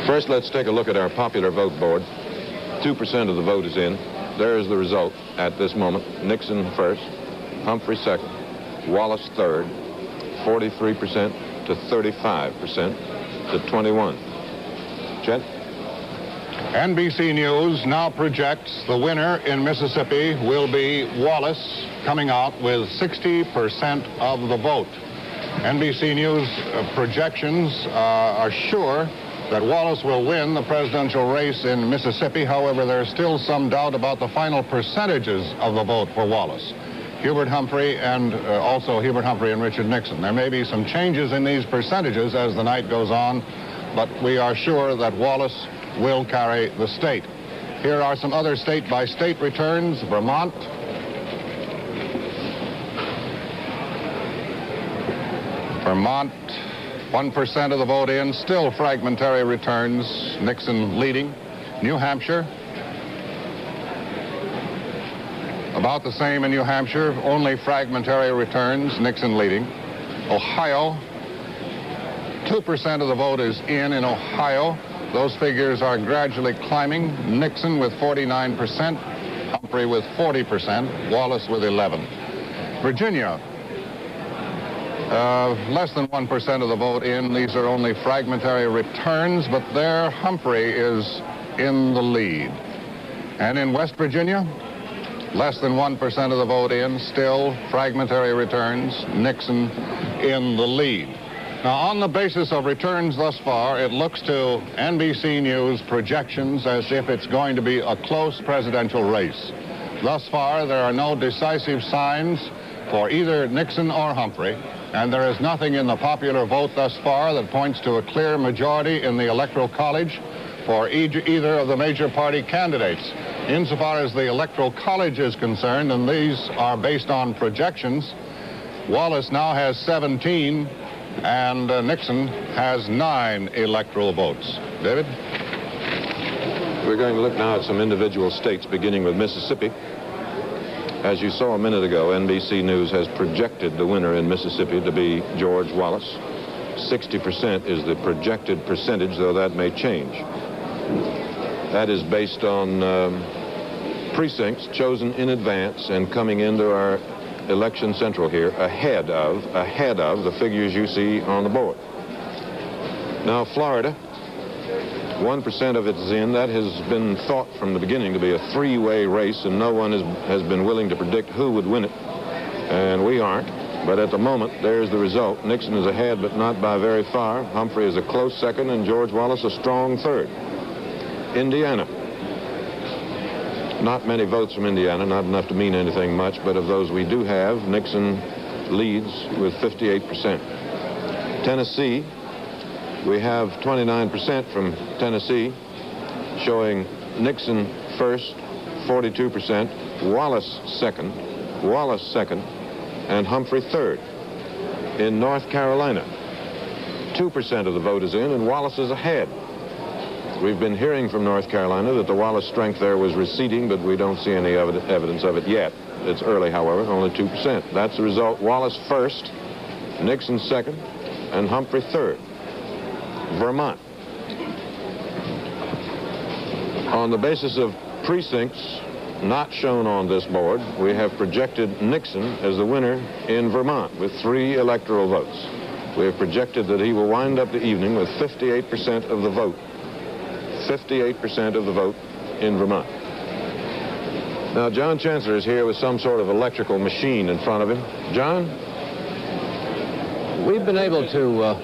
First, let's take a look at our popular vote board. 2% of the vote is in. There is the result at this moment. Nixon first, Humphrey second, Wallace third, 43% to 35% to 21. Chet? NBC News now projects the winner in Mississippi will be Wallace, coming out with 60% of the vote. NBC News projections are sure that Wallace will win the presidential race in Mississippi. However, there's still some doubt about the final percentages of the vote for Wallace. Hubert Humphrey and also Hubert Humphrey and Richard Nixon. There may be some changes in these percentages as the night goes on, but we are sure that Wallace will carry the state. Here are some other state-by-state returns. Vermont. Vermont, 1% of the vote in, still fragmentary returns, Nixon leading. New Hampshire, about the same in New Hampshire, only fragmentary returns, Nixon leading. Ohio, 2% of the vote is in Ohio. Those figures are gradually climbing. Nixon with 49%, Humphrey with 40%, Wallace with 11%. Virginia, less than 1% of the vote in. These are only fragmentary returns, but there Humphrey is in the lead. And in West Virginia, less than 1% of the vote in, still fragmentary returns, Nixon in the lead. Now, on the basis of returns thus far, it looks to NBC News projections as if it's going to be a close presidential race. Thus far, there are no decisive signs for either Nixon or Humphrey, and there is nothing in the popular vote thus far that points to a clear majority in the Electoral College for either of the major party candidates. Insofar as the Electoral College is concerned, and these are based on projections, Wallace now has 17, and Nixon has 9 electoral votes. David? We're going to look now at some individual states, beginning with Mississippi. As you saw a minute ago, NBC News has projected the winner in Mississippi to be George Wallace. 60% is the projected percentage, though that may change. That is based on precincts chosen in advance and coming into our election central here ahead of the figures you see on the board. Now, Florida, 1% of it is in. That has been thought from the beginning to be a three-way race, and no one has been willing to predict who would win it, and we aren't. But at the moment, there's the result. Nixon is ahead, but not by very far. Humphrey is a close second, and George Wallace a strong third. Indiana. Not many votes from Indiana, not enough to mean anything much, but of those we do have, Nixon leads with 58%. Tennessee, we have 29% from Tennessee, showing Nixon first, 42%, Wallace second, and Humphrey third. In North Carolina, 2% of the vote is in, and Wallace is ahead. We've been hearing from North Carolina that the Wallace strength there was receding, but we don't see any evidence of it yet. It's early, however, only 2%. That's the result. Wallace first, Nixon second, and Humphrey third. Vermont. On the basis of precincts not shown on this board, we have projected Nixon as the winner in Vermont with 3 electoral votes. We have projected that he will wind up the evening with 58% of the vote. 58% of the vote in Vermont. Now, John Chancellor is here with some sort of electrical machine in front of him. John? We've been able to,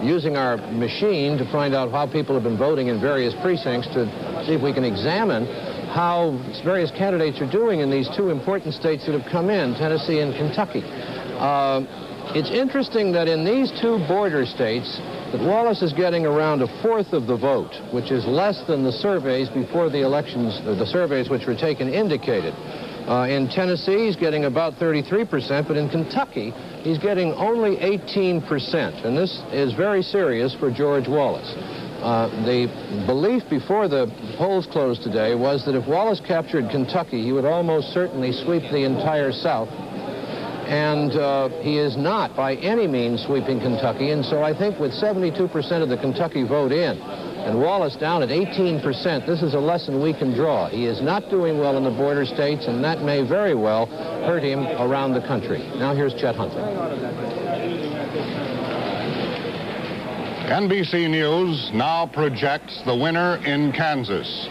using our machine, to find out how people have been voting in various precincts to see if we can examine how various candidates are doing in these 2 important states that have come in, Tennessee and Kentucky. It's interesting that in these 2 border states, that Wallace is getting around 1/4 of the vote, which is less than the surveys before the elections, the surveys which were taken indicated. In Tennessee, he's getting about 33%, but in Kentucky, he's getting only 18%, and this is very serious for George Wallace. The belief before the polls closed today was that if Wallace captured Kentucky, he would almost certainly sweep the entire South. And he is not by any means sweeping Kentucky, and so I think with 72% of the Kentucky vote in, and Wallace down at 18%. This is a lesson we can draw. He is not doing well in the border states, and that may very well hurt him around the country. Now here's Chet Huntley. NBC News now projects the winner in Kansas.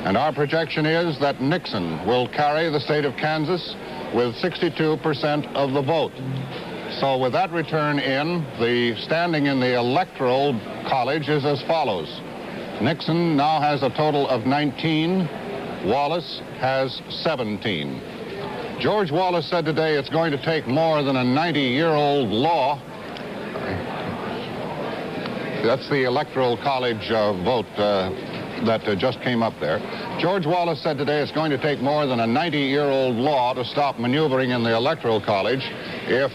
And our projection is that Nixon will carry the state of Kansas with 62% of the vote. So with that return in, the standing in the Electoral College is as follows. Nixon now has a total of 19. Wallace has 17. George Wallace said today it's going to take more than a 90-year-old law. That's the Electoral College vote that just came up there. George Wallace said today it's going to take more than a 90-year-old law to stop maneuvering in the Electoral College if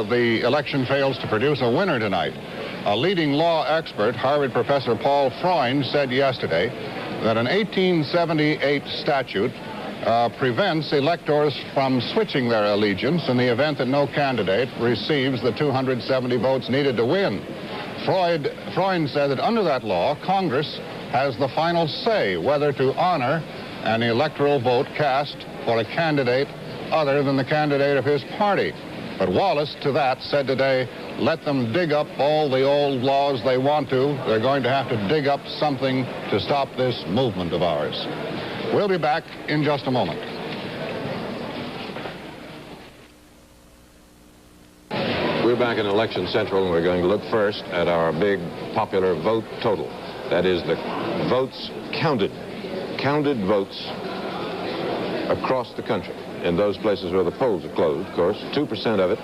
the election fails to produce a winner tonight. A leading law expert, Harvard professor Paul Freund, said yesterday that an 1878 statute prevents electors from switching their allegiance in the event that no candidate receives the 270 votes needed to win. Freund said that under that law, Congress has the final say whether to honor an electoral vote cast for a candidate other than the candidate of his party. But Wallace, to that, said today, let them dig up all the old laws they want to. They're going to have to dig up something to stop this movement of ours. We'll be back in just a moment. We're back in Election Central, and we're going to look first at our big popular vote total. That is the votes counted votes across the country. In those places where the polls are closed, of course, 2% of it,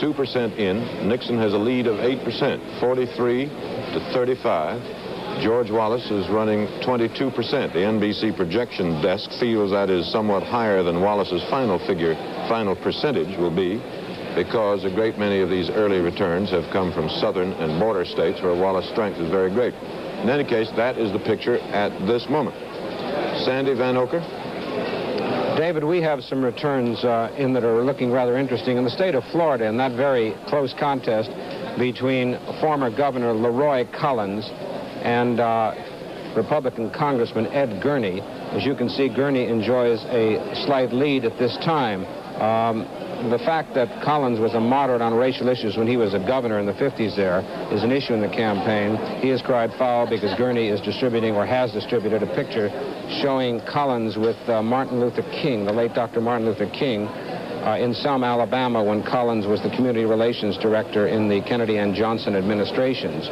2% in. Nixon has a lead of 8%, 43 to 35. George Wallace is running 22%. The NBC projection desk feels that is somewhat higher than Wallace's final percentage will be, because a great many of these early returns have come from southern and border states where Wallace's strength is very great. In any case, that is the picture at this moment. Sandy Van Oker? David, we have some returns in that are looking rather interesting. In the state of Florida, in that very close contest between former Governor Leroy Collins and Republican Congressman Ed Gurney, as you can see, Gurney enjoys a slight lead at this time. The fact that Collins was a moderate on racial issues when he was a governor in the 50s there is an issue in the campaign. He has cried foul because Gurney is distributing, or has distributed, a picture showing Collins with Martin Luther King, the late Dr. Martin Luther King, in Selma, Alabama, when Collins was the community relations director in the Kennedy and Johnson administrations.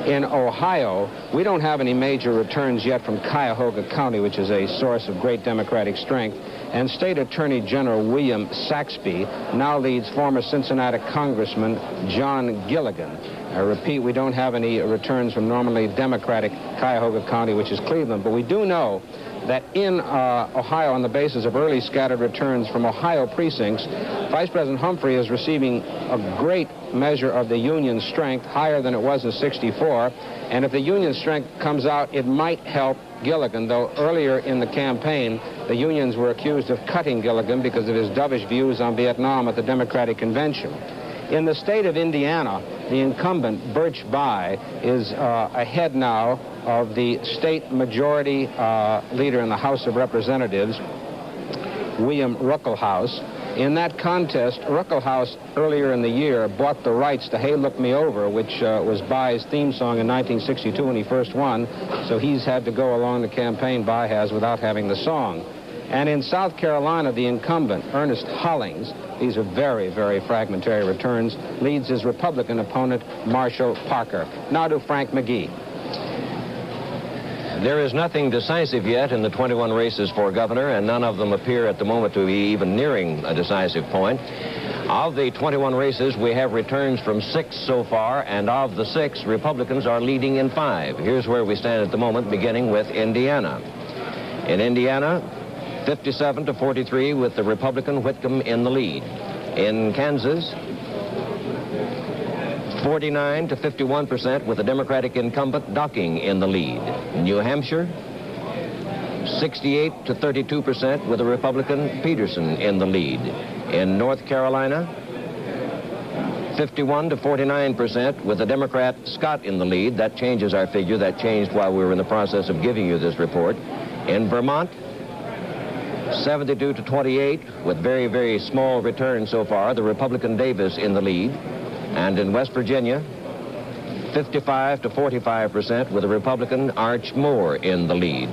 In Ohio, we don't have any major returns yet from Cuyahoga County, which is a source of great Democratic strength. And State Attorney General William Saxby now leads former Cincinnati Congressman John Gilligan. I repeat, we don't have any returns from normally Democratic Cuyahoga County, which is Cleveland, but we do know that in Ohio, on the basis of early scattered returns from Ohio precincts, Vice President Humphrey is receiving a great measure of the Union strength, higher than it was in '64. And if the Union strength comes out, it might help Gilligan, though earlier in the campaign, the Unions were accused of cutting Gilligan because of his dovish views on Vietnam at the Democratic Convention. In the state of Indiana, the incumbent, Birch Bayh, is ahead now of the state majority leader in the House of Representatives, William Ruckelhaus. In that contest, Ruckelhaus earlier in the year bought the rights to Hey Look Me Over, which was Bayh's theme song in 1962 when he first won, so he's had to go along the campaign, Bayh has, without having the song. And in South Carolina, the incumbent, Ernest Hollings, these are very, very fragmentary returns, leads his Republican opponent, Marshall Parker. Now to Frank McGee. There is nothing decisive yet in the 21 races for governor, and none of them appear at the moment to be even nearing a decisive point. Of the 21 races, we have returns from 6 so far, and of the 6, Republicans are leading in 5. Here's where we stand at the moment, beginning with Indiana. In Indiana, 57 to 43 with the Republican Whitcomb in the lead. In Kansas, 49 to 51% with the Democratic incumbent Docking in the lead. New Hampshire, 68 to 32% with the Republican Peterson in the lead. In North Carolina, 51 to 49%, with the Democrat Scott in the lead. That changes our figure. That changed while we were in the process of giving you this report. In Vermont, 72 to 28, with very, very small returns so far, the Republican Davis in the lead. And in West Virginia, 55 to 45%, with the Republican Arch Moore in the lead.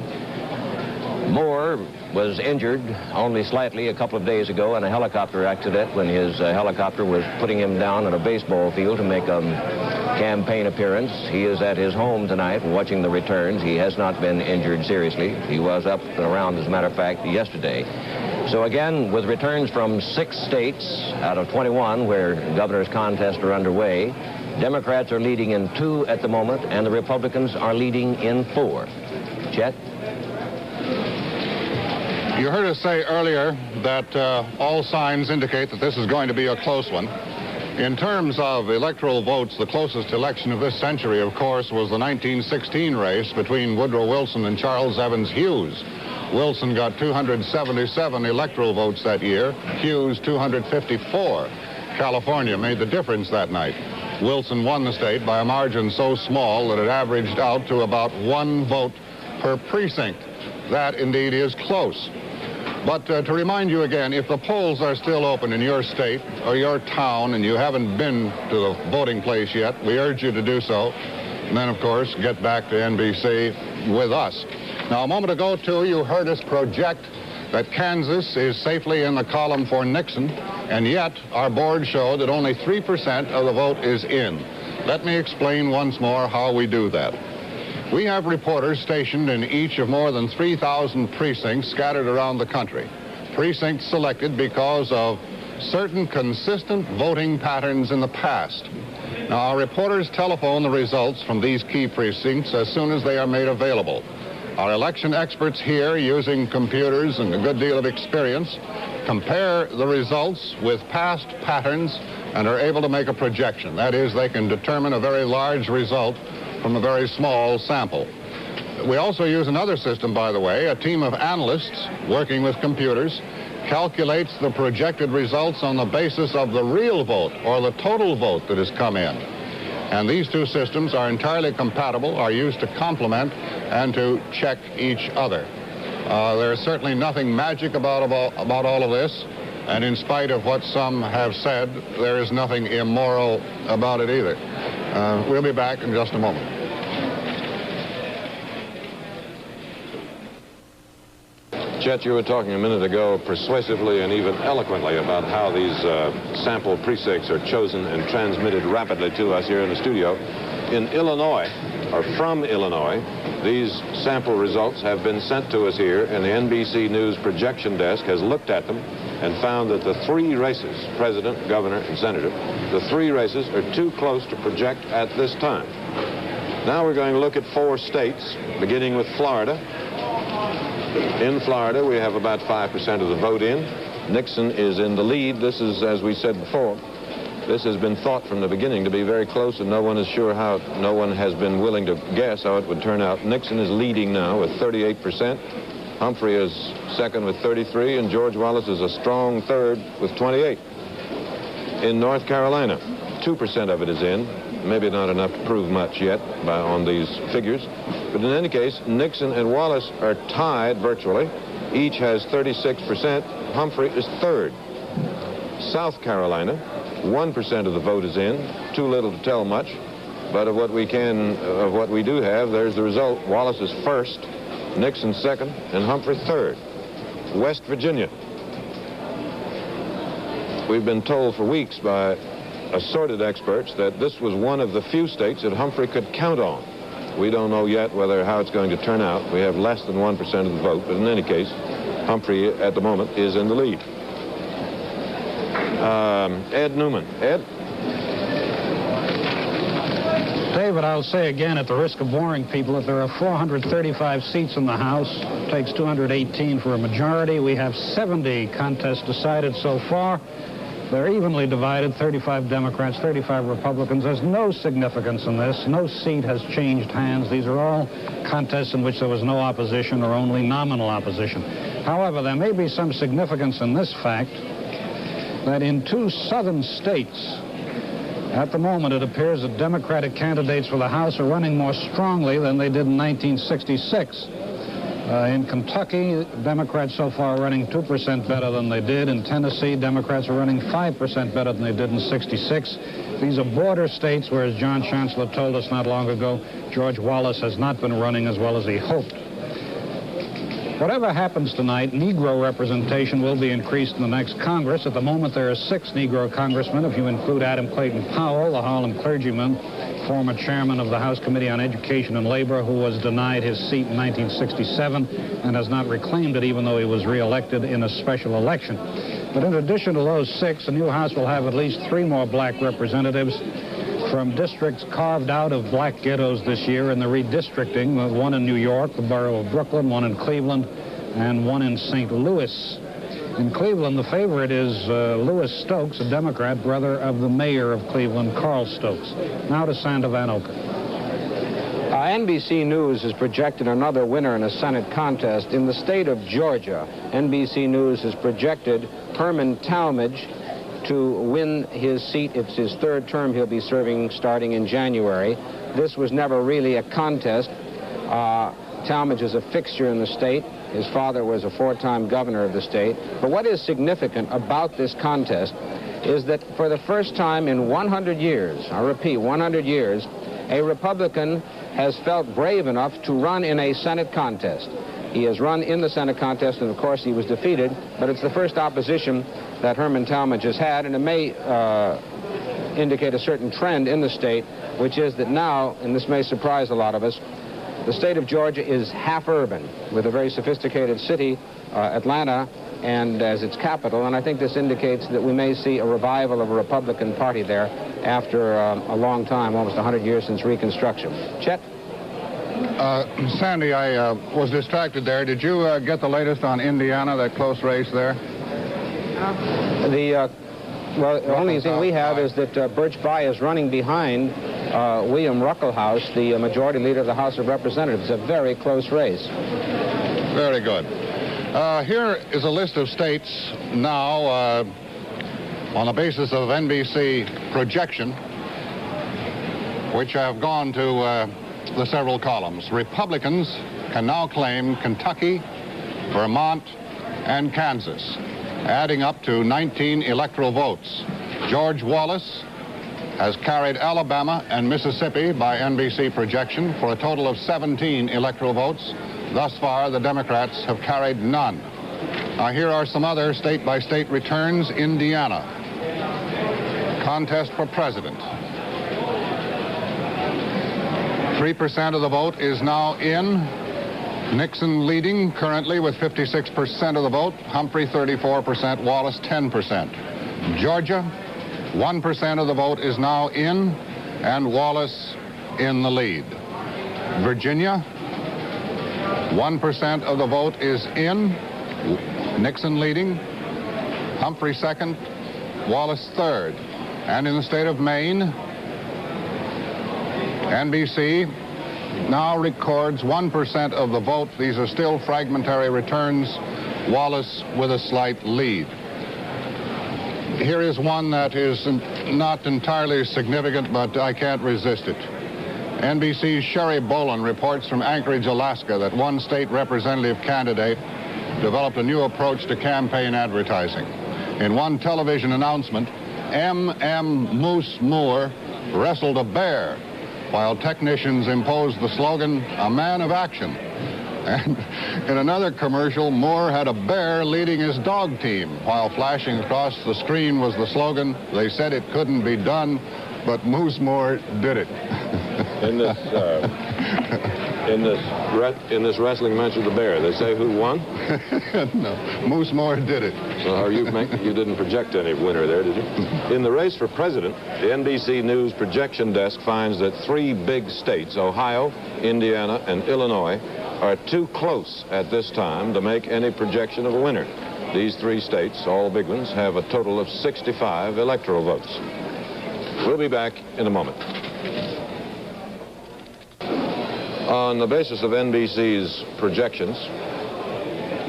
Moore was injured only slightly a couple of days ago in a helicopter accident when his helicopter was putting him down on a baseball field to make a campaign appearance. He is at his home tonight watching the returns. He has not been injured seriously. He was up and around, as a matter of fact, yesterday. So again, with returns from 6 states out of 21 where governor's contests are underway, Democrats are leading in 2 at the moment, and the Republicans are leading in 4. Chet? You heard us say earlier that all signs indicate that this is going to be a close one. In terms of electoral votes, the closest election of this century, of course, was the 1916 race between Woodrow Wilson and Charles Evans Hughes. Wilson got 277 electoral votes that year, Hughes 254. California made the difference that night. Wilson won the state by a margin so small that it averaged out to about 1 vote per precinct. That indeed is close. But to remind you again, if the polls are still open in your state or your town and you haven't been to the voting place yet, we urge you to do so. And then, of course, get back to NBC with us. Now, a moment ago, too, you heard us project that Kansas is safely in the column for Nixon, and yet our board showed that only 3% of the vote is in. Let me explain once more how we do that. We have reporters stationed in each of more than 3,000 precincts scattered around the country. Precincts selected because of certain consistent voting patterns in the past. Now, our reporters telephone the results from these key precincts as soon as they are made available. Our election experts here, using computers and a good deal of experience, compare the results with past patterns and are able to make a projection. That is, they can determine a very large result from a very small sample. We also use another system, by the way. A team of analysts working with computers calculates the projected results on the basis of the real vote or the total vote that has come in. And these 2 systems are entirely compatible, are used to complement and to check each other. There is certainly nothing magic about all of this, and in spite of what some have said, there is nothing immoral about it either. We'll be back in just a moment. Chet, you were talking a minute ago persuasively and even eloquently about how these sample precincts are chosen and transmitted rapidly to us here in the studio. In Illinois, or from Illinois, these sample results have been sent to us here, and the NBC News projection desk has looked at them and found that the 3 races, president, governor, and senator, the 3 races are too close to project at this time. Now we're going to look at 4 states, beginning with Florida. In Florida, we have about 5% of the vote in. Nixon is in the lead. This is, as we said before, this has been thought from the beginning to be very close, and no one is sure how, no one has been willing to guess how it would turn out. Nixon is leading now with 38%. Humphrey is second with 33, and George Wallace is a strong third with 28. In North Carolina, 2% of it is in. Maybe not enough to prove much yet on these figures. But in any case, Nixon and Wallace are tied virtually. Each has 36%. Humphrey is third. South Carolina, 1% of the vote is in. Too little to tell much. But of what we do have, there's the result. Wallace is first, Nixon second, and Humphrey third. West Virginia. We've been told for weeks by assorted experts that this was one of the few states that Humphrey could count on. We don't know yet how it's going to turn out. We have less than 1% of the vote, but in any case, Humphrey at the moment is in the lead. Ed Newman. Ed? David, I'll say again, at the risk of boring people, that there are 435 seats in the House. It takes 218 for a majority. We have 70 contests decided so far. They're evenly divided, 35 Democrats, 35 Republicans. There's no significance in this. No seat has changed hands. These are all contests in which there was no opposition or only nominal opposition. However, there may be some significance in this fact that in 2 southern states, At the moment, it appears that Democratic candidates for the House are running more strongly than they did in 1966. In Kentucky, Democrats so far are running 2% better than they did. In Tennessee, Democrats are running 5% better than they did in 66. These are border states where, as John Chancellor told us not long ago, George Wallace has not been running as well as he hoped. Whatever happens tonight, Negro representation will be increased in the next Congress. At the moment, there are 6 Negro congressmen, if you include Adam Clayton Powell, the Harlem clergyman, former chairman of the House Committee on Education and Labor, who was denied his seat in 1967 and has not reclaimed it, even though he was reelected in a special election. But in addition to those 6, the new House will have at least 3 more black representatives from districts carved out of black ghettos this year in the redistricting, one in New York, the borough of Brooklyn, one in Cleveland, and one in St. Louis. In Cleveland, the favorite is Louis Stokes, a Democrat, brother of the mayor of Cleveland, Carl Stokes. Now to Sander Van Oken. NBC News has projected another winner in a Senate contest. In the state of Georgia, NBC News has projected Herman Talmadge to win his seat. It's his 3rd term he'll be serving starting in January. This was never really a contest. Talmadge is a fixture in the state. His father was a 4-time governor of the state. But what is significant about this contest is that for the first time in 100 years, I repeat, 100 years, a Republican has felt brave enough to run in a Senate contest. He has run in the Senate contest, and of course he was defeated, but it's the first opposition that Herman Talmadge has had, and it may indicate a certain trend in the state, which is that now, and this may surprise a lot of us, the state of Georgia is half urban, with a very sophisticated city, Atlanta, and as its capital, and I think this indicates that we may see a revival of a Republican Party there after a long time, almost 100 years since Reconstruction. Chet? Sandy, I was distracted there. Did you get the latest on Indiana, that close race there? Well, the only thing we have is that Birch Bayh is running behind William Ruckelhaus, the majority leader of the House of Representatives. It's a very close race. Very good. Here is a list of states now on the basis of NBC projection, which have gone to the several columns. Republicans can now claim Kentucky, Vermont, and Kansas, adding up to 19 electoral votes. George Wallace has carried Alabama and Mississippi by NBC projection for a total of 17 electoral votes. Thus far, the Democrats have carried none. Now, here are some other state-by-state returns. Indiana, contest for president. 3% of the vote is now in. Nixon leading currently with 56% of the vote. Humphrey 34%, Wallace 10%. Georgia, 1% of the vote is now in, and Wallace in the lead. Virginia, 1% of the vote is in, Nixon leading, Humphrey second, Wallace third. And in the state of Maine, NBC now records 1% of the vote. These are still fragmentary returns. Wallace with a slight lead. Here is one that is not entirely significant, but I can't resist it. NBC's Sherry Boland reports from Anchorage, Alaska, that one state representative candidate developed a new approach to campaign advertising. In one television announcement, M.M. Moose Moore wrestled a bear, while technicians imposed the slogan, "A man of action." And in another commercial, Moore had a bear leading his dog team, while flashing across the screen was the slogan, "They said it couldn't be done, but Moose Moore did it." In this wrestling match with the bear, they say who won? No, Moose Moore did it. Well, you didn't project any winner there, did you? In the race for president, the NBC News projection desk finds that 3 big states, Ohio, Indiana, and Illinois, are too close at this time to make any projection of a winner. These 3 states, all big ones, have a total of 65 electoral votes. We'll be back in a moment. On the basis of NBC's projections,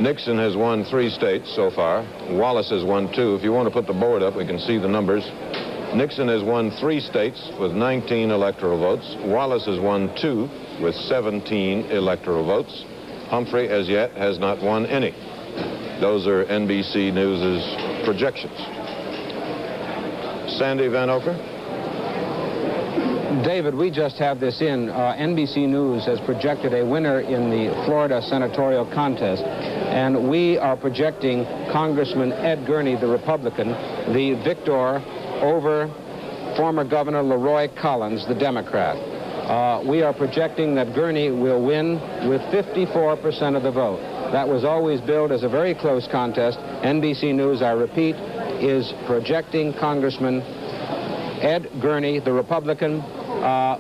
Nixon has won 3 states so far. Wallace has won 2. If you want to put the board up, we can see the numbers. Nixon has won 3 states with 19 electoral votes. Wallace has won 2 with 17 electoral votes. Humphrey, as yet, has not won any. Those are NBC News' projections. Sandy Van Oker? David, we just have this in. NBC News has projected a winner in the Florida senatorial contest, and we are projecting Congressman Ed Gurney, the Republican, the victor over former Governor Leroy Collins, the Democrat. We are projecting that Gurney will win with 54% of the vote. That was always billed as a very close contest. NBC News, I repeat, is projecting Congressman Ed Gurney, the Republican,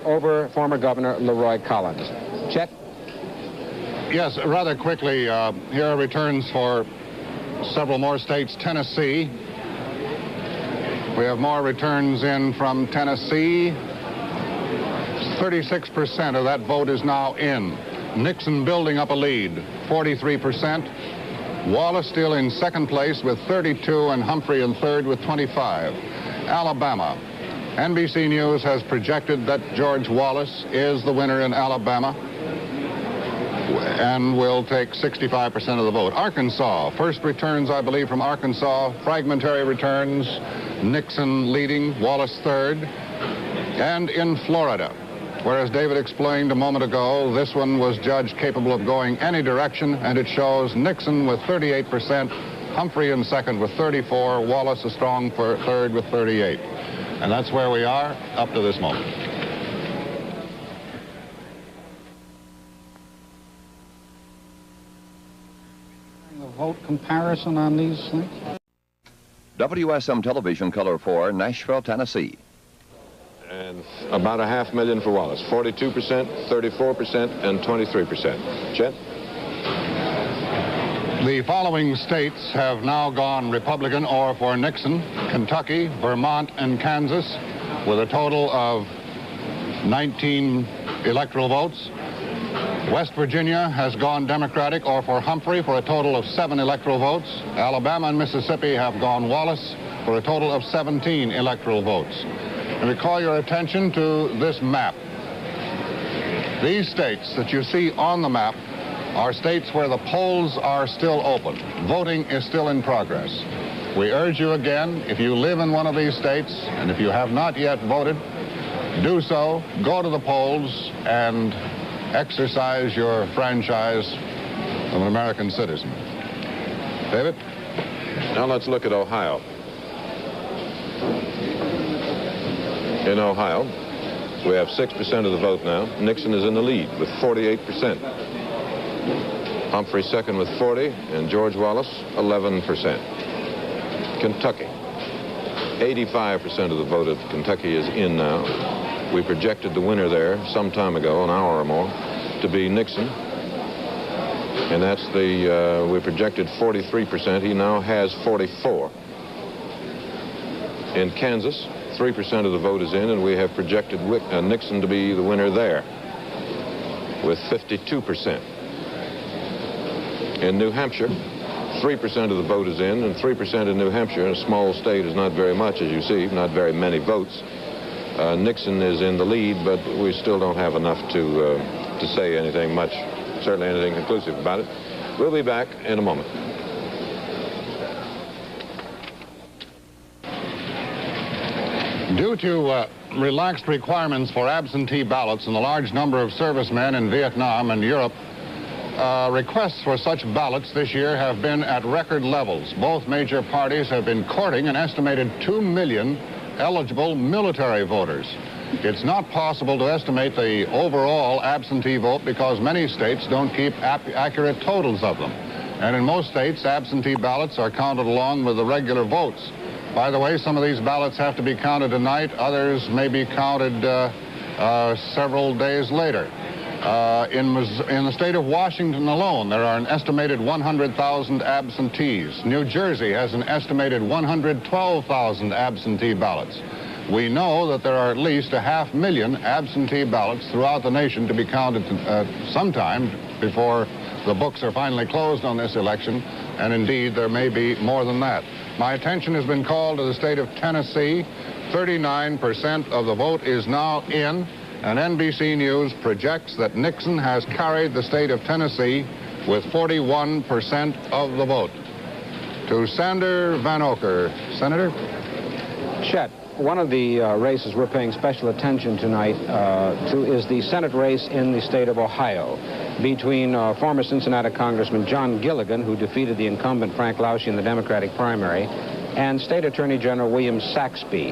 over former Governor Leroy Collins. Chet? Yes, rather quickly, here are returns for several more states. Tennessee. We have more returns in from Tennessee. 36% of that vote is now in. Nixon building up a lead, 43%. Wallace still in second place with 32, and Humphrey in third with 25. Alabama. NBC News has projected that George Wallace is the winner in Alabama and will take 65% of the vote. Arkansas, first returns, I believe, from Arkansas, fragmentary returns, Nixon leading, Wallace third. And in Florida, whereas David explained a moment ago, this one was judged capable of going any direction, and it shows Nixon with 38%, Humphrey in second with 34, Wallace a strong for third with 38. And that's where we are up to this moment. The vote comparison on these things? WSM Television, Color 4, Nashville, Tennessee. And about 500,000 for Wallace. 42%, 34%, and 23%. Chet? The following states have now gone Republican or for Nixon: Kentucky, Vermont, and Kansas, with a total of 19 electoral votes. West Virginia has gone Democratic or for Humphrey for a total of 7 electoral votes. Alabama and Mississippi have gone Wallace for a total of 17 electoral votes. And we call your attention to this map. These states that you see on the map are states where the polls are still open. Voting is still in progress. We urge you again, if you live in one of these states, and if you have not yet voted, do so. Go to the polls and exercise your franchise of an American citizen. David? Now let's look at Ohio. In Ohio, we have 6% of the vote now. Nixon is in the lead with 48%. Humphrey second with 40, and George Wallace 11%. Kentucky, 85% of the vote of Kentucky is in now. We projected the winner there some time ago, an hour or more, to be Nixon. And that's we projected 43%. He now has 44. In Kansas, 3% of the vote is in, and we have projected Nixon to be the winner there with 52%. In New Hampshire, 3% of the vote is in, and 3% in New Hampshire, in a small state, is not very much, as you see, not very many votes. Nixon is in the lead, but we still don't have enough to say anything much, certainly anything conclusive about it. We'll be back in a moment. Due to relaxed requirements for absentee ballots and the large number of servicemen in Vietnam and Europe, requests for such ballots this year have been at record levels. Both major parties have been courting an estimated 2 million eligible military voters. It's not possible to estimate the overall absentee vote because many states don't keep accurate totals of them. And in most states, absentee ballots are counted along with the regular votes. By the way, some of these ballots have to be counted tonight. Others may be counted several days later. In the state of Washington alone, there are an estimated 100,000 absentees. New Jersey has an estimated 112,000 absentee ballots. We know that there are at least 500,000 absentee ballots throughout the nation to be counted sometime before the books are finally closed on this election, and indeed there may be more than that. My attention has been called to the state of Tennessee, 39% of the vote is now in, and NBC News projects that Nixon has carried the state of Tennessee with 41% of the vote. To Sander Van Oker. Senator? Chet, one of the races we're paying special attention tonight to is the Senate race in the state of Ohio between former Cincinnati Congressman John Gilligan, who defeated the incumbent Frank Lausche in the Democratic primary, and State Attorney General William Saxby,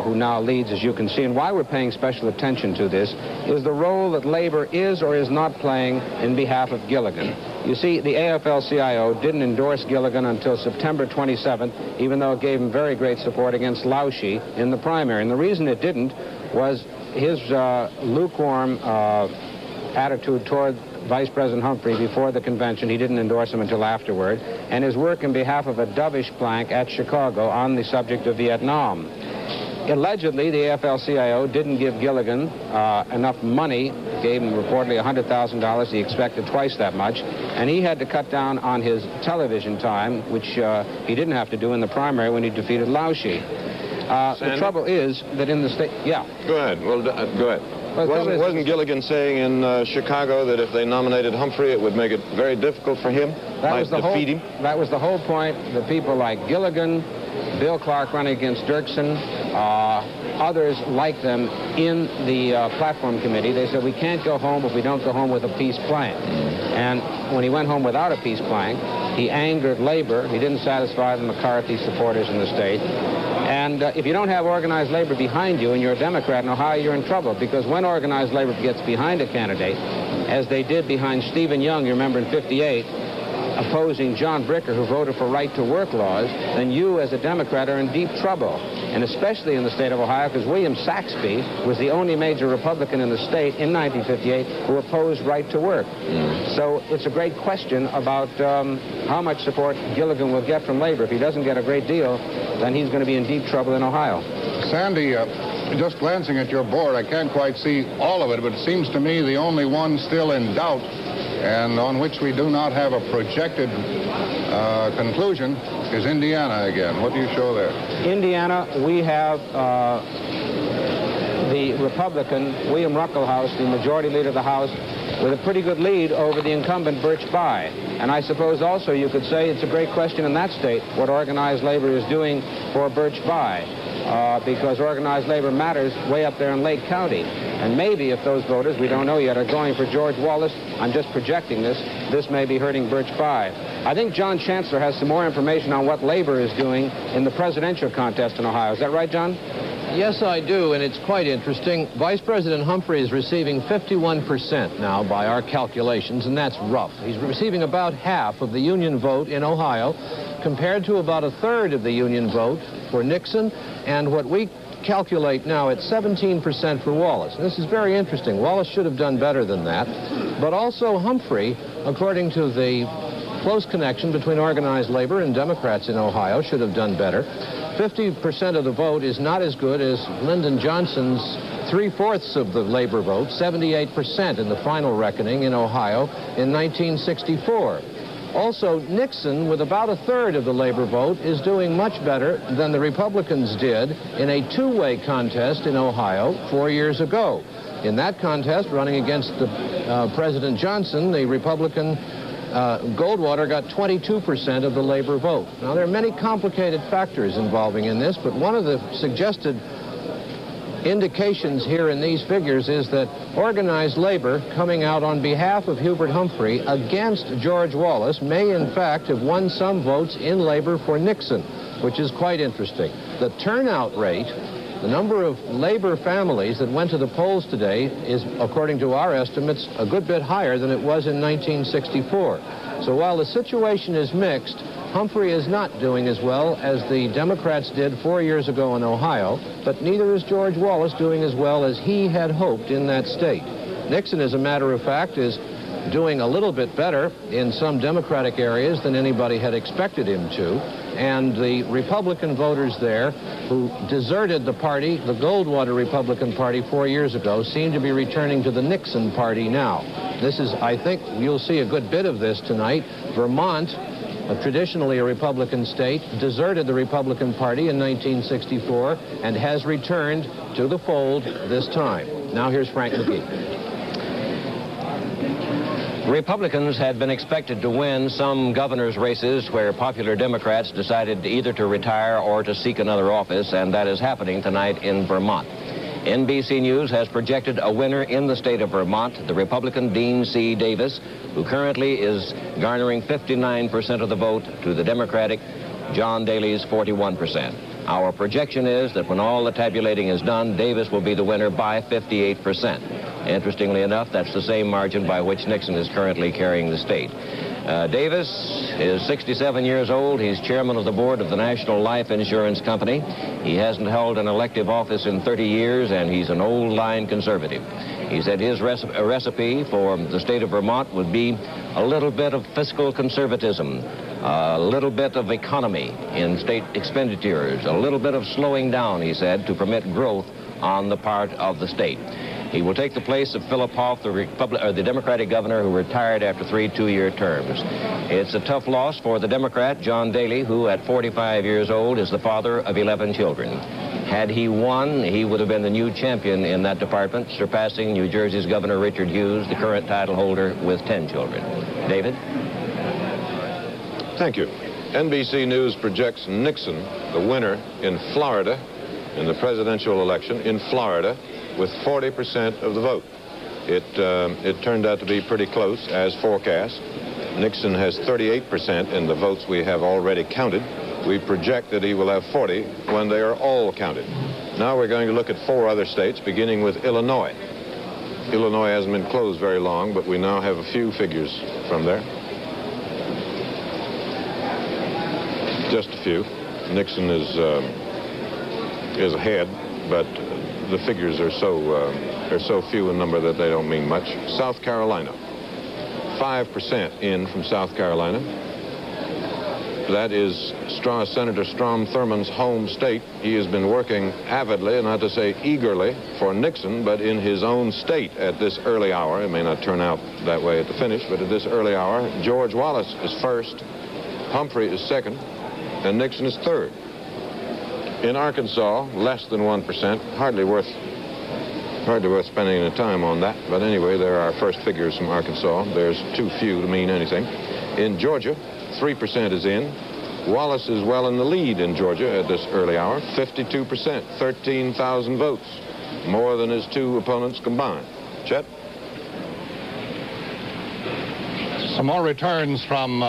who now leads, as you can see. And why we're paying special attention to this is the role that labor is or is not playing in behalf of Gilligan. You see, the AFL-CIO didn't endorse Gilligan until September 27th, even though it gave him very great support against Lausche in the primary. And the reason it didn't was his lukewarm attitude toward Vice President Humphrey before the convention. He didn't endorse him until afterward. And his work in behalf of a dovish plank at Chicago on the subject of Vietnam. Allegedly, the AFL-CIO didn't give Gilligan enough money, gave him reportedly $100,000. He expected twice that much, and he had to cut down on his television time, which he didn't have to do in the primary when he defeated Lausche. The trouble is that in the state... Yeah. Go ahead. Well, go ahead. Wasn't Gilligan saying in Chicago that if they nominated Humphrey, it would make it very difficult for him? That was the whole point. The people like Gilligan, Bill Clark running against Dirksen, others like them in the platform committee. They said, we can't go home if we don't go home with a peace plan. And when he went home without a peace plan, he angered labor. He didn't satisfy the McCarthy supporters in the state. And if you don't have organized labor behind you and you're a Democrat in Ohio, you're in trouble, because when organized labor gets behind a candidate, as they did behind Stephen Young, you remember in '58, opposing John Bricker, who voted for right-to-work laws, then you as a Democrat are in deep trouble. And especially in the state of Ohio, because William Saxby was the only major Republican in the state in 1958 who opposed right-to-work. So it's a great question about how much support Gilligan will get from labor. If he doesn't get a great deal, then he's going to be in deep trouble in Ohio. Sandy, just glancing at your board, I can't quite see all of it, but it seems to me the only one still in doubt and on which we do not have a projected conclusion is Indiana again. What do you show there? Indiana, we have the Republican, William Ruckelhaus, the majority leader of the House, with a pretty good lead over the incumbent Birch Bayh. And I suppose also you could say it's a great question in that state what organized labor is doing for Birch Bayh, because organized labor matters way up there in Lake County. And maybe if those voters, we don't know yet, are going for George Wallace, I'm just projecting this may be hurting Birch Bayh. I think John Chancellor has some more information on what labor is doing in the presidential contest in Ohio. Is that right, John? Yes, I do, and it's quite interesting. Vice President Humphrey is receiving 51% now by our calculations, and that's rough. He's receiving about half of the Union vote in Ohio, compared to about a third of the Union vote for Nixon, and what we calculate now at 17% for Wallace. And this is very interesting. Wallace should have done better than that, but also Humphrey, according to the close connection between organized labor and Democrats in Ohio, should have done better. 50% of the vote is not as good as Lyndon Johnson's 3/4 of the labor vote, 78% in the final reckoning in Ohio in 1964. Also, Nixon, with about a third of the labor vote, is doing much better than the Republicans did in a two-way contest in Ohio 4 years ago. In that contest, running against President Johnson, the Republican Goldwater got 22% of the labor vote. Now, there are many complicated factors involving in this, but one of the suggested indications here in these figures is that organized labor coming out on behalf of Hubert Humphrey against George Wallace may in fact have won some votes in labor for Nixon, which is quite interesting. The turnout rate, the number of labor families that went to the polls today is, according to our estimates, a good bit higher than it was in 1964. So while the situation is mixed, Humphrey is not doing as well as the Democrats did 4 years ago in Ohio, but neither is George Wallace doing as well as he had hoped in that state. Nixon, as a matter of fact, is doing a little bit better in some Democratic areas than anybody had expected him to, and the Republican voters there who deserted the party, the Goldwater Republican Party 4 years ago, seem to be returning to the Nixon Party now. This is, I think, you'll see a good bit of this tonight. Vermont traditionally a Republican state, deserted the Republican Party in 1964 and has returned to the fold this time. Now here's Frank McGee. Republicans had been expected to win some governor's races where popular Democrats decided either to retire or to seek another office, and that is happening tonight in Vermont. NBC News has projected a winner in the state of Vermont, the Republican Dean C. Davis, who currently is garnering 59% of the vote to the Democratic John Daley's 41%. Our projection is that when all the tabulating is done, Davis will be the winner by 58%. Interestingly enough, that's the same margin by which Nixon is currently carrying the state. Davis is 67 years old. He's chairman of the board of the National Life Insurance Company. He hasn't held an elective office in 30 years, and he's an old-line conservative. He said his recipe for the state of Vermont would be a little bit of fiscal conservatism, a little bit of economy in state expenditures, a little bit of slowing down, he said, to permit growth on the part of the state. He will take the place of Philip Hoff, the Democratic governor who retired after 3 two-year terms. It's a tough loss for the Democrat, John Daley, who at 45 years old is the father of 11 children. Had he won, he would have been the new champion in that department, surpassing New Jersey's Governor Richard Hughes, the current title holder, with 10 children. David? Thank you. NBC News projects Nixon, the winner in Florida, in the presidential election in Florida, with 40% of the vote. It turned out to be pretty close, as forecast. Nixon has 38% in the votes we have already counted. We project that he will have 40 when they are all counted. Now we're going to look at 4 other states, beginning with Illinois. Illinois hasn't been closed very long, but we now have a few figures from there. Just a few. Nixon is ahead, but the figures are so few in number that they don't mean much. South Carolina, 5% in from South Carolina. That is Senator Strom Thurmond's home state. He has been working avidly, not to say eagerly, for Nixon, but in his own state at this early hour. It may not turn out that way at the finish, but at this early hour, George Wallace is first, Humphrey is second, and Nixon is third. In Arkansas, less than 1%, hardly worth spending any time on that. But anyway, there are our first figures from Arkansas. There's too few to mean anything. In Georgia, 3% is in. Wallace is well in the lead in Georgia at this early hour, 52%, 13,000 votes, more than his 2 opponents combined. Chet? Some more returns from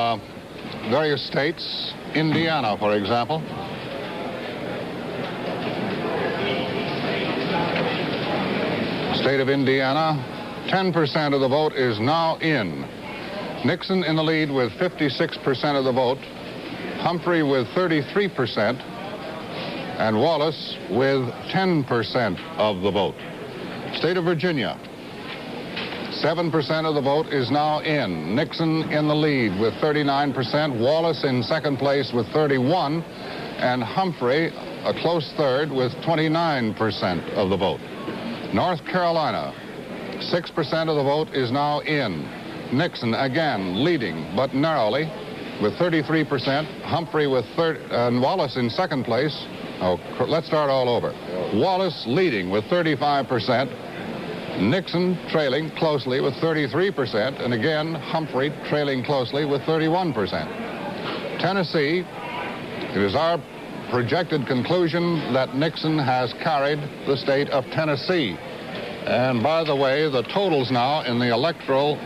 various states. Indiana, for example. State of Indiana, 10% of the vote is now in. Nixon in the lead with 56% of the vote, Humphrey with 33%, and Wallace with 10% of the vote. State of Virginia, 7% of the vote is now in. Nixon in the lead with 39%, Wallace in second place with 31%, and Humphrey a close third with 29% of the vote. North Carolina, 6% of the vote is now in. Nixon again leading, but narrowly, with 33%. Humphrey with and Wallace in second place. Oh, let's start all over. Wallace leading with 35%. Nixon trailing closely with 33%. And again, Humphrey trailing closely with 31%. Tennessee, it is our projected conclusion that Nixon has carried the state of Tennessee. And by the way, the totals now in the electoral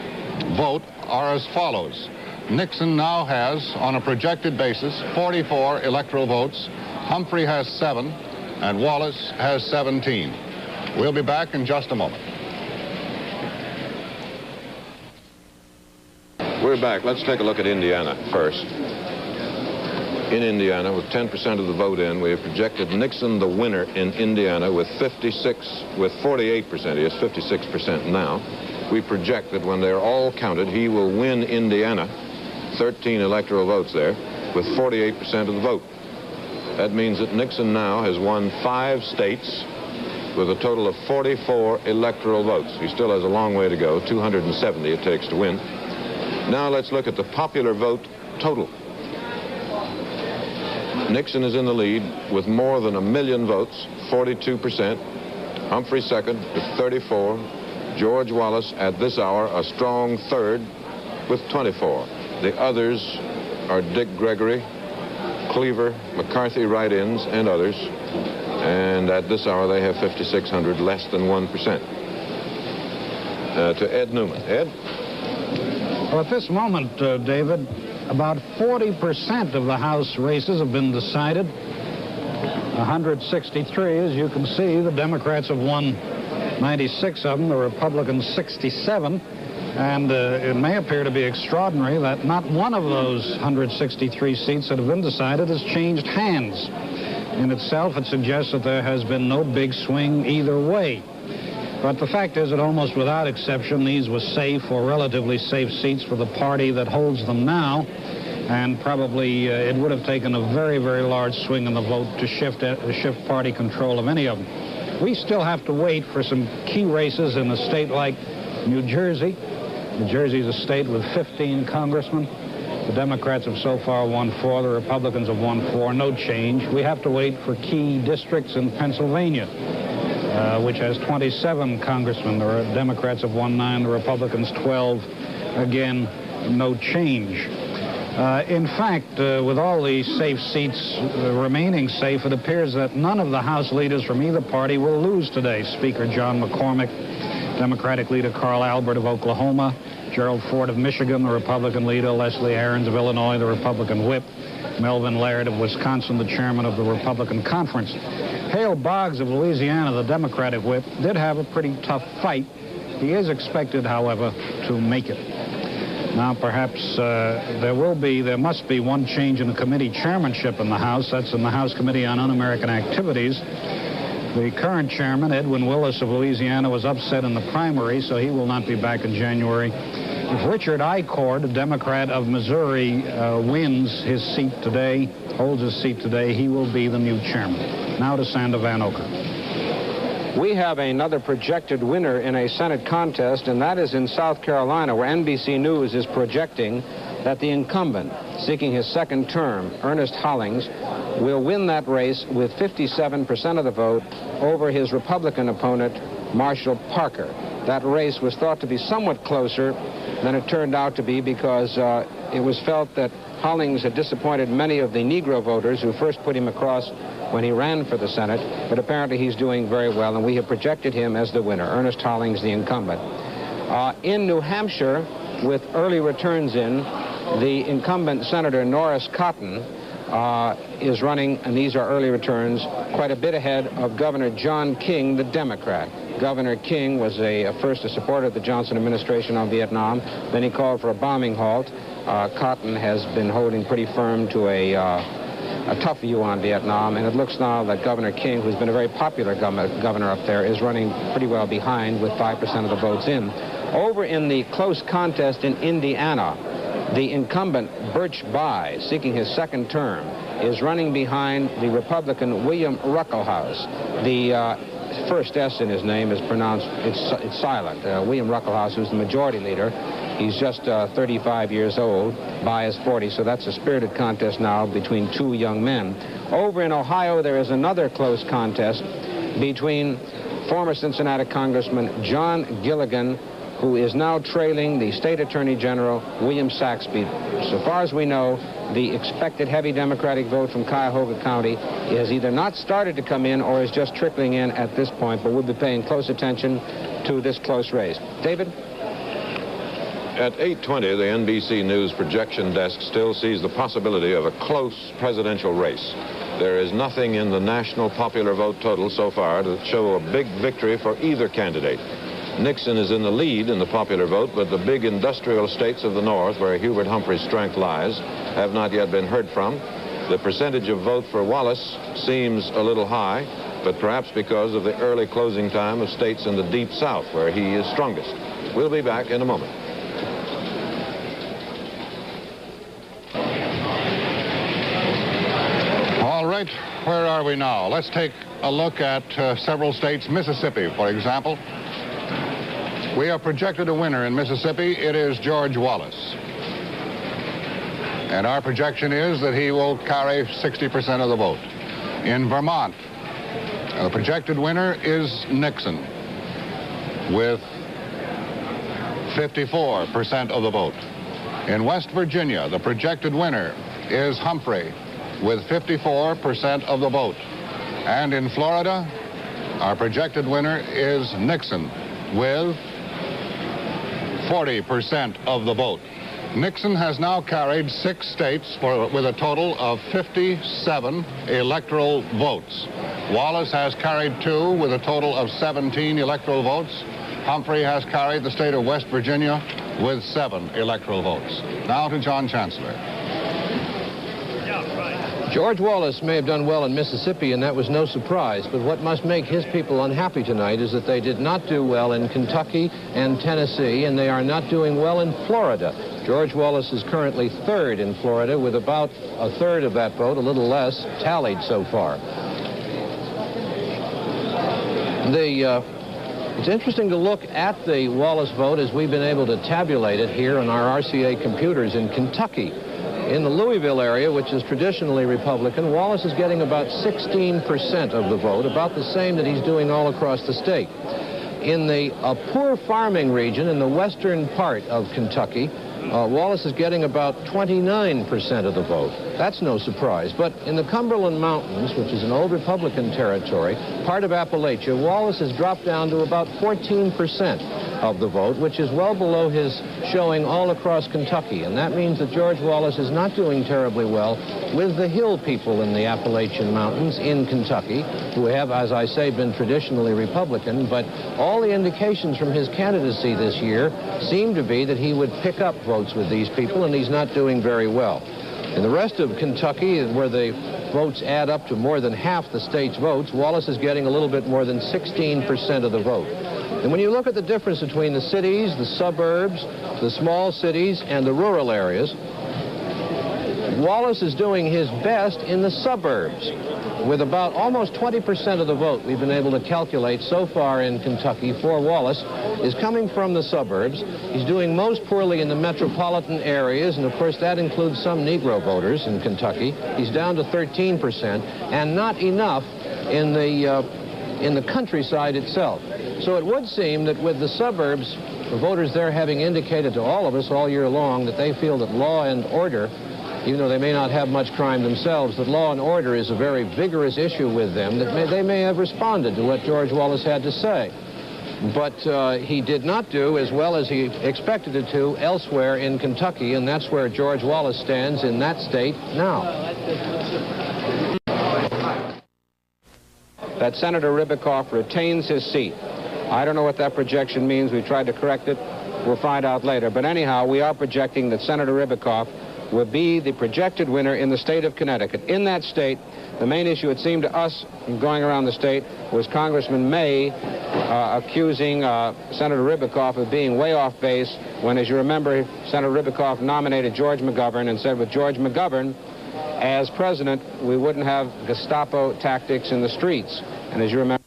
vote are as follows. Nixon now has, on a projected basis, 44 electoral votes. Humphrey has 7, and Wallace has 17. We'll be back in just a moment. We're back. Let's take a look at Indiana first. In Indiana, with 10% of the vote in, we have projected Nixon the winner in Indiana with 48%. He has 56% now. We project that when they're all counted, he will win Indiana, 13 electoral votes there, with 48% of the vote. That means that Nixon now has won 5 states with a total of 44 electoral votes. He still has a long way to go, 270 it takes to win. Now let's look at the popular vote total. Nixon is in the lead with more than 1 million votes, 42%. Humphrey second with 34. George Wallace at this hour a strong third with 24. The others are Dick Gregory, Cleaver, McCarthy write-ins, and others. And at this hour they have 5,600, less than 1%. To Ed Newman. Ed? Well, at this moment, David, about 40% of the House races have been decided. 163, as you can see. The Democrats have won 96 of them, the Republicans 67. And it may appear to be extraordinary that not one of those 163 seats that have been decided has changed hands. In itself, it suggests that there has been no big swing either way. But the fact is that almost without exception, these were safe or relatively safe seats for the party that holds them now. And probably it would have taken a very, very large swing in the vote to shift party control of any of them. We still have to wait for some key races in a state like New Jersey. New Jersey is a state with 15 congressmen. The Democrats have so far won 4. The Republicans have won 4. No change. We have to wait for key districts in Pennsylvania, which has 27 congressmen. The Democrats have won 9. The Republicans 12. Again, no change. In fact, with all the safe seats remaining safe, it appears that none of the House leaders from either party will lose today. Speaker John McCormick, Democratic leader Carl Albert of Oklahoma, Gerald Ford of Michigan, the Republican leader, Leslie Aarons of Illinois, the Republican whip, Melvin Laird of Wisconsin, the chairman of the Republican Conference. Hale Boggs of Louisiana, the Democratic whip, did have a pretty tough fight. He is expected, however, to make it. Now, perhaps there must be one change in the committee chairmanship in the House. That's in the House Committee on Un-American Activities. The current chairman, Edwin Willis of Louisiana, was upset in the primary, so he will not be back in January. If Richard Icord, a Democrat of Missouri, wins his seat today, holds his seat today, he will be the new chairman. Now to Sander Van Oker. We have another projected winner in a Senate contest, and that is in South Carolina, where NBC News is projecting that the incumbent, seeking his second term, Ernest Hollings, will win that race with 57% of the vote over his Republican opponent, Marshall Parker. That race was thought to be somewhat closer than it turned out to be because it was felt that Hollings had disappointed many of the Negro voters who first put him across when he ran for the Senate, but apparently he's doing very well, and we have projected him as the winner, Ernest Hollings, the incumbent. In New Hampshire, with early returns in, the incumbent Senator Norris Cotton is running, and these are early returns, quite a bit ahead of Governor John King, the Democrat. Governor King was first a supporter of the Johnson administration on Vietnam. Then he called for a bombing halt. Cotton has been holding pretty firm to a tough view on Vietnam, and it looks now that Governor King, who's been a very popular governor up there, is running pretty well behind with 5% of the votes in. Over in the close contest in Indiana, the incumbent Birch Bayh, seeking his second term, is running behind the Republican William Ruckelshaus. The first S in his name is pronounced, it's silent. William Ruckelshaus, who's the majority leader, he's just 35 years old. Bayh is 40, so that's a spirited contest now between two young men. Over in Ohio, there is another close contest between former Cincinnati Congressman John Gilligan, who is now trailing the State Attorney General, William Saxby. So far as we know, the expected heavy Democratic vote from Cuyahoga County has either not started to come in or is just trickling in at this point, but we'll be paying close attention to this close race. David? At 8:20, the NBC News projection desk still sees the possibility of a close presidential race. There is nothing in the national popular vote total so far to show a big victory for either candidate. Nixon is in the lead in the popular vote, but the big industrial states of the North, where Hubert Humphrey's strength lies, have not yet been heard from. The percentage of vote for Wallace seems a little high, but perhaps because of the early closing time of states in the deep South, where he is strongest. We'll be back in a moment. All right, where are we now? Let's take a look at several states. Mississippi, for example. We have projected a winner in Mississippi. It is George Wallace. And our projection is that he will carry 60% of the vote. In Vermont, the projected winner is Nixon with 54% of the vote. In West Virginia, the projected winner is Humphrey with 54% of the vote. And in Florida, our projected winner is Nixon with 40% of the vote. Nixon has now carried 6 states with a total of 57 electoral votes. Wallace has carried 2 with a total of 17 electoral votes. Humphrey has carried the state of West Virginia with 7 electoral votes. Now to John Chancellor. George Wallace may have done well in Mississippi, and that was no surprise, but what must make his people unhappy tonight is that they did not do well in Kentucky and Tennessee, and they are not doing well in Florida. George Wallace is currently 3rd in Florida with about a third of that vote, a little less, tallied so far. It's interesting to look at the Wallace vote as we've been able to tabulate it here on our RCA computers in Kentucky. In the Louisville area, which is traditionally Republican, Wallace is getting about 16% of the vote, about the same that he's doing all across the state. In the poor farming region in the western part of Kentucky, Wallace is getting about 29% of the vote. That's no surprise. But in the Cumberland Mountains, which is an old Republican territory, part of Appalachia, Wallace has dropped down to about 14% of the vote, which is well below his showing all across Kentucky. And that means that George Wallace is not doing terribly well with the hill people in the Appalachian Mountains in Kentucky, who have, as I say, been traditionally Republican. But all the indications from his candidacy this year seem to be that he would pick up votes with these people, and he's not doing very well. In the rest of Kentucky, where the votes add up to more than half the state's votes, Wallace is getting a little bit more than 16% of the vote. And when you look at the difference between the cities, the suburbs, the small cities, and the rural areas, Wallace is doing his best in the suburbs, with about almost 20% of the vote we've been able to calculate so far in Kentucky for Wallace is coming from the suburbs. He's doing most poorly in the metropolitan areas, and of course that includes some Negro voters in Kentucky. He's down to 13%, and not enough in the countryside itself. So it would seem that with the suburbs, the voters there having indicated to all of us all year long that they feel that law and order, even though they may not have much crime themselves, that law and order is a very vigorous issue with them, that they may have responded to what George Wallace had to say. But he did not do as well as he expected it to elsewhere in Kentucky, and that's where George Wallace stands in that state now. That Senator Ribicoff retains his seat. I don't know what that projection means. We tried to correct it. We'll find out later. But anyhow, we are projecting that Senator Ribicoff will be the projected winner in the state of Connecticut. In that state, the main issue, it seemed to us, going around the state, was Congressman May accusing Senator Ribicoff of being way off base when, as you remember, Senator Ribicoff nominated George McGovern and said with George McGovern as president, we wouldn't have Gestapo tactics in the streets. And as you remember,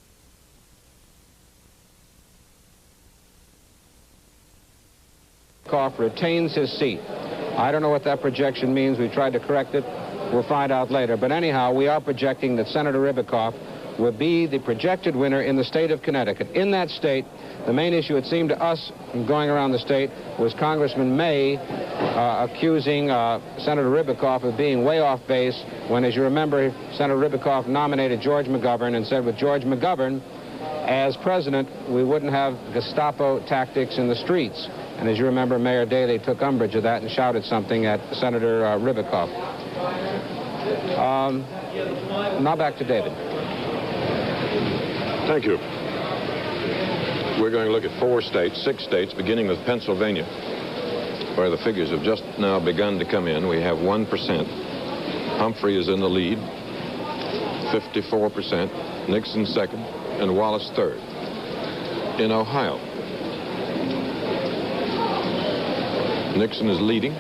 Ribicoff retains his seat. I don't know what that projection means. We tried to correct it. We'll find out later. But anyhow, we are projecting that Senator Ribicoff will be the projected winner in the state of Connecticut. In that state, the main issue, it seemed to us, going around the state, was Congressman May accusing Senator Ribicoff of being way off base when, as you remember, Senator Ribicoff nominated George McGovern and said with George McGovern as president, we wouldn't have Gestapo tactics in the streets. And as you remember, Mayor Daley took umbrage of that and shouted something at Senator Ribicoff. Now back to David. Thank you. We're going to look at 6 states, beginning with Pennsylvania, where the figures have just now begun to come in. We have 1%. Humphrey is in the lead, 54%. Nixon second, and Wallace third. In Ohio, Nixon is leading,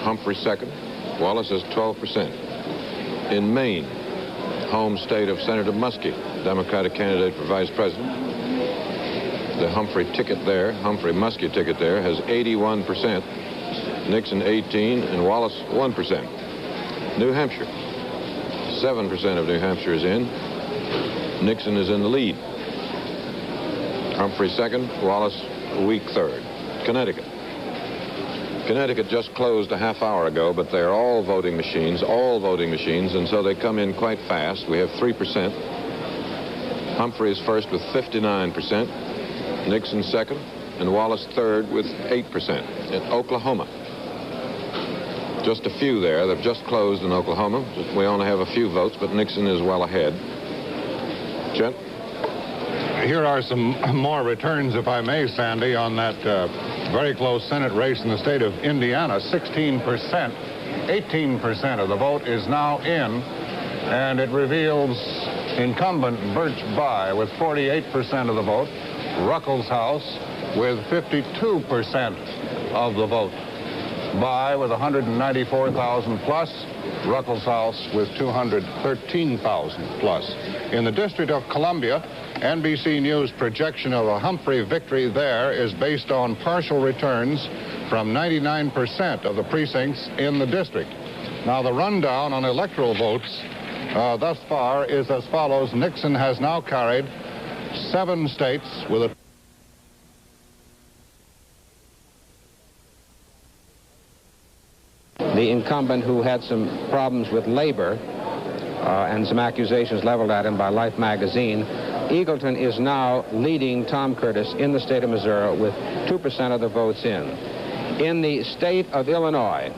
Humphrey second, Wallace is 12%. In Maine, home state of Senator Muskie, Democratic candidate for vice president, the Humphrey Muskie ticket there has 81%. Nixon 18, and Wallace 1%. New Hampshire, 7% of New Hampshire is in. Nixon is in the lead. Humphrey second, Wallace a weak third. Connecticut. Connecticut just closed a half hour ago, but they're all voting machines, and so they come in quite fast. We have 3%. Humphrey is first with 59%, Nixon second, and Wallace third with 8%. In Oklahoma, just a few there. They've just closed in Oklahoma. We only have a few votes, but Nixon is well ahead. Chet? Here are some more returns, if I may, Sandy, on that very close Senate race in the state of Indiana. 16%, 18% of the vote is now in, and it reveals incumbent Birch Bayh with 48% of the vote, Ruckelshaus with 52% of the vote. Bayh with 194,000 plus, Ruckelshaus with 213,000 plus. In the District of Columbia, NBC News' projection of a Humphrey victory there is based on partial returns from 99% of the precincts in the district. Now, the rundown on electoral votes thus far is as follows. Nixon has now carried 7 states with a the incumbent who had some problems with labor and some accusations leveled at him by Life magazine. Eagleton is now leading Tom Curtis in the state of Missouri with 2% of the votes in. In the state of Illinois,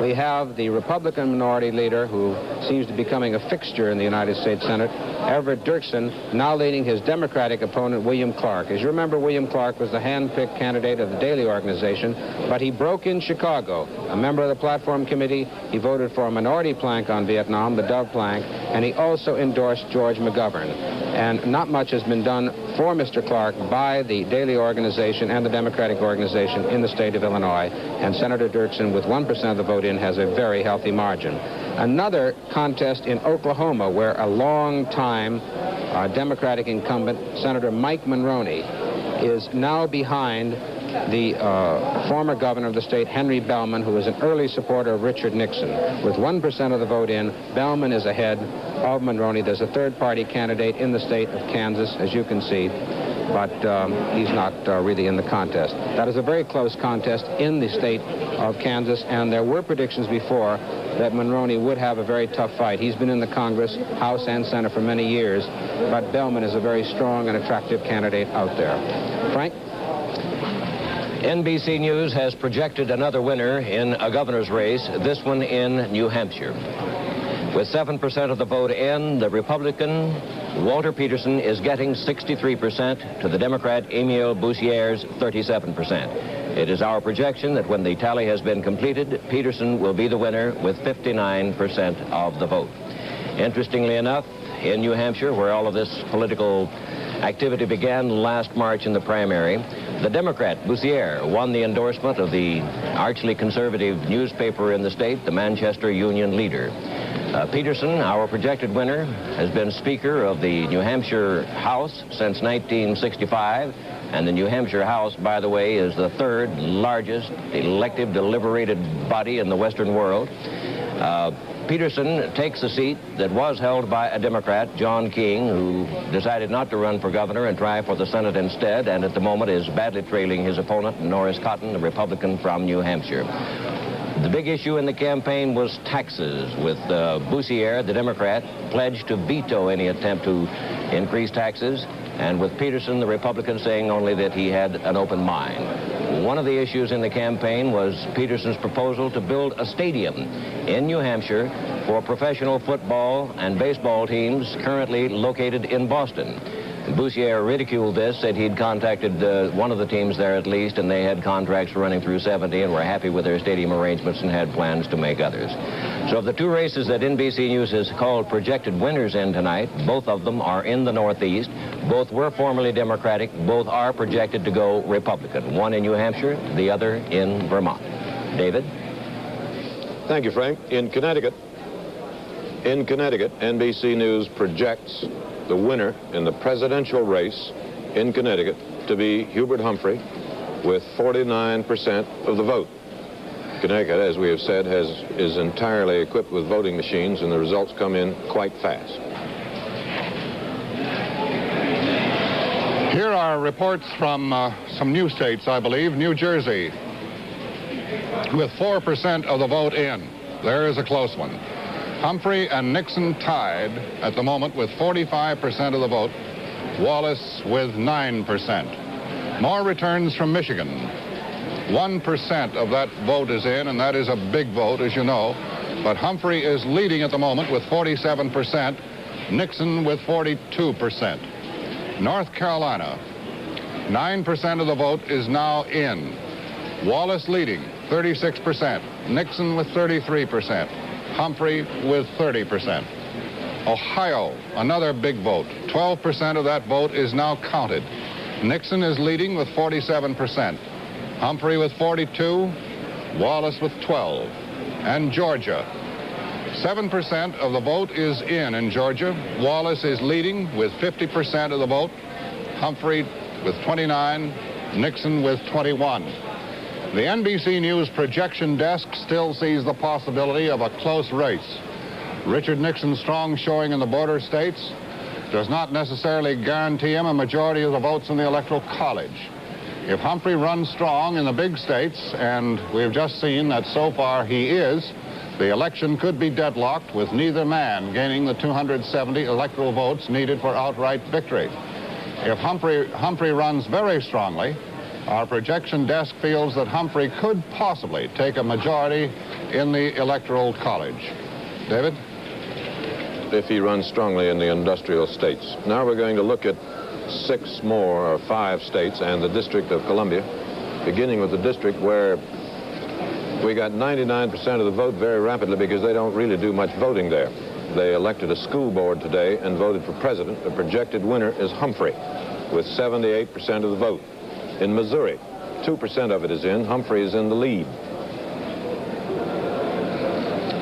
we have the Republican minority leader who seems to be becoming a fixture in the United States Senate, Everett Dirksen, now leading his Democratic opponent, William Clark. As you remember, William Clark was the hand-picked candidate of the Daley organization, but he broke in Chicago. A member of the Platform Committee, he voted for a minority plank on Vietnam, the Dove plank, and he also endorsed George McGovern. And not much has been done for Mr. Clark by the Daley organization and the Democratic organization in the state of Illinois, and Senator Dirksen, with 1% of the vote in, has a very healthy margin. Another contest in Oklahoma, where a long-time Democratic incumbent, Senator Mike Monroney, is now behind the former governor of the state, Henry Bellman, who is an early supporter of Richard Nixon. With 1% of the vote in, Bellman is ahead of Monroney. There's a third-party candidate in the state of Kansas, as you can see, but he's not really in the contest. That is a very close contest in the state of Kansas, and there were predictions before that Monroney would have a very tough fight. He's been in the Congress, House, and Senate for many years, but Bellman is a very strong and attractive candidate out there. Frank? NBC News has projected another winner in a governor's race, this one in New Hampshire. With 7% of the vote in, the Republican Walter Peterson is getting 63% to the Democrat Emile Boussier's 37%. It is our projection that when the tally has been completed, Peterson will be the winner with 59% of the vote. Interestingly enough, in New Hampshire, where all of this political activity began last March in the primary, the Democrat Boussier won the endorsement of the archly conservative newspaper in the state, the Manchester Union Leader. Peterson, our projected winner, has been Speaker of the New Hampshire House since 1965, and the New Hampshire House, by the way, is the third largest elective deliberated body in the Western world. Peterson takes a seat that was held by a Democrat, John King, who decided not to run for governor and try for the Senate instead, and at the moment is badly trailing his opponent, Norris Cotton, the Republican from New Hampshire. The big issue in the campaign was taxes, with Boussier, the Democrat, pledged to veto any attempt to increase taxes, and with Peterson, the Republican, saying only that he had an open mind. One of the issues in the campaign was Peterson's proposal to build a stadium in New Hampshire for professional football and baseball teams currently located in Boston. Boussier ridiculed this, said he'd contacted one of the teams there at least, and they had contracts running through 70 and were happy with their stadium arrangements and had plans to make others. So of the two races that NBC News has called projected winners in tonight, both of them are in the Northeast. Both were formerly Democratic. Both are projected to go Republican. One in New Hampshire, the other in Vermont. David? Thank you, Frank. In Connecticut, NBC News projects the winner in the presidential race in Connecticut to be Hubert Humphrey with 49% of the vote. Connecticut, as we have said, is entirely equipped with voting machines, and the results come in quite fast. Here are reports from some new states, I believe. New Jersey, with 4% of the vote in. There is a close one. Humphrey and Nixon tied at the moment with 45% of the vote. Wallace with 9%. More returns from Michigan. 1% of that vote is in, and that is a big vote, as you know. But Humphrey is leading at the moment with 47%. Nixon with 42%. North Carolina, 9% of the vote is now in. Wallace leading, 36%. Nixon with 33%. Humphrey with 30%. Ohio, another big vote. 12% of that vote is now counted. Nixon is leading with 47%. Humphrey with 42, Wallace with 12. And Georgia, 7% of the vote is in Georgia. Wallace is leading with 50% of the vote. Humphrey with 29, Nixon with 21. The NBC News projection desk still sees the possibility of a close race. Richard Nixon's strong showing in the border states does not necessarily guarantee him a majority of the votes in the Electoral College. If Humphrey runs strong in the big states, and we've just seen that so far he is, the election could be deadlocked with neither man gaining the 270 electoral votes needed for outright victory. If Humphrey runs very strongly, our projection desk feels that Humphrey could possibly take a majority in the Electoral College. David? If he runs strongly in the industrial states. Now we're going to look at 6 more or 5 states and the District of Columbia, beginning with the district where we got 99% of the vote very rapidly because they don't really do much voting there. They elected a school board today and voted for president. The projected winner is Humphrey with 78% of the vote. In Missouri, 2% of it is in. Humphrey is in the lead.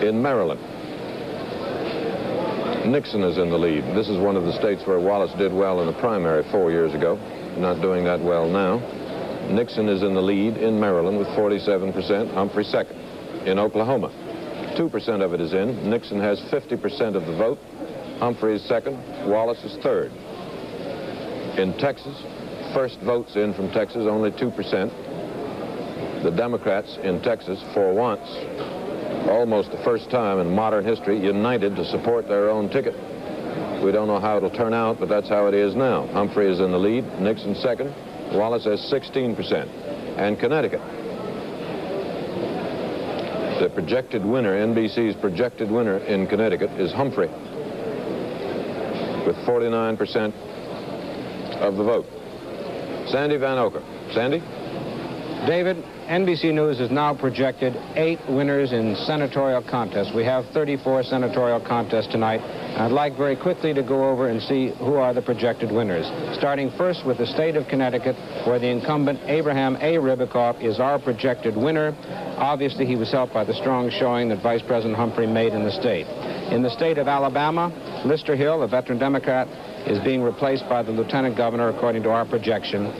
In Maryland, Nixon is in the lead. This is one of the states where Wallace did well in the primary 4 years ago. Not doing that well now. Nixon is in the lead in Maryland with 47%. Humphrey second. In Oklahoma, 2% of it is in. Nixon has 50% of the vote. Humphrey is second. Wallace is third. In Texas, first votes in from Texas, only 2%. The Democrats in Texas, for once, almost the first time in modern history, united to support their own ticket. We don't know how it'll turn out, but that's how it is now. Humphrey is in the lead. Nixon second. Wallace has 16%. And Connecticut, the projected winner, NBC's projected winner in Connecticut is Humphrey with 49% of the vote. Sandy Van Oker. Sandy? David, NBC News has now projected 8 winners in senatorial contests. We have 34 senatorial contests tonight. I'd like very quickly to go over and see who are the projected winners. Starting first with the state of Connecticut, where the incumbent Abraham A. Ribicoff is our projected winner. Obviously, he was helped by the strong showing that Vice President Humphrey made in the state. In the state of Alabama, Lister Hill, a veteran Democrat, is being replaced by the lieutenant governor, according to our projection,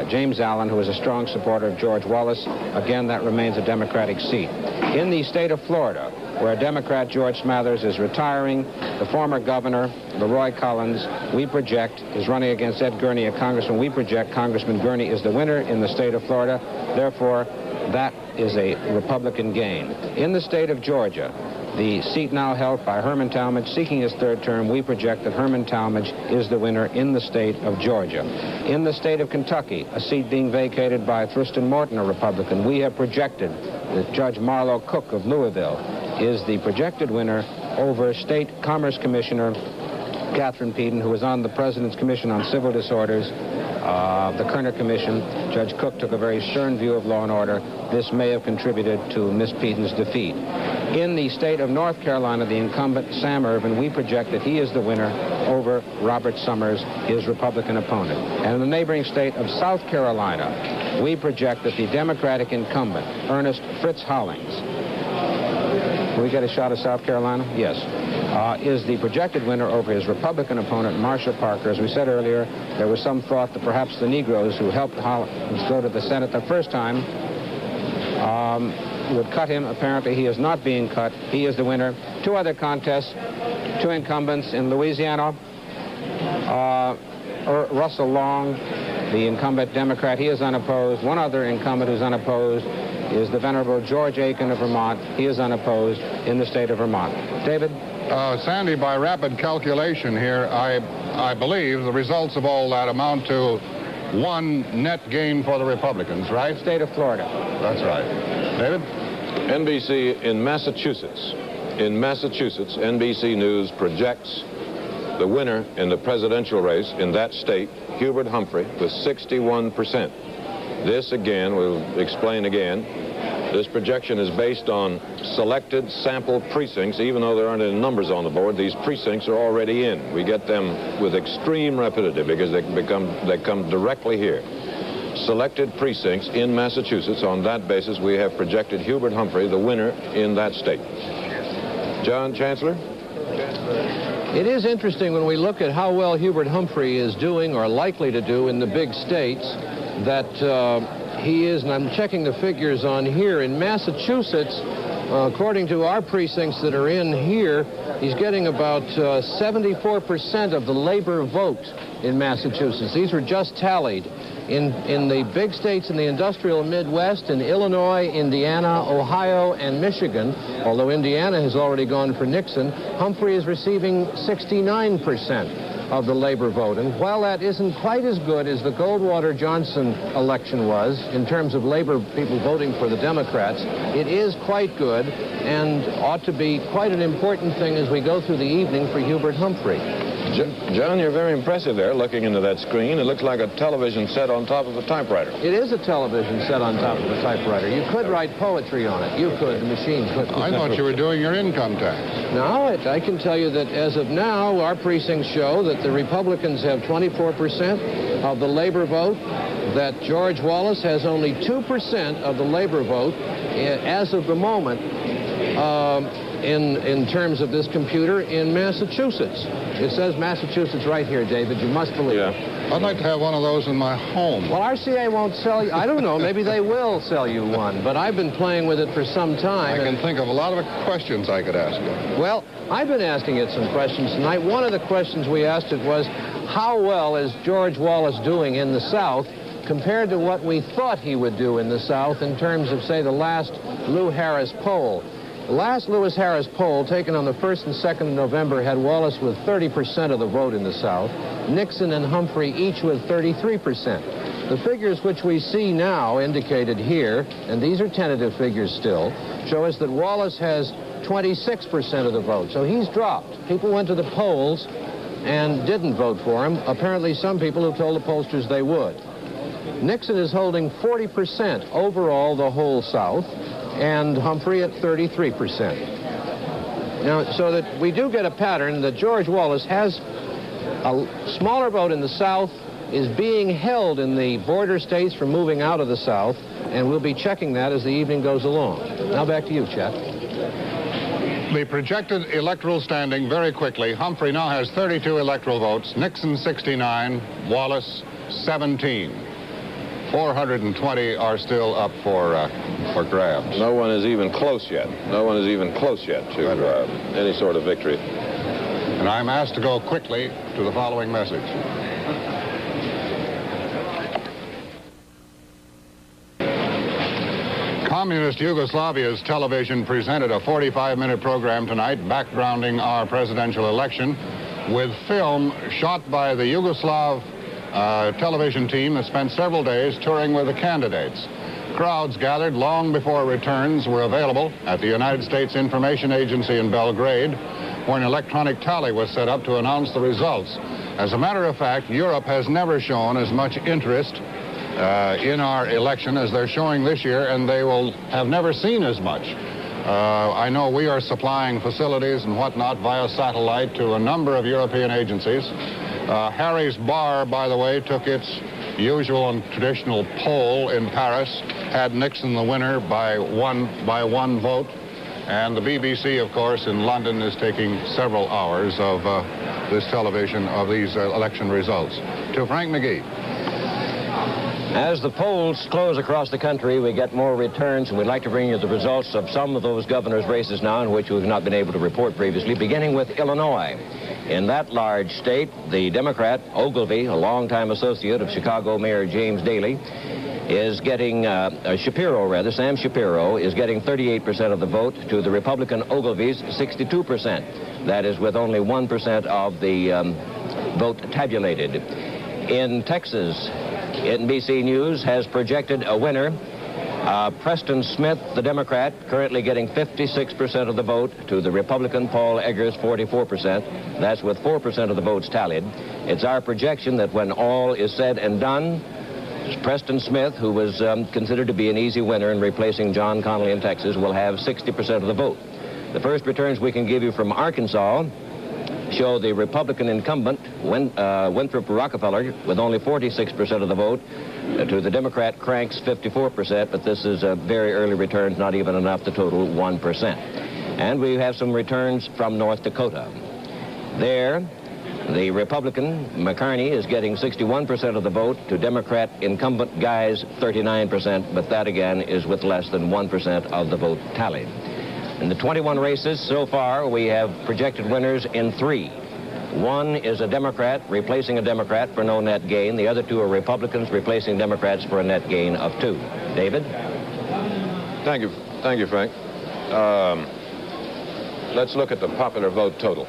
James Allen, who is a strong supporter of George Wallace. Again, that remains a Democratic seat. In the state of Florida, where Democrat George Smathers is retiring, the former governor, Leroy Collins, we project, is running against Ed Gurney, a congressman. We project Congressman Gurney is the winner in the state of Florida. Therefore, that is a Republican gain. In the state of Georgia, the seat now held by Herman Talmadge, seeking his third term, we project that Herman Talmadge is the winner in the state of Georgia. In the state of Kentucky, a seat being vacated by Thurston Morton, a Republican, we have projected that Judge Marlowe Cook of Louisville is the projected winner over State Commerce Commissioner Catherine Peden, who is on the President's Commission on Civil Disorders, the Kerner Commission. Judge Cook took a very stern view of law and order. This may have contributed to Miss Peden's defeat. In the state of North Carolina, the incumbent Sam Ervin, we project that he is the winner over Robert Summers, his Republican opponent. And in the neighboring state of South Carolina, we project that the Democratic incumbent, Ernest Fritz Hollings, can we get a shot of South Carolina? Yes. Is the projected winner over his Republican opponent, Marsha Parker. As we said earlier, there was some thought that perhaps the Negroes who helped Hollings go to the Senate the first time would cut him. Apparently, he is not being cut. He is the winner. Two other contests, two incumbents in Louisiana. Russell Long, the incumbent Democrat, he is unopposed. One other incumbent who's unopposed is the venerable George Aiken of Vermont. He is unopposed in the state of Vermont. David? Sandy, by rapid calculation here, I believe the results of all that amount to one net gain for the Republicans, right? State of Florida. That's right. David? NBC in Massachusetts. In Massachusetts, NBC News projects the winner in the presidential race in that state, Hubert Humphrey, with 61%. This, again, we'll explain again, this projection is based on selected sample precincts. Even though there aren't any numbers on the board, these precincts are already in. We get them with extreme rapidity because they come directly here. Selected precincts in Massachusetts. On that basis, we have projected Hubert Humphrey the winner in that state. John Chancellor? It is interesting when we look at how well Hubert Humphrey is doing or likely to do in the big states that he is, and I'm checking the figures on here, in Massachusetts, according to our precincts that are in here, he's getting about 74% of the labor vote in Massachusetts. These were just tallied. In the big states in the industrial Midwest, in Illinois, Indiana, Ohio, and Michigan, although Indiana has already gone for Nixon, Humphrey is receiving 69% of the labor vote. And while that isn't quite as good as the Goldwater-Johnson election was in terms of labor people voting for the Democrats, it is quite good and ought to be quite an important thing as we go through the evening for Hubert Humphrey. John, you're very impressive there, looking into that screen. It looks like a television set on top of a typewriter. It is a television set on top of a typewriter. You could write poetry on it. You could. The machine could. I thought you were doing your income tax. No, I can tell you that as of now, our precincts show that the Republicans have 24% of the labor vote, that George Wallace has only 2% of the labor vote as of the moment in terms of this computer in Massachusetts. It says Massachusetts right here, David. You must believe it. I'd like to have one of those in my home. Well, RCA won't sell you. I don't know. Maybe they will sell you one. But I've been playing with it for some time. I can think of a lot of questions I could ask you. Well, I've been asking it some questions tonight. One of the questions we asked it was, how well is George Wallace doing in the South compared to what we thought he would do in the South in terms of, say, the last Lou Harris poll? The last Lewis Harris poll, taken on the 1st and 2nd of November, had Wallace with 30% of the vote in the South, Nixon and Humphrey each with 33%. The figures which we see now indicated here, and these are tentative figures still, show us that Wallace has 26% of the vote. So he's dropped. People went to the polls and didn't vote for him. Apparently some people have told the pollsters they would. Nixon is holding 40% overall the whole South, and Humphrey at 33%. Now, so that we do get a pattern that George Wallace has a smaller vote in the South, is being held in the border states from moving out of the South, and we'll be checking that as the evening goes along. Now back to you, Chet. The projected electoral standing very quickly. Humphrey now has 32 electoral votes, Nixon 69, Wallace 17. 420 are still up for grabs. No one is even close yet. No one is even close yet to any sort of victory. And I'm asked to go quickly to the following message. Communist Yugoslavia's television presented a 45-minute program tonight backgrounding our presidential election with film shot by the Yugoslav television team that spent several days touring with the candidates. Crowds gathered long before returns were available at the United States Information Agency in Belgrade, where an electronic tally was set up to announce the results. As a matter of fact, Europe has never shown as much interest in our election as they're showing this year, and they will have never seen as much. I know we are supplying facilities and whatnot via satellite to a number of European agencies. Harry's Bar, by the way, took its usual and traditional poll in Paris, had Nixon the winner by one vote. And the BBC, of course, in London is taking several hours of this television, of these election results. To Frank McGee. As the polls close across the country, we get more returns, and we'd like to bring you the results of some of those governor's races now in which we've not been able to report previously, beginning with Illinois. In that large state, the Democrat, Ogilvy, a longtime associate of Chicago Mayor James Daley, is getting, Sam Shapiro is getting 38% of the vote to the Republican Ogilvy's 62%. That is with only 1% of the vote tabulated. In Texas, NBC News has projected a winner. Preston Smith, the Democrat, currently getting 56% of the vote to the Republican Paul Eggers' 44%. That's with 4% of the votes tallied. It's our projection that when all is said and done, Preston Smith, who was considered to be an easy winner in replacing John Connally in Texas, will have 60% of the vote. The first returns we can give you from Arkansas show the Republican incumbent, Winthrop Rockefeller, with only 46% of the vote, to the Democrat Crank's 54%, but this is very early returns, not even enough to total 1%. And we have some returns from North Dakota. There, the Republican McCarney is getting 61% of the vote to Democrat incumbent Guy's 39%, but that again is with less than 1% of the vote tallied. In the 21 races so far, we have projected winners in 3. One is a Democrat replacing a Democrat for no net gain. The other 2 are Republicans replacing Democrats for a net gain of 2. David? Thank you, Frank. Let's look at the popular vote total.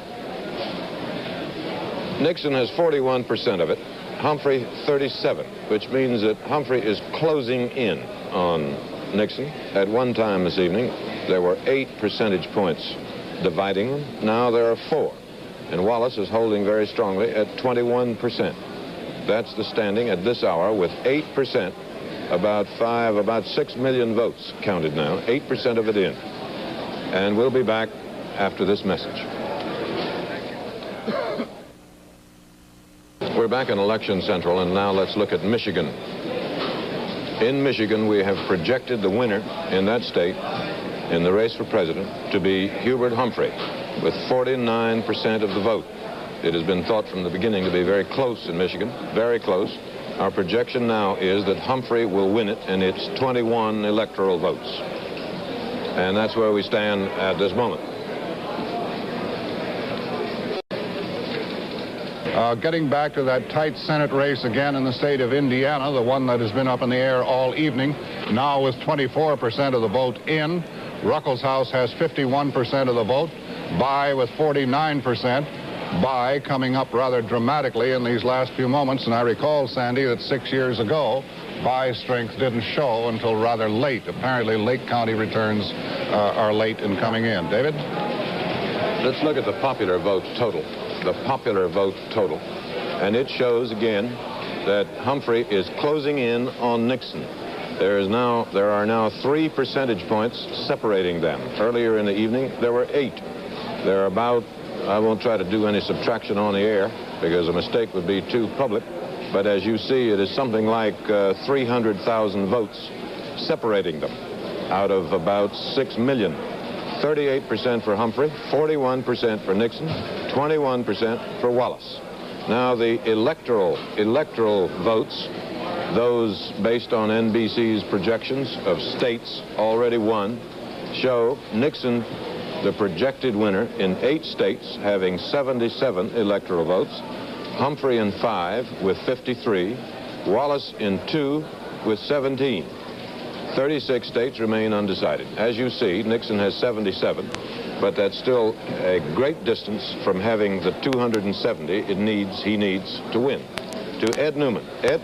Nixon has 41% of it, Humphrey 37, which means that Humphrey is closing in on Nixon. At one time this evening, there were 8 percentage points dividing them. Now there are 4. And Wallace is holding very strongly at 21%. That's the standing at this hour with 8%, about 6 million votes counted now, 8% of it in. And we'll be back after this message. We're back in Election Central, and now let's look at Michigan. In Michigan, we have projected the winner in that state in the race for president to be Hubert Humphrey with 49% of the vote. It has been thought from the beginning to be very close in Michigan, very close. Our projection now is that Humphrey will win it, and it's 21 electoral votes. And that's where we stand at this moment. Getting back to that tight Senate race again in the state of Indiana, the one that has been up in the air all evening, now with 24% of the vote in. Ruckelshaus has 51% of the vote, By with 49%. By coming up rather dramatically in these last few moments, and I recall, Sandy, that 6 years ago, By's strength didn't show until rather late. Apparently, Lake County returns are late in coming in. David? Let's look at the popular vote total. The popular vote total. And it shows, again, that Humphrey is closing in on Nixon. There are now 3 percentage points separating them. Earlier in the evening, there were 8. There are about, I won't try to do any subtraction on the air because a mistake would be too public, but as you see, it is something like 300,000 votes separating them out of about 6 million. 38% for Humphrey, 41% for Nixon, 21% for Wallace. Now the electoral votes, those based on NBC's projections of states already won, show Nixon the projected winner in 8 states having 77 electoral votes, Humphrey in 5 with 53, Wallace in 2 with 17. 36 states remain undecided. As you see, Nixon has 77, but that's still a great distance from having the 270 he needs to win. To Ed Newman. Ed?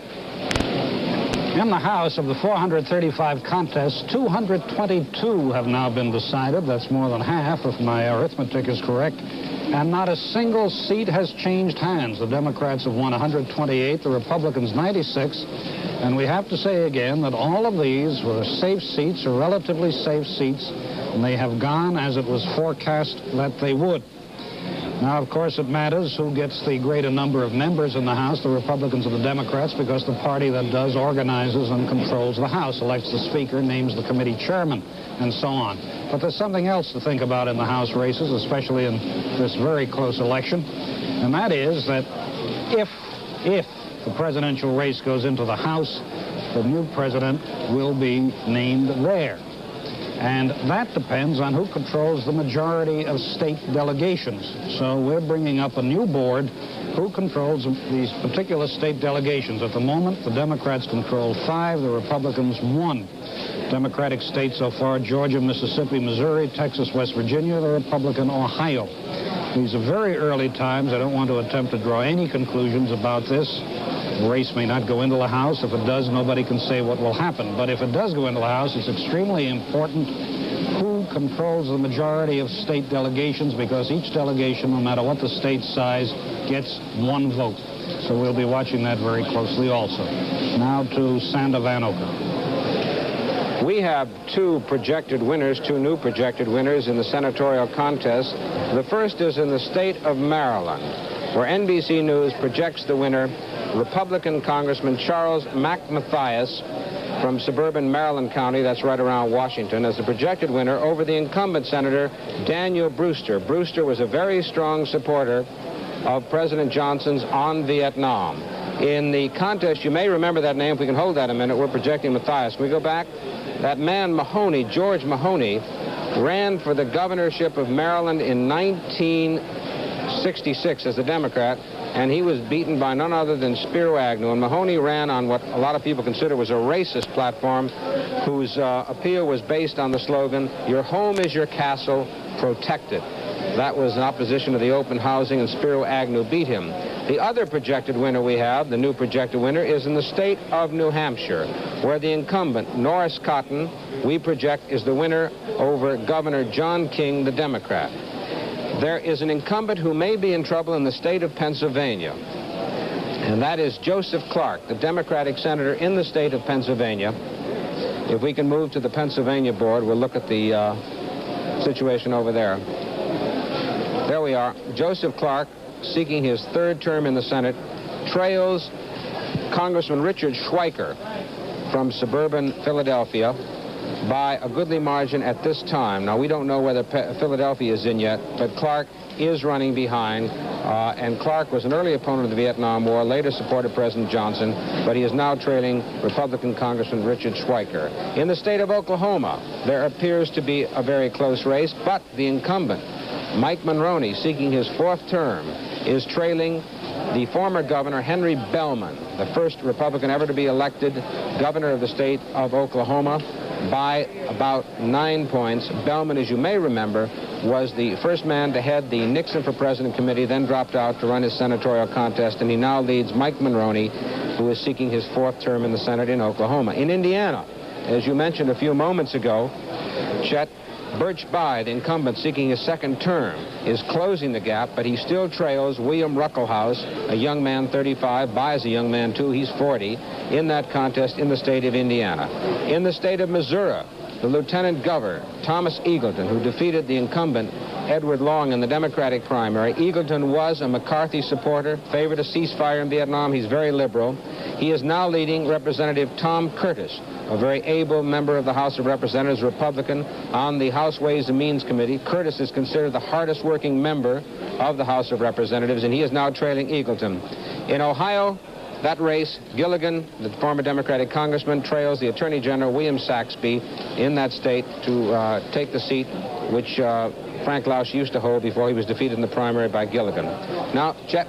In the House, of the 435 contests, 222 have now been decided. That's more than half, if my arithmetic is correct. And not a single seat has changed hands. The Democrats have won 128, the Republicans 96. And we have to say again that all of these were safe seats, or relatively safe seats, and they have gone as it was forecast that they would. Now, of course, it matters who gets the greater number of members in the House, the Republicans or the Democrats, because the party that does organizes and controls the House, elects the Speaker, names the committee chairman, and so on. But there's something else to think about in the House races, especially in this very close election, and that is that if the presidential race goes into the House, the new president will be named there. And that depends on who controls the majority of state delegations. So we're bringing up a new board who controls these particular state delegations. At the moment, the Democrats control 5, the Republicans 1. Democratic states so far: Georgia, Mississippi, Missouri, Texas, West Virginia, the Republican Ohio. These are very early times. I don't want to attempt to draw any conclusions about this. The race may not go into the House. If it does, nobody can say what will happen. But if it does go into the House, it's extremely important who controls the majority of state delegations, because each delegation, no matter what the state size, gets 1 vote. So we'll be watching that very closely also. Now to Sander Vanoker. We have 2 projected winners, 2 new projected winners in the senatorial contest. The first is in the state of Maryland, where NBC News projects the winner, Republican Congressman Charles McMathias from suburban Maryland County, that's right around Washington, as the projected winner over the incumbent Senator Daniel Brewster. Brewster was a very strong supporter of President Johnson's on Vietnam. In the contest, you may remember that name. If we can hold that a minute, we're projecting Mathias. Can we go back? That man Mahoney, George Mahoney, ran for the governorship of Maryland in 1966 as a Democrat, and he was beaten by none other than Spiro Agnew. And Mahoney ran on what a lot of people consider was a racist platform, whose appeal was based on the slogan, "Your home is your castle, protect it." That was in opposition to the open housing, and Spiro Agnew beat him. The other projected winner we have, the new projected winner, is in the state of New Hampshire, where the incumbent, Norris Cotton, we project is the winner over Governor John King, the Democrat. There is an incumbent who may be in trouble in the state of Pennsylvania, and that is Joseph Clark, the Democratic senator in the state of Pennsylvania. If we can move to the Pennsylvania board, we'll look at the situation over there. There we are. Joseph Clark, seeking his 3rd term in the Senate, trails Congressman Richard Schweiker from suburban Philadelphia by a goodly margin at this time. Now, we don't know whether Philadelphia is in yet, but Clark is running behind, and Clark was an early opponent of the Vietnam War, later supported President Johnson, but he is now trailing Republican Congressman Richard Schweiker. In the state of Oklahoma, there appears to be a very close race, but the incumbent, Mike Monroney, seeking his 4th term, is trailing the former governor, Henry Bellman, the first Republican ever to be elected governor of the state of Oklahoma, by about 9 points. Bellman, as you may remember, was the first man to head the Nixon for President committee, then dropped out to run his senatorial contest, and he now leads Mike Monroney, who is seeking his 4th term in the Senate in Oklahoma. In Indiana, as you mentioned a few moments ago, Chet, Birch Bayh, the incumbent seeking his 2nd term, is closing the gap, but he still trails William Ruckelhaus, a young man, 35. Bayh is a young man, too. He's 40, in that contest in the state of Indiana. In the state of Missouri, the lieutenant governor, Thomas Eagleton, who defeated the incumbent, Edward Long, in the Democratic primary. Eagleton was a McCarthy supporter, favored a ceasefire in Vietnam. He's very liberal. He is now leading Representative Tom Curtis, a very able member of the House of Representatives, Republican, on the House Ways and Means Committee. Curtis is considered the hardest working member of the House of Representatives, and he is now trailing Eagleton. In Ohio, that race, Gilligan, the former Democratic congressman, trails the Attorney General William Saxby in that state to take the seat which Frank Lausch used to hold before he was defeated in the primary by Gilligan. Now, Chet.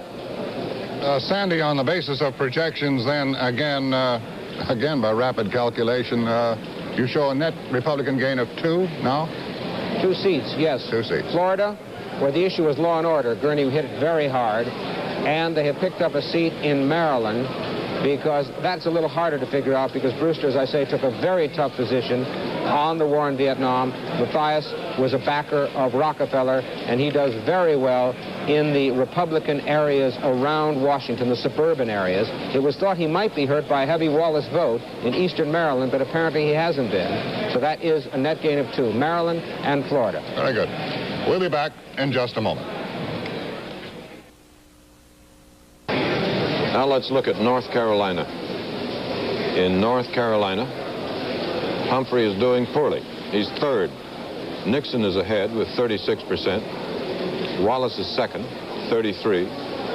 Sandy, on the basis of projections, then, again by rapid calculation, you show a net Republican gain of 2 now? 2 seats, yes. 2 seats. Florida, where the issue was law and order, Gurney hit it very hard, and they have picked up a seat in Maryland, because that's a little harder to figure out, because Brewster, as I say, took a very tough position on the war in Vietnam. Mathias was a backer of Rockefeller, and he does very well in the Republican areas around Washington, the suburban areas. It was thought he might be hurt by a heavy Wallace vote in eastern Maryland, but apparently he hasn't been. So that is a net gain of 2, Maryland and Florida. Very good. We'll be back in just a moment. Now let's look at North Carolina. In North Carolina, Humphrey is doing poorly. He's 3rd. Nixon is ahead with 36%. Wallace is 2nd, 33%,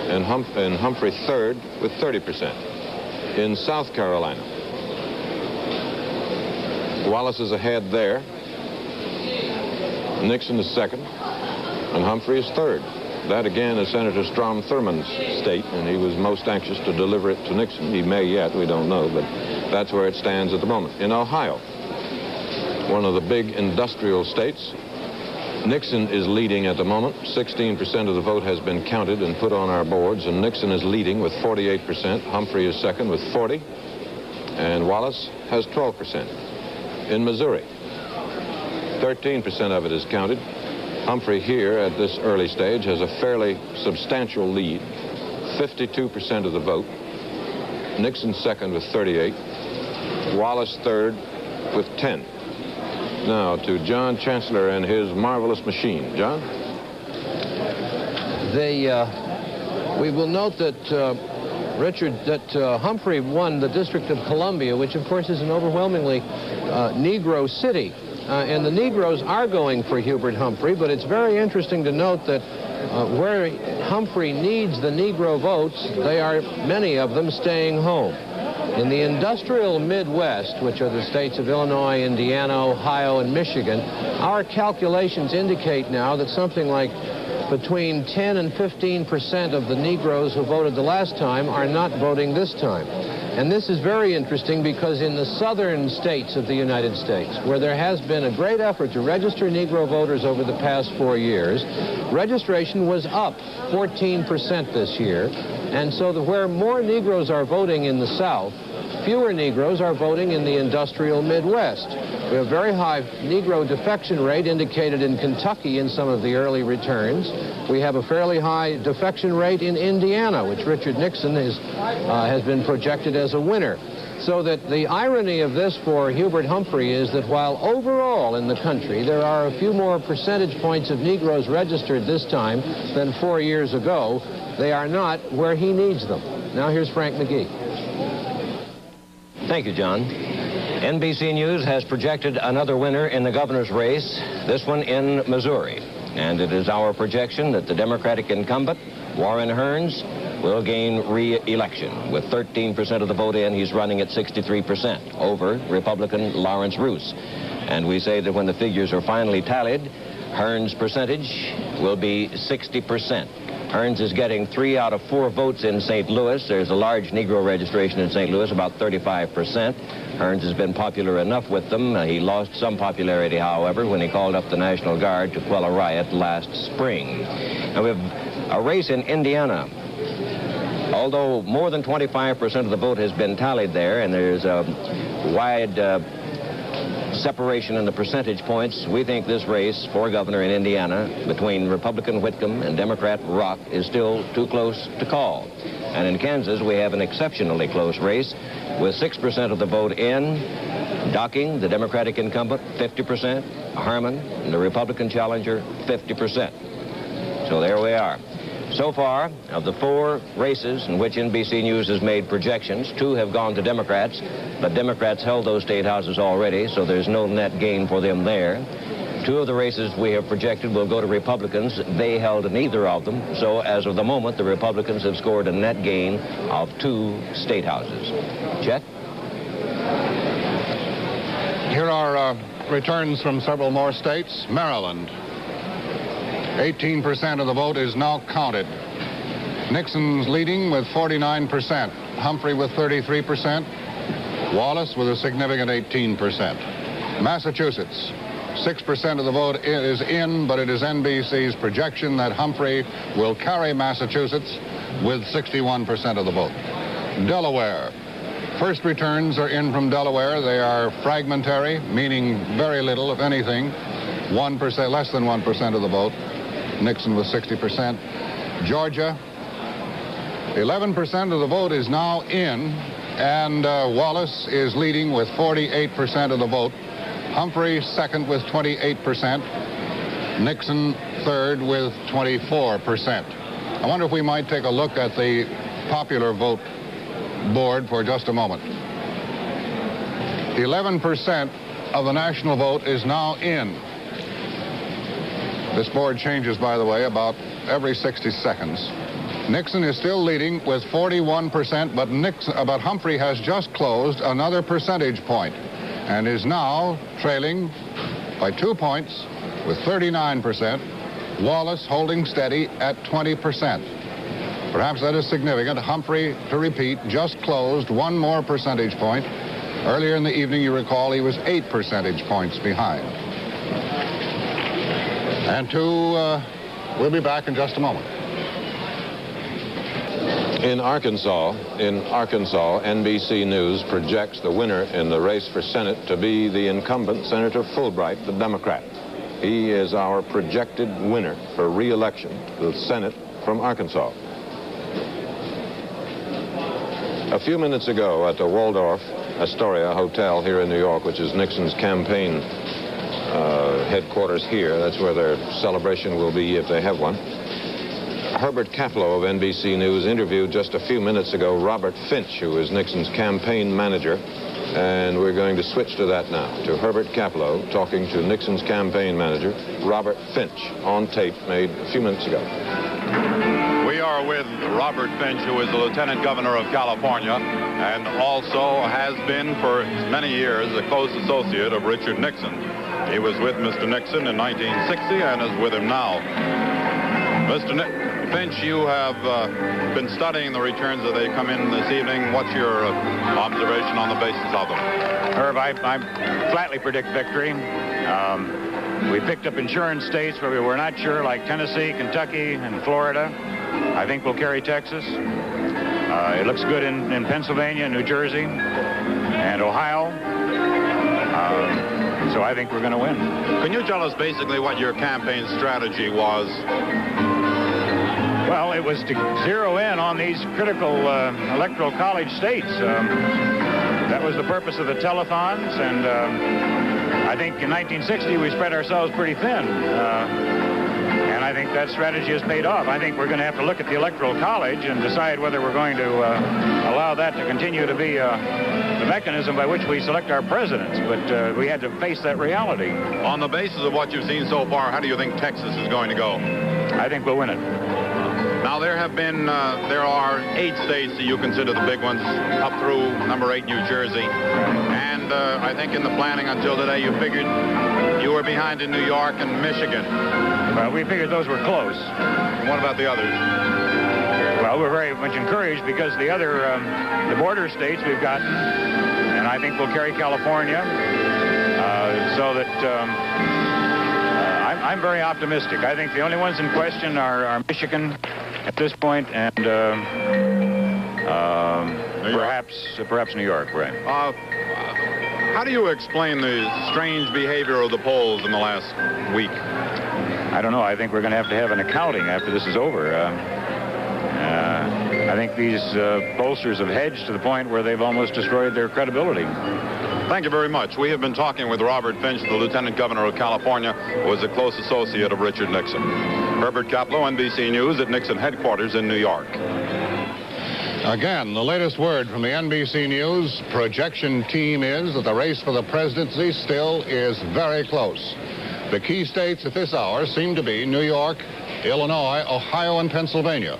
and Humphrey 3rd with 30%. In South Carolina, Wallace is ahead there. Nixon is second, and Humphrey is third. That, again, is Senator Strom Thurmond's state, and he was most anxious to deliver it to Nixon. He may yet, we don't know, but that's where it stands at the moment. In Ohio, one of the big industrial states, Nixon is leading at the moment. 16% of the vote has been counted and put on our boards, and Nixon is leading with 48%. Humphrey is second with 40%, and Wallace has 12%. In Missouri, 13% of it is counted. Humphrey here at this early stage has a fairly substantial lead, 52% of the vote. Nixon second with 38. Wallace third with 10. Now to John Chancellor and his marvelous machine. John? We will note that, Richard, that Humphrey won the District of Columbia, which of course is an overwhelmingly Negro city. And the Negroes are going for Hubert Humphrey, but it's very interesting to note that where Humphrey needs the Negro votes, they are, many of them, staying home. In the industrial Midwest, which are the states of Illinois, Indiana, Ohio, and Michigan, our calculations indicate now that something like between 10 and 15% of the Negroes who voted the last time are not voting this time. And this is very interesting because in the southern states of the United States, where there has been a great effort to register Negro voters over the past 4 years, registration was up 14% this year. And so where more Negroes are voting in the South, fewer Negroes are voting in the industrial Midwest. We have a very high Negro defection rate indicated in Kentucky in some of the early returns. We have a fairly high defection rate in Indiana, which Richard Nixon has been projected as a winner. So that the irony of this for Hubert Humphrey is that while overall in the country there are a few more percentage points of Negroes registered this time than 4 years ago, they are not where he needs them. Now here's Frank McGee. Thank you, John. NBC News has projected another winner in the governor's race, this one in Missouri. And it is our projection that the Democratic incumbent, Warren Hearns, will gain re-election. With 13% of the vote in, he's running at 63% over Republican Lawrence Roos. And we say that when the figures are finally tallied, Hearns' percentage will be 60%. Hearns is getting 3 out of 4 votes in St. Louis. There's a large Negro registration in St. Louis, about 35%. Hearns has been popular enough with them. He lost some popularity, however, when he called up the National Guard to quell a riot last spring. Now we have a race in Indiana. Although more than 25% of the vote has been tallied there, and there's a wide separation in the percentage points, we think this race for governor in Indiana between Republican Whitcomb and Democrat Rock is still too close to call. And in Kansas, we have an exceptionally close race with 6% of the vote in, Docking, the Democratic incumbent, 50%, Harmon, the Republican challenger, 50%. So there we are. So far, of the 4 races in which NBC News has made projections, 2 have gone to Democrats, but Democrats held those state houses already, so there's no net gain for them there. 2 of the races we have projected will go to Republicans. They held neither of them, so as of the moment, the Republicans have scored a net gain of 2 state houses. Chet? Here are returns from several more states. Maryland. 18% of the vote is now counted. Nixon's leading with 49%. Humphrey with 33%. Wallace with a significant 18%. Massachusetts. 6% of the vote is in, but it is NBC's projection that Humphrey will carry Massachusetts with 61% of the vote. Delaware. First returns are in from Delaware. They are fragmentary, meaning very little, if anything. 1%, less than 1% of the vote. Nixon with 60%. Georgia, 11% of the vote is now in, and Wallace is leading with 48% of the vote. Humphrey second with 28%. Nixon third with 24%. I wonder if we might take a look at the popular vote board for just a moment. 11% of the national vote is now in. This board changes, by the way, about every 60 seconds. Nixon is still leading with 41%, but Humphrey has just closed another percentage point. and is now trailing by 2 points with 39%. Wallace holding steady at 20%. Perhaps that is significant. Humphrey, to repeat, just closed 1 more percentage point. Earlier in the evening, you recall, he was 8 percentage points behind. And we'll be back in just a moment. In Arkansas, NBC News projects the winner in the race for Senate to be the incumbent Senator Fulbright, the Democrat. He is our projected winner for re-election to the Senate from Arkansas. A few minutes ago at the Waldorf Astoria Hotel here in New York, which is Nixon's campaign headquarters here, that's where their celebration will be if they have one, Herbert Kaplow of NBC News interviewed just a few minutes ago Robert Finch, who is Nixon's campaign manager, and we're going to switch to that now, to Herbert Kaplow talking to Nixon's campaign manager, Robert Finch, on tape made a few minutes ago. We are with Robert Finch, who is the Lieutenant Governor of California and also has been for many years a close associate of Richard Nixon. He was with Mr. Nixon in 1960 and is with him now. Mr. Finch, you have been studying the returns as they come in this evening. What's your observation on the basis of them? Herb, I flatly predict victory. We picked up insurance states where we were not sure, like Tennessee, Kentucky, and Florida. I think we'll carry Texas. It looks good in Pennsylvania, New Jersey, and Ohio. So I think we're going to win. Can you tell us basically what your campaign strategy was? Well, it was to zero in on these critical electoral college states. That was the purpose of the telethons, and I think in 1960 we spread ourselves pretty thin. And I think that strategy has paid off. I think we're going to have to look at the Electoral College and decide whether we're going to allow that to continue to be the mechanism by which we select our presidents. But we had to face that reality. On the basis of what you've seen so far, how do you think Texas is going to go? I think we'll win it. Now, there are 8 states that you consider the big ones, up through number 8, New Jersey. And I think in the planning until today, you figured you were behind in New York and Michigan. Well, we figured those were close. And what about the others? Well, we're very much encouraged because the other, the border states we've gotten, and I think we'll carry California, so that I'm very optimistic. I think the only ones in question are Michigan at this point, and perhaps New York, right? How do you explain the strange behavior of the polls in the last week? I don't know. I think we're going to have an accounting after this is over. I think these pollsters have hedged to the point where they've almost destroyed their credibility. Thank you very much. We have been talking with Robert Finch, the Lieutenant Governor of California, who was a close associate of Richard Nixon. Herbert Kaplow, NBC News at Nixon headquarters in New York. Again, the latest word from the NBC News projection team is that the race for the presidency still is very close. The key states at this hour seem to be New York, Illinois, Ohio, and Pennsylvania.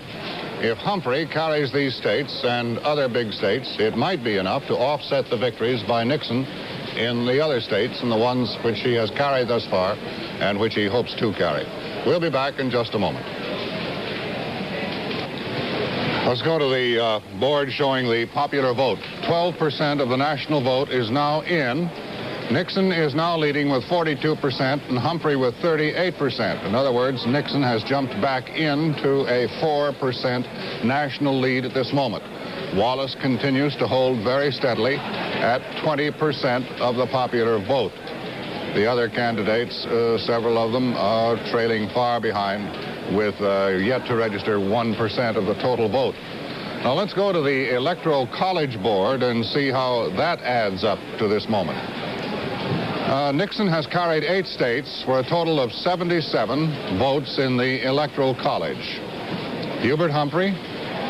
If Humphrey carries these states and other big states, it might be enough to offset the victories by Nixon in the other states and the ones which he has carried thus far and which he hopes to carry. We'll be back in just a moment. Let's go to the board showing the popular vote. 12% of the national vote is now in. Nixon is now leading with 42% and Humphrey with 38%. In other words, Nixon has jumped back into a 4% national lead at this moment. Wallace continues to hold very steadily at 20% of the popular vote. The other candidates, several of them, are trailing far behind with yet to register 1% of the total vote. Now let's go to the Electoral College Board and see how that adds up to this moment. Nixon has carried 8 states for a total of 77 votes in the Electoral College. Hubert Humphrey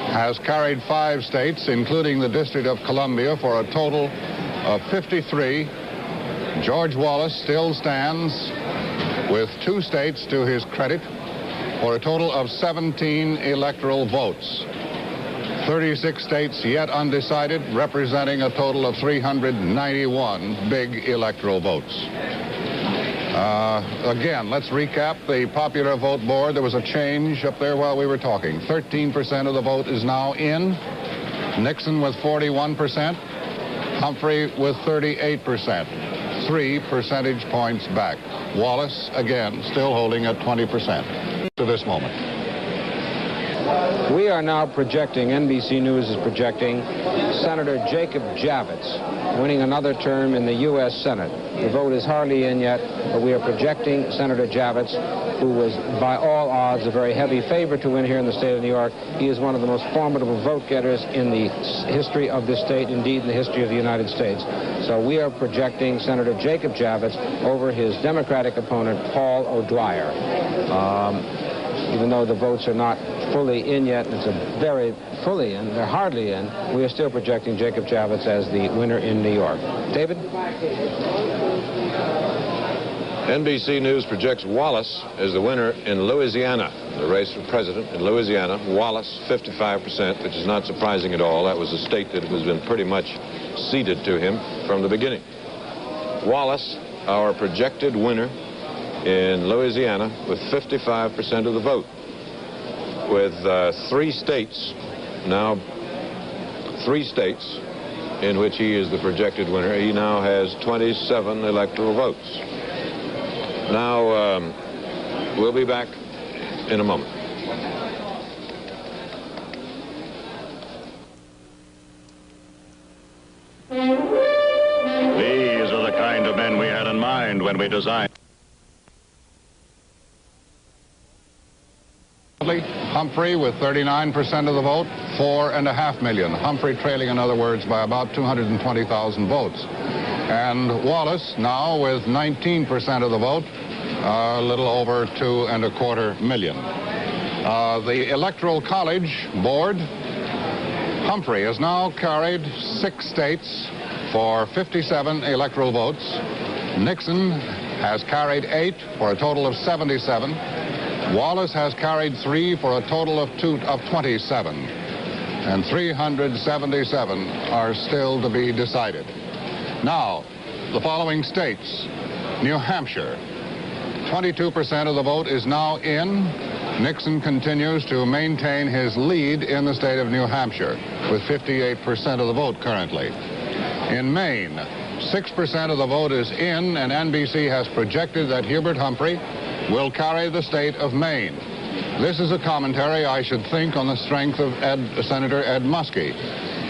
has carried 5 states, including the District of Columbia, for a total of 53. George Wallace still stands with 2 states to his credit for a total of 17 electoral votes. 36 states yet undecided, representing a total of 391 big electoral votes. Again, let's recap the popular vote board. There was a change up there while we were talking. 13% of the vote is now in. Nixon with 41%. Humphrey with 38%. 3 percentage points back. Wallace, again, still holding at 20% to this moment. We are now projecting, NBC News is projecting, Senator Jacob Javits winning another term in the U.S. Senate. The vote is hardly in yet, but we are projecting Senator Javits, who was by all odds a very heavy favorite to win here in the state of New York. He is one of the most formidable vote getters in the history of this state, indeed in the history of the United States. So we are projecting Senator Jacob Javits over his Democratic opponent, Paul O'Dwyer. Even though the votes are not fully in yet, it's a very fully in, they're hardly in, we are still projecting Jacob Javits as the winner in New York. David? NBC News projects Wallace as the winner in Louisiana, the race for president in Louisiana. Wallace, 55%, which is not surprising at all. That was a state that has been pretty much ceded to him from the beginning. Wallace, our projected winner in Louisiana, with 55% of the vote. With 3 states in which he is the projected winner, he now has 27 electoral votes. Now, we'll be back in a moment. These are the kind of men we had in mind when we designed. Humphrey with 39% of the vote, 4.5 million. Humphrey trailing, in other words, by about 220,000 votes. And Wallace now with 19% of the vote, a little over 2.25 million. The Electoral College Board, Humphrey has now carried 6 states for 57 electoral votes. Nixon has carried 8 for a total of 77. Wallace has carried 3 for a total of 27. And 377 are still to be decided. Now, the following states. New Hampshire, 22% of the vote is now in. Nixon continues to maintain his lead in the state of New Hampshire with 58% of the vote currently. In Maine, 6% of the vote is in, and NBC has projected that Hubert Humphrey will carry the state of Maine. This is a commentary, I should think, on the strength of Senator Ed Muskie.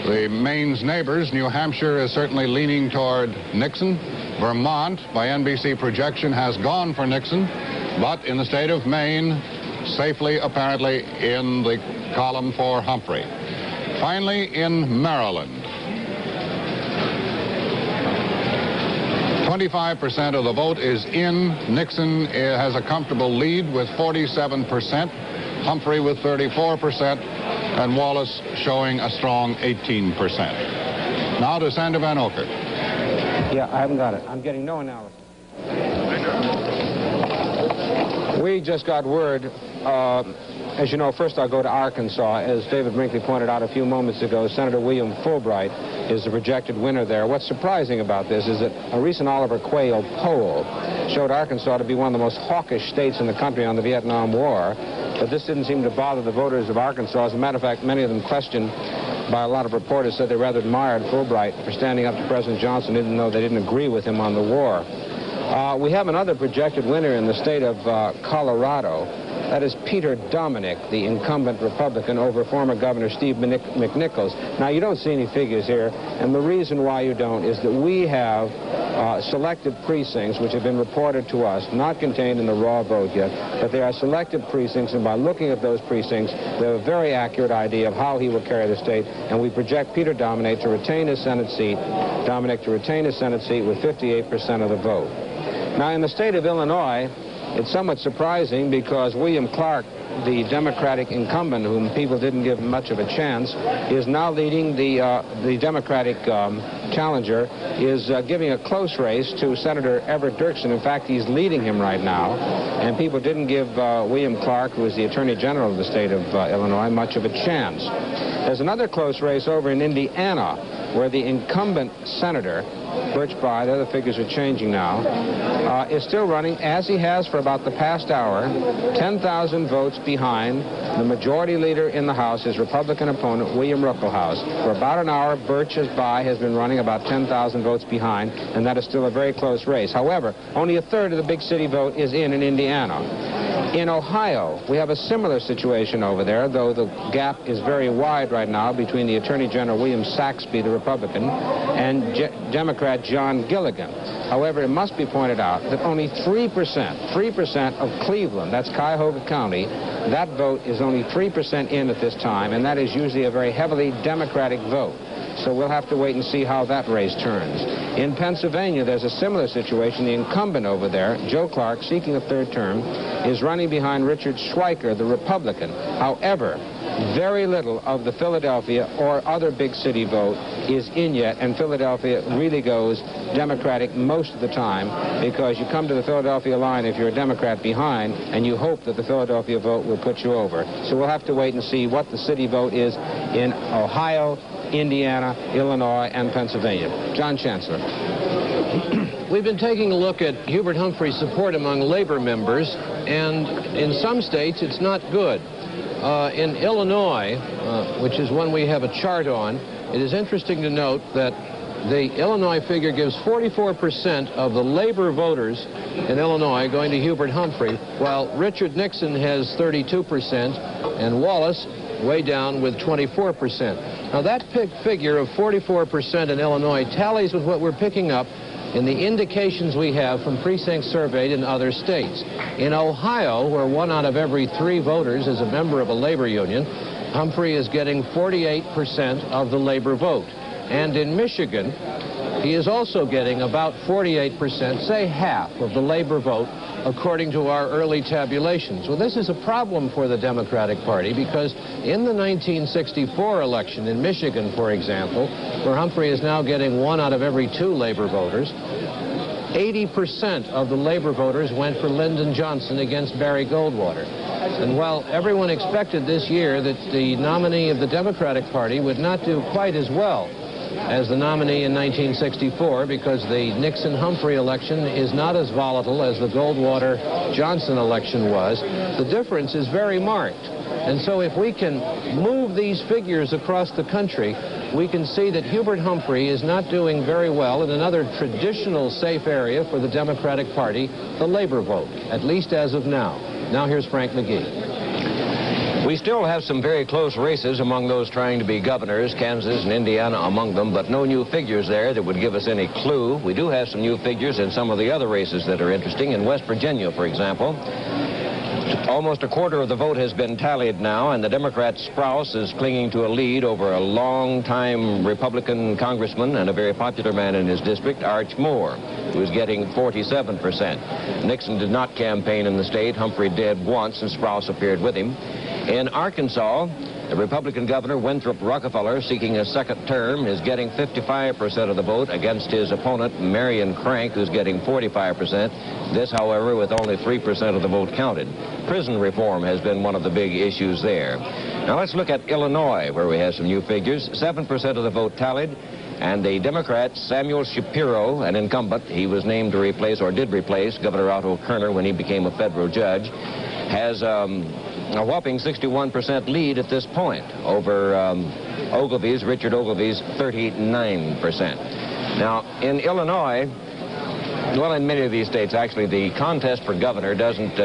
The Maine's neighbors, New Hampshire, is certainly leaning toward Nixon. Vermont, by NBC projection, has gone for Nixon, but in the state of Maine, safely, apparently, in the column for Humphrey. Finally, in Maryland, 25% of the vote is in. Nixon has a comfortable lead with 47%, Humphrey with 34%, and Wallace showing a strong 18%. Now to Sander Van Oker. Yeah, I haven't got it. I'm getting no analysis. We just got word, as you know, first I'll go to Arkansas. As David Brinkley pointed out a few moments ago, Senator William Fulbright is the projected winner there. What's surprising about this is that a recent Oliver Quayle poll showed Arkansas to be one of the most hawkish states in the country on the Vietnam War, but this didn't seem to bother the voters of Arkansas. As a matter of fact, many of them questioned, by a lot of reporters, said they rather admired Fulbright for standing up to President Johnson, even though they didn't agree with him on the war. We have another projected winner in the state of Colorado. That is Peter Dominick, the incumbent Republican, over former Governor Steve McNichols. Now, you don't see any figures here, and the reason why you don't is that we have selected precincts which have been reported to us, not contained in the raw vote yet, but they are selected precincts, and by looking at those precincts, we have a very accurate idea of how he will carry the state, and we project Peter Dominick to retain his Senate seat, with 58% of the vote. Now, in the state of Illinois, it's somewhat surprising because William Clark, the Democratic incumbent, whom people didn't give much of a chance, is now leading the Democratic challenger, is giving a close race to Senator Everett Dirksen. In fact, he's leading him right now, and people didn't give William Clark, who is the Attorney General of the state of Illinois, much of a chance. There's another close race over in Indiana, where the incumbent senator, Birch Bayh, the other figures are changing now, is still running, as he has for about the past hour, 10,000 votes behind the majority leader in the House, his Republican opponent, William Ruckelhaus. For about an hour, Birch Bayh has been running about 10,000 votes behind, and that is still a very close race. However, only a third of the big city vote is in Indiana. In Ohio, we have a similar situation over there, though the gap is very wide right now between the Attorney General William Saxby, the Republican, and Democrat John Gilligan. However, it must be pointed out that only 3% of Cleveland, that's Cuyahoga County, that vote is only 3% in at this time, and that is usually a very heavily Democratic vote. So we'll have to wait and see how that race turns. In Pennsylvania, there's a similar situation. The incumbent over there, Joe Clark, seeking a third term, is running behind Richard Schweiker, the Republican. However, very little of the Philadelphia or other big city vote is in yet, and Philadelphia really goes Democratic most of the time, because you come to the Philadelphia line if you're a Democrat behind, and you hope that the Philadelphia vote will put you over. So we'll have to wait and see what the city vote is in Ohio, Indiana, Illinois, and Pennsylvania. John Chancellor. We've been taking a look at Hubert Humphrey's support among labor members, and in some states it's not good. In Illinois, which is one we have a chart on, it is interesting to note that the Illinois figure gives 44% of the labor voters in Illinois going to Hubert Humphrey, while Richard Nixon has 32% and Wallace way down with 24%. Now that figure of 44% in Illinois tallies with what we're picking up in the indications we have from precincts surveyed in other states. In Ohio, where 1 out of every 3 voters is a member of a labor union, Humphrey is getting 48% of the labor vote. And in Michigan, he is also getting about 48%, say half of the labor vote, according to our early tabulations. Well, this is a problem for the Democratic Party, because in the 1964 election in Michigan, for example, where Humphrey is now getting 1 out of every 2 labor voters, 80% of the labor voters went for Lyndon Johnson against Barry Goldwater. And while everyone expected this year that the nominee of the Democratic Party would not do quite as well as the nominee in 1964, because the Nixon-Humphrey election is not as volatile as the Goldwater-Johnson election was, the difference is very marked. And so if we can move these figures across the country, we can see that Hubert Humphrey is not doing very well in another traditional safe area for the Democratic Party, the labor vote, at least as of now. Now here's Frank McGee. We still have some very close races among those trying to be governors, Kansas and Indiana among them, but no new figures there that would give us any clue. We do have some new figures in some of the other races that are interesting. In West Virginia, for example, almost a quarter of the vote has been tallied now, and the Democrat Sprouse is clinging to a lead over a long-time Republican congressman and a very popular man in his district, Arch Moore, who is getting 47%. Nixon did not campaign in the state. Humphrey did once, and Sprouse appeared with him. In Arkansas, the Republican governor, Winthrop Rockefeller, seeking a second term, is getting 55% of the vote against his opponent, Marion Crank, who's getting 45%. This, however, with only 3% of the vote counted. Prison reform has been one of the big issues there. Now let's look at Illinois, where we have some new figures. 7% of the vote tallied, and the Democrat, Samuel Shapiro, an incumbent, he was named to replace, or did replace, Governor Otto Kerner when he became a federal judge, has a whopping 61% lead at this point over Richard Ogilvy's 39%. Now, in Illinois, well, in many of these states, actually, the contest for governor doesn't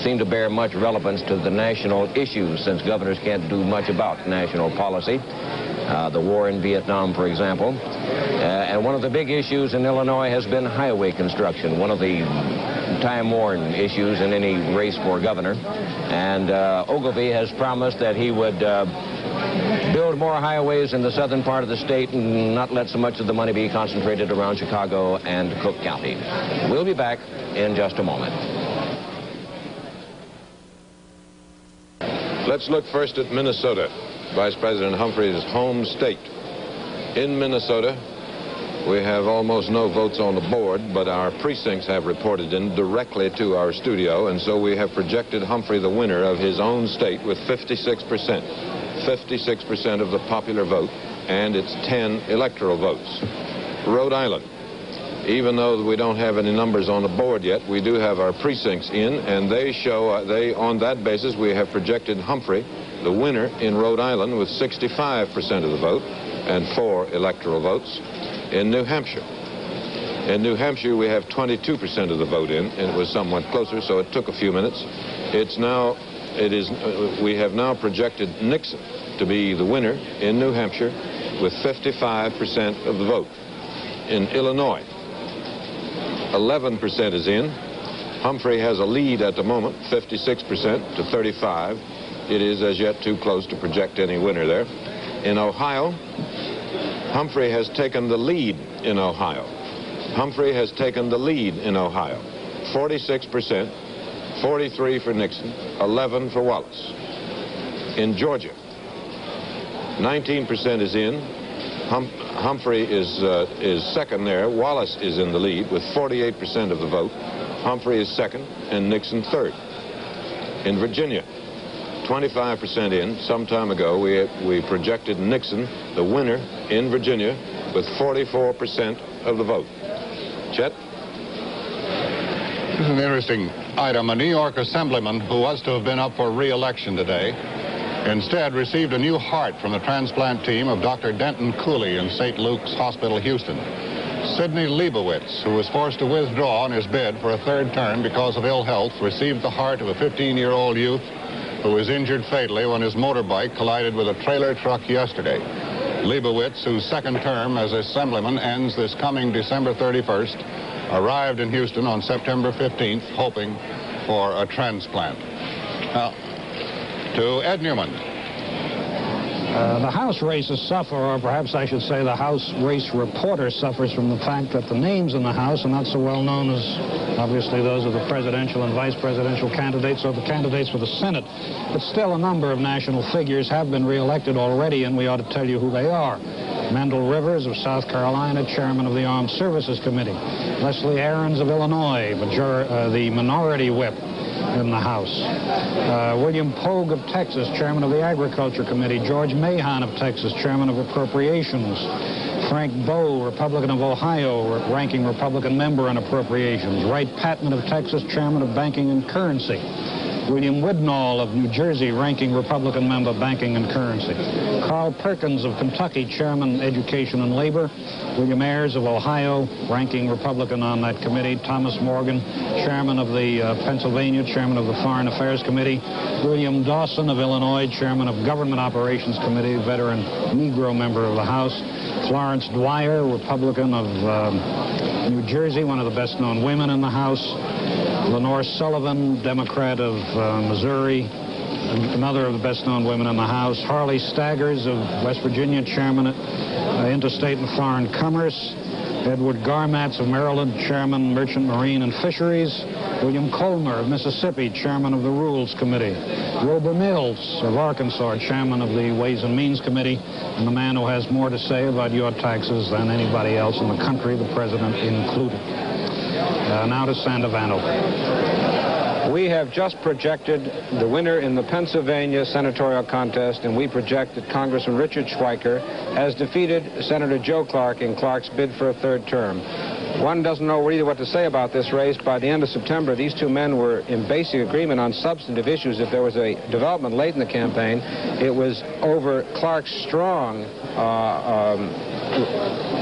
seem to bear much relevance to the national issues, since governors can't do much about national policy. The war in Vietnam, for example. And one of the big issues in Illinois has been highway construction, one of the time-worn issues in any race for governor. And Ogilvy has promised that he would build more highways in the southern part of the state and not let so much of the money be concentrated around Chicago and Cook County. We'll be back in just a moment. Let's look first at Minnesota, Vice President Humphrey's home state. In Minnesota, We have almost no votes on the board, but our precincts have reported in directly to our studio, and so we have projected Humphrey the winner of his own state with 56%. 56% of the popular vote, and it's 10 electoral votes. Rhode Island. Even though we don't have any numbers on the board yet, we do have our precincts in, and they show, on that basis, we have projected Humphrey the winner in Rhode Island with 65% of the vote and 4 electoral votes. In New Hampshire. In New Hampshire, we have 22% of the vote in, and it was somewhat closer, so it took a few minutes. We have now projected Nixon to be the winner in New Hampshire with 55% of the vote. In Illinois, 11% is in. Humphrey has a lead at the moment, 56% to 35. It is as yet too close to project any winner there. In Ohio, Humphrey has taken the lead in Ohio. Humphrey has taken the lead in Ohio. 46%, 43 for Nixon, 11 for Wallace. In Georgia, 19% is in. Humphrey is second there. Wallace is in the lead with 48% of the vote. Humphrey is second and Nixon third. In Virginia, 25% in. Some time ago, we projected Nixon the winner in Virginia with 44% of the vote. Chet? This is an interesting item. A New York assemblyman who was to have been up for re-election today instead received a new heart from the transplant team of Dr. Denton Cooley in St. Luke's Hospital, Houston. Sidney Leibowitz, who was forced to withdraw on his bid for a third term because of ill health, received the heart of a 15-year-old youth who was injured fatally when his motorbike collided with a trailer truck yesterday. Leibowitz, whose second term as assemblyman ends this coming December 31st, arrived in Houston on September 15th, hoping for a transplant. Now, to Ed Newman. The House races suffer, or perhaps I should say the House race reporter suffers from the fact that the names in the House are not so well known as, obviously, those of the presidential and vice presidential candidates or the candidates for the Senate. But still, a number of national figures have been reelected already, and we ought to tell you who they are. Mendel Rivers of South Carolina, chairman of the Armed Services Committee. Leslie Aarons of Illinois, the minority whip in the House. William Pogue of Texas, chairman of the Agriculture Committee. George Mahon of Texas, chairman of Appropriations. Frank Bowe, Republican of Ohio, ranking Republican member on Appropriations. Wright Patman of Texas, chairman of Banking and Currency. William Widnall of New Jersey, ranking Republican member, Banking and Currency. Carl Perkins of Kentucky, chairman, Education and Labor. William Ayers of Ohio, ranking Republican on that committee. Thomas Morgan, chairman of the Pennsylvania, chairman of the Foreign Affairs Committee. William Dawson of Illinois, chairman of Government Operations Committee, veteran Negro member of the House. Florence Dwyer, Republican of New Jersey, one of the best-known women in the House. Lenore Sullivan, Democrat of Missouri, another of the best-known women in the House. Harley Staggers of West Virginia, chairman of Interstate and Foreign Commerce. Edward Garmatz of Maryland, chairman, Merchant Marine and Fisheries. William Colmer of Mississippi, chairman of the Rules Committee. Wilbur Mills of Arkansas, chairman of the Ways and Means Committee, and the man who has more to say about your taxes than anybody else in the country, the president included. Now to Sander Vanover. We have just projected the winner in the Pennsylvania senatorial contest, and we project that Congressman Richard Schweiker has defeated Senator Joe Clark in Clark's bid for a third term. One doesn't know really what to say about this race. By the end of September, these two men were in basic agreement on substantive issues. If there was a development late in the campaign, it was over Clark's strong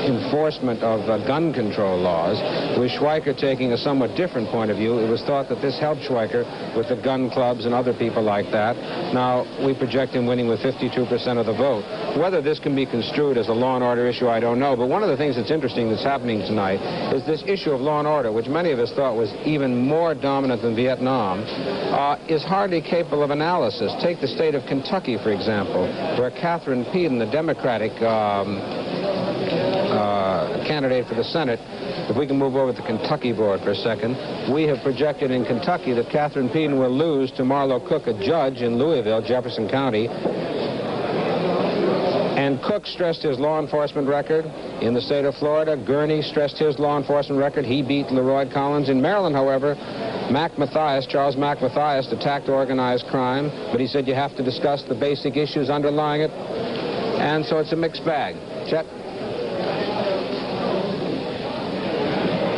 enforcement of gun control laws, with Schweiker taking a somewhat different point of view. It was thought that this helped Schweiker with the gun clubs and other people like that. Now, we project him winning with 52% of the vote. Whether this can be construed as a law and order issue, I don't know. But one of the things that's interesting that's happening tonight is this issue of law and order, which many of us thought was even more dominant than Vietnam, is hardly capable of analysis. Take the state of Kentucky, for example, where Catherine Peden, the Democratic candidate for the Senate, if we can move over to the Kentucky board for a second, we have projected in Kentucky that Catherine Peden will lose to Marlo Cook, a judge in Louisville, Jefferson County. And Cook stressed his law enforcement record. In the state of Florida, Gurney stressed his law enforcement record. He beat Leroy Collins. In Maryland, however, Charles Mac Mathias attacked organized crime, but he said you have to discuss the basic issues underlying it. And so it's a mixed bag. Chet?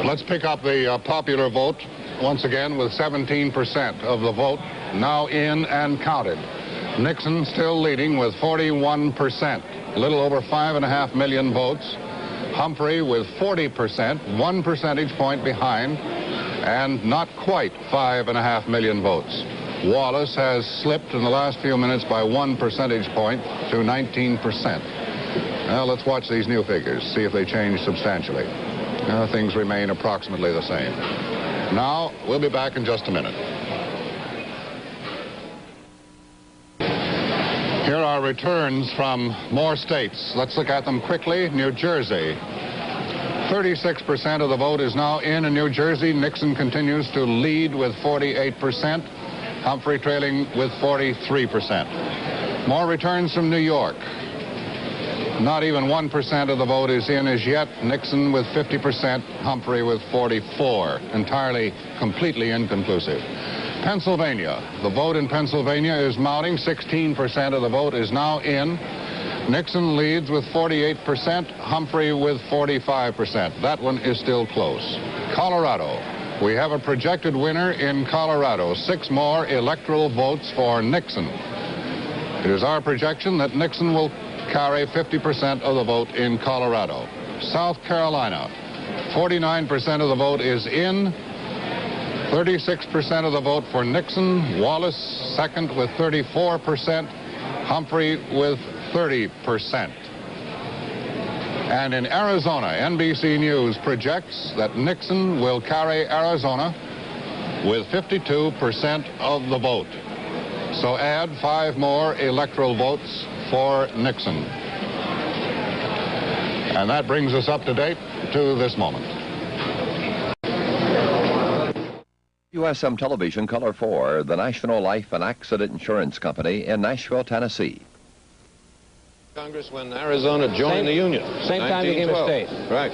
Let's pick up the popular vote once again with 17% of the vote now in and counted. Nixon still leading with 41%, a little over 5.5 million votes. Humphrey with 40%, 1 percentage point behind, and not quite 5.5 million votes. Wallace has slipped in the last few minutes by 1 percentage point to 19%. Now let's watch these new figures, see if they change substantially. Things remain approximately the same. Now, we'll be back in just a minute. Here are returns from more states. Let's look at them quickly. New Jersey. 36% of the vote is now in New Jersey. Nixon continues to lead with 48%. Humphrey trailing with 43%. More returns from New York. Not even 1% of the vote is in as yet. Nixon with 50%, Humphrey with 44%. Entirely, completely inconclusive. Pennsylvania. The vote in Pennsylvania is mounting. 16% of the vote is now in. Nixon leads with 48%, Humphrey with 45%. That one is still close. Colorado. We have a projected winner in Colorado. 6 more electoral votes for Nixon. It is our projection that Nixon will carry 50% of the vote in Colorado. South Carolina, 49% of the vote is in. 36% of the vote for Nixon. Wallace second with 34%. Humphrey with 30%. And in Arizona, NBC News projects that Nixon will carry Arizona with 52% of the vote. So add 5 more electoral votes for Nixon. And that brings us up to date to this moment. USM Television Color 4, the National Life and Accident Insurance Company in Nashville, Tennessee. Congress when Arizona joined the Union. Same time he became a state. Right.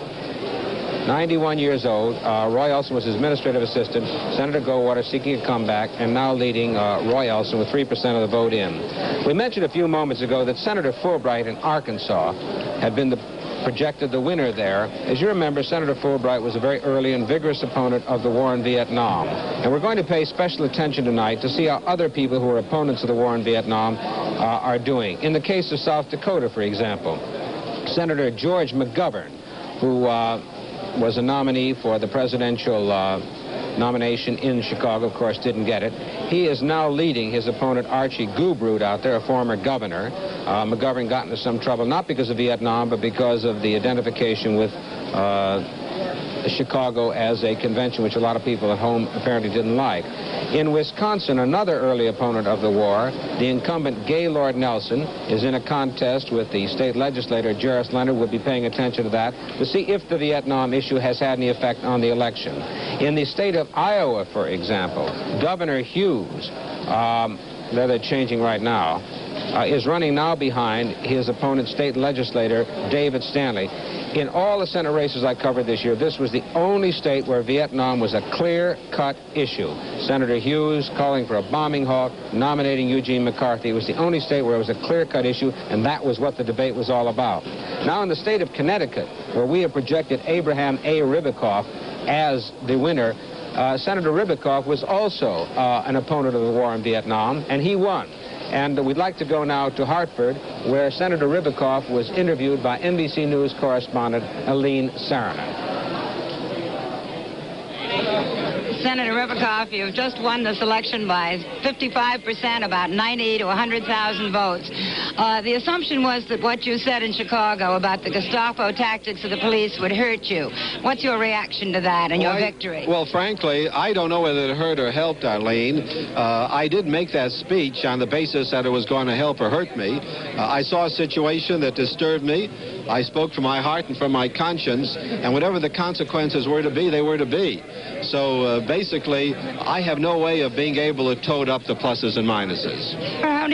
91 years old. Roy Elson was his administrative assistant. Senator Goldwater seeking a comeback, and now leading Roy Elson with 3% of the vote in. We mentioned a few moments ago that Senator Fulbright in Arkansas had been projected the winner there. As you remember, Senator Fulbright was a very early and vigorous opponent of the war in Vietnam. And we're going to pay special attention tonight to see how other people who are opponents of the war in Vietnam are doing. In the case of South Dakota, for example, Senator George McGovern, who was a nominee for the presidential nomination in Chicago, of course didn't get it. He is now leading his opponent Archie Gubrud out there, a former governor. McGovern got into some trouble, not because of Vietnam, but because of the identification with Chicago as a convention, which a lot of people at home apparently didn't like. In Wisconsin, another early opponent of the war, the incumbent Gaylord Nelson, is in a contest with the state legislator Jarris Leonard. We'll be paying attention to that to see if the Vietnam issue has had any effect on the election. In the state of Iowa, for example, Governor Hughes, they're changing right now, is running now behind his opponent, state legislator David Stanley. In all the Senate races I covered this year, this was the only state where Vietnam was a clear-cut issue. Senator Hughes calling for a bombing hawk, nominating Eugene McCarthy. It was the only state where it was a clear-cut issue, and that was what the debate was all about. Now in the state of Connecticut, where we have projected Abraham A. Ribicoff as the winner, Senator Ribicoff was also an opponent of the war in Vietnam, and he won. And we'd like to go now to Hartford, where Senator Ribicoff was interviewed by NBC News correspondent Aline Saranen. Senator Ribicoff, you've just won this election by 55%, about 90 to 100,000 votes. The assumption was that what you said in Chicago about the Gestapo tactics of the police would hurt you. What's your reaction to that and your victory? Well, frankly, I don't know whether it hurt or helped, Arlene. I did make that speech on the basis that it was going to help or hurt me. I saw a situation that disturbed me. I spoke from my heart and from my conscience, and whatever the consequences were to be, they were to be. So basically, I have no way of being able to tote up the pluses and minuses. How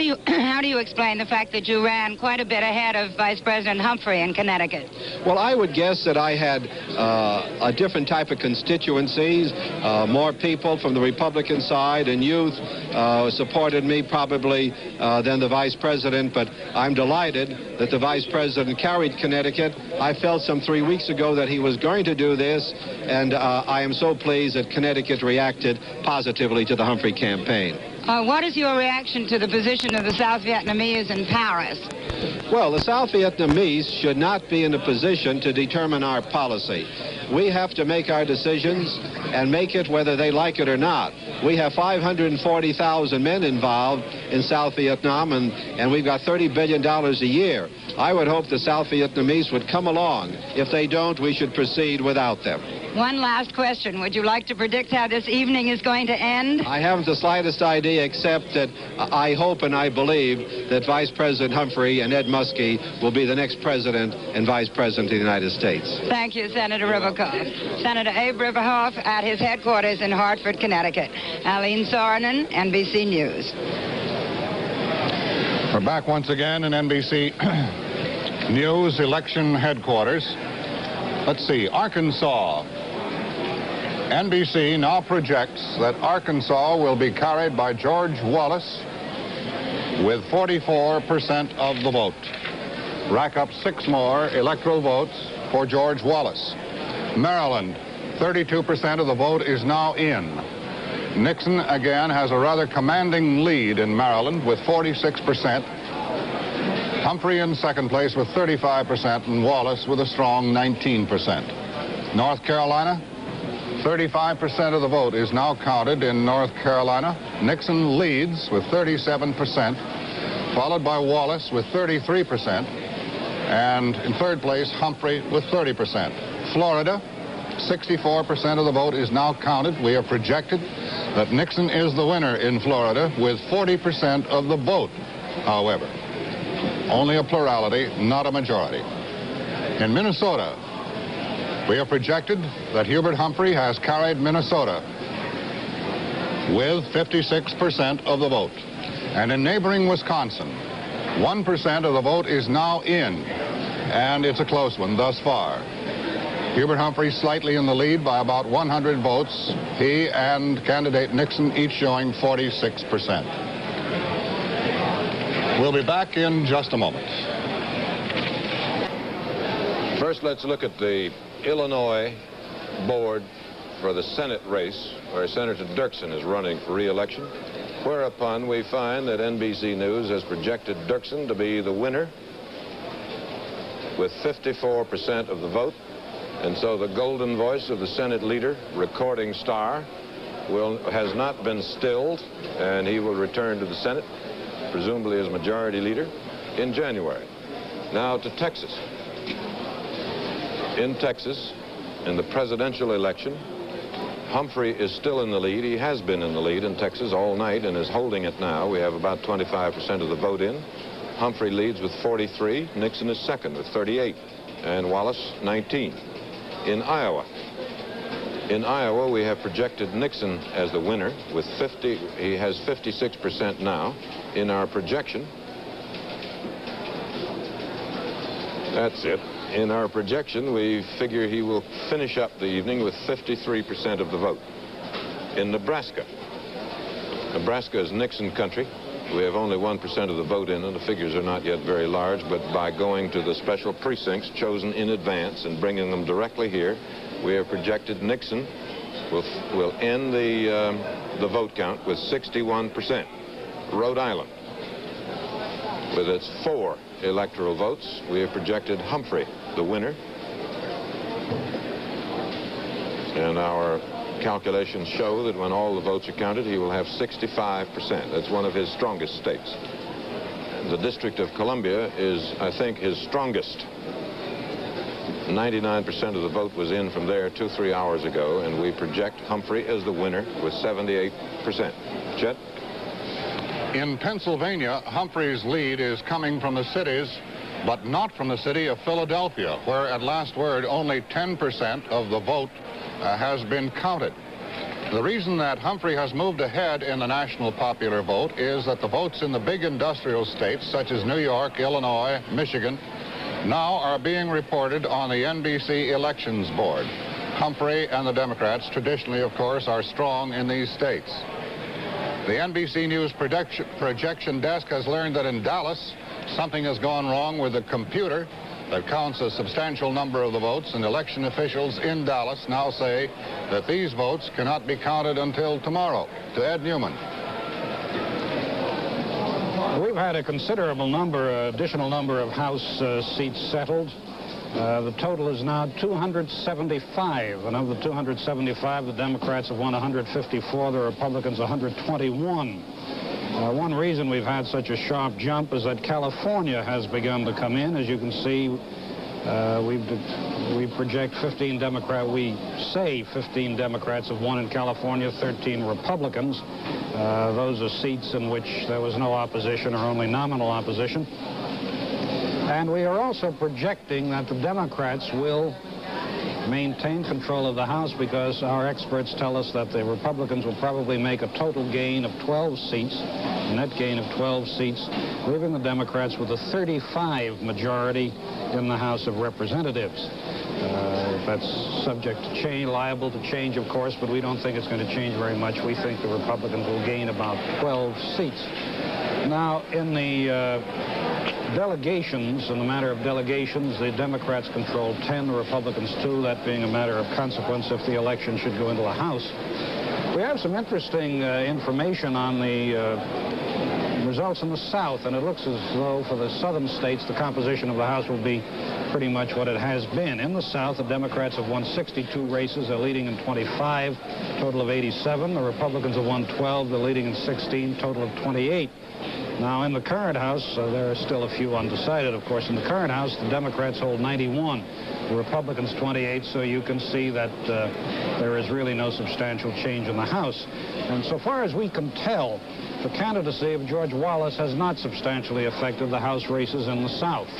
do you explain the fact that you ran quite a bit ahead of Vice President Humphrey in Connecticut? Well, I would guess that I had a different type of constituencies, more people from the Republican side and youth supported me probably than the Vice President, but I'm delighted that the Vice President carried Connecticut. I felt some 3 weeks ago that he was going to do this, and I am so pleased that Connecticut reacted positively to the Humphrey campaign. What is your reaction to the position of the South Vietnamese in Paris? Well, the South Vietnamese should not be in a position to determine our policy. We have to make our decisions and make it whether they like it or not. We have 540,000 men involved in South Vietnam, and we've got $30 billion a year. I would hope the South Vietnamese would come along. If they don't, we should proceed without them. One last question. Would you like to predict how this evening is going to end? I haven't the slightest idea, except that I hope and I believe that Vice President Humphrey and Ed Muskie will be the next president and vice president of the United States. Thank you, Senator Riverhoff. Senator Abe Riverhoff at his headquarters in Hartford, Connecticut. Aline Saarinen, NBC News. We're back once again in NBC News election headquarters. Let's see, Arkansas. NBC now projects that Arkansas will be carried by George Wallace with 44% of the vote. Rack up 6 more electoral votes for George Wallace. Maryland, 32% of the vote is now in. Nixon again has a rather commanding lead in Maryland with 46%. Humphrey in second place with 35% and Wallace with a strong 19%. North Carolina, 35% of the vote is now counted in North Carolina. Nixon leads with 37%, followed by Wallace with 33%, and in third place, Humphrey with 30%. Florida, 64% of the vote is now counted. We have projected that Nixon is the winner in Florida with 40% of the vote, however. Only a plurality, not a majority. In Minnesota, we have projected that Hubert Humphrey has carried Minnesota with 56% of the vote. And in neighboring Wisconsin, 1% of the vote is now in, and it's a close one thus far. Hubert Humphrey slightly in the lead by about 100 votes. He and candidate Nixon each showing 46%. We'll be back in just a moment. First, let's look at the Illinois board for the Senate race, where Senator Dirksen is running for re-election, whereupon we find that NBC News has projected Dirksen to be the winner with 54% of the vote. And so the golden voice of the Senate leader, recording star, has not been stilled, and he will return to the Senate, presumably as majority leader, in January. Now to Texas. In Texas, in the presidential election, Humphrey is still in the lead. He has been in the lead in Texas all night and is holding it now. We have about 25% of the vote in. Humphrey leads with 43. Nixon is second with 38. And Wallace, 19. In Iowa, we have projected Nixon as the winner with 50. He has 56% now. In our projection, that's it. In our projection, we figure he will finish up the evening with 53% of the vote. In Nebraska, Nebraska is Nixon country. We have only 1% of the vote in, and the figures are not yet very large, but by going to the special precincts chosen in advance and bringing them directly here, we have projected Nixon will end the vote count with 61%. Rhode Island, with its 4 electoral votes, we have projected Humphrey the winner. And our calculations show that when all the votes are counted, he will have 65%. That's one of his strongest states. The District of Columbia is, I think, his strongest. 99% of the vote was in from there 2-3 hours ago, and we project Humphrey as the winner with 78%. Chet? In Pennsylvania, Humphrey's lead is coming from the cities, but not from the city of Philadelphia, where at last word only 10% of the vote has been counted. The reason that Humphrey has moved ahead in the national popular vote is that the votes in the big industrial states, such as New York, Illinois, Michigan, now are being reported on the NBC Elections Board. Humphrey and the Democrats, traditionally, of course, are strong in these states. The NBC News projection desk has learned that in Dallas, something has gone wrong with the computer that counts a substantial number of the votes, and election officials in Dallas now say that these votes cannot be counted until tomorrow. To Ed Newman. We've had a considerable number, additional number of House seats settled. The total is now 275, and of the 275, the Democrats have won 154, the Republicans 121. One reason we've had such a sharp jump is that California has begun to come in. As you can see, we project 15 Democrats. We say 15 Democrats have won in California, 13 Republicans. Those are seats in which there was no opposition or only nominal opposition. And we are also projecting that the Democrats will maintain control of the House because our experts tell us that the Republicans will probably make a total gain of 12 seats, a net gain of 12 seats, leaving the Democrats with a 35 majority in the House of Representatives. That's subject to change, liable to change, of course, but we don't think it's going to change very much. We think the Republicans will gain about 12 seats. Now, in the delegations, in the matter of delegations, the Democrats control 10, the Republicans 2, that being a matter of consequence if the election should go into the House. We have some interesting information on the results in the South, and it looks as though for the southern states, the composition of the House will be pretty much what it has been. In the South, the Democrats have won 62 races. They're leading in 25, total of 87. The Republicans have won 12. They're leading in 16, total of 28. Now, in the current House, there are still a few undecided, of course. In the current House, the Democrats hold 91, the Republicans 28, so you can see that there is really no substantial change in the House. And so far as we can tell, the candidacy of George Wallace has not substantially affected the House races in the South.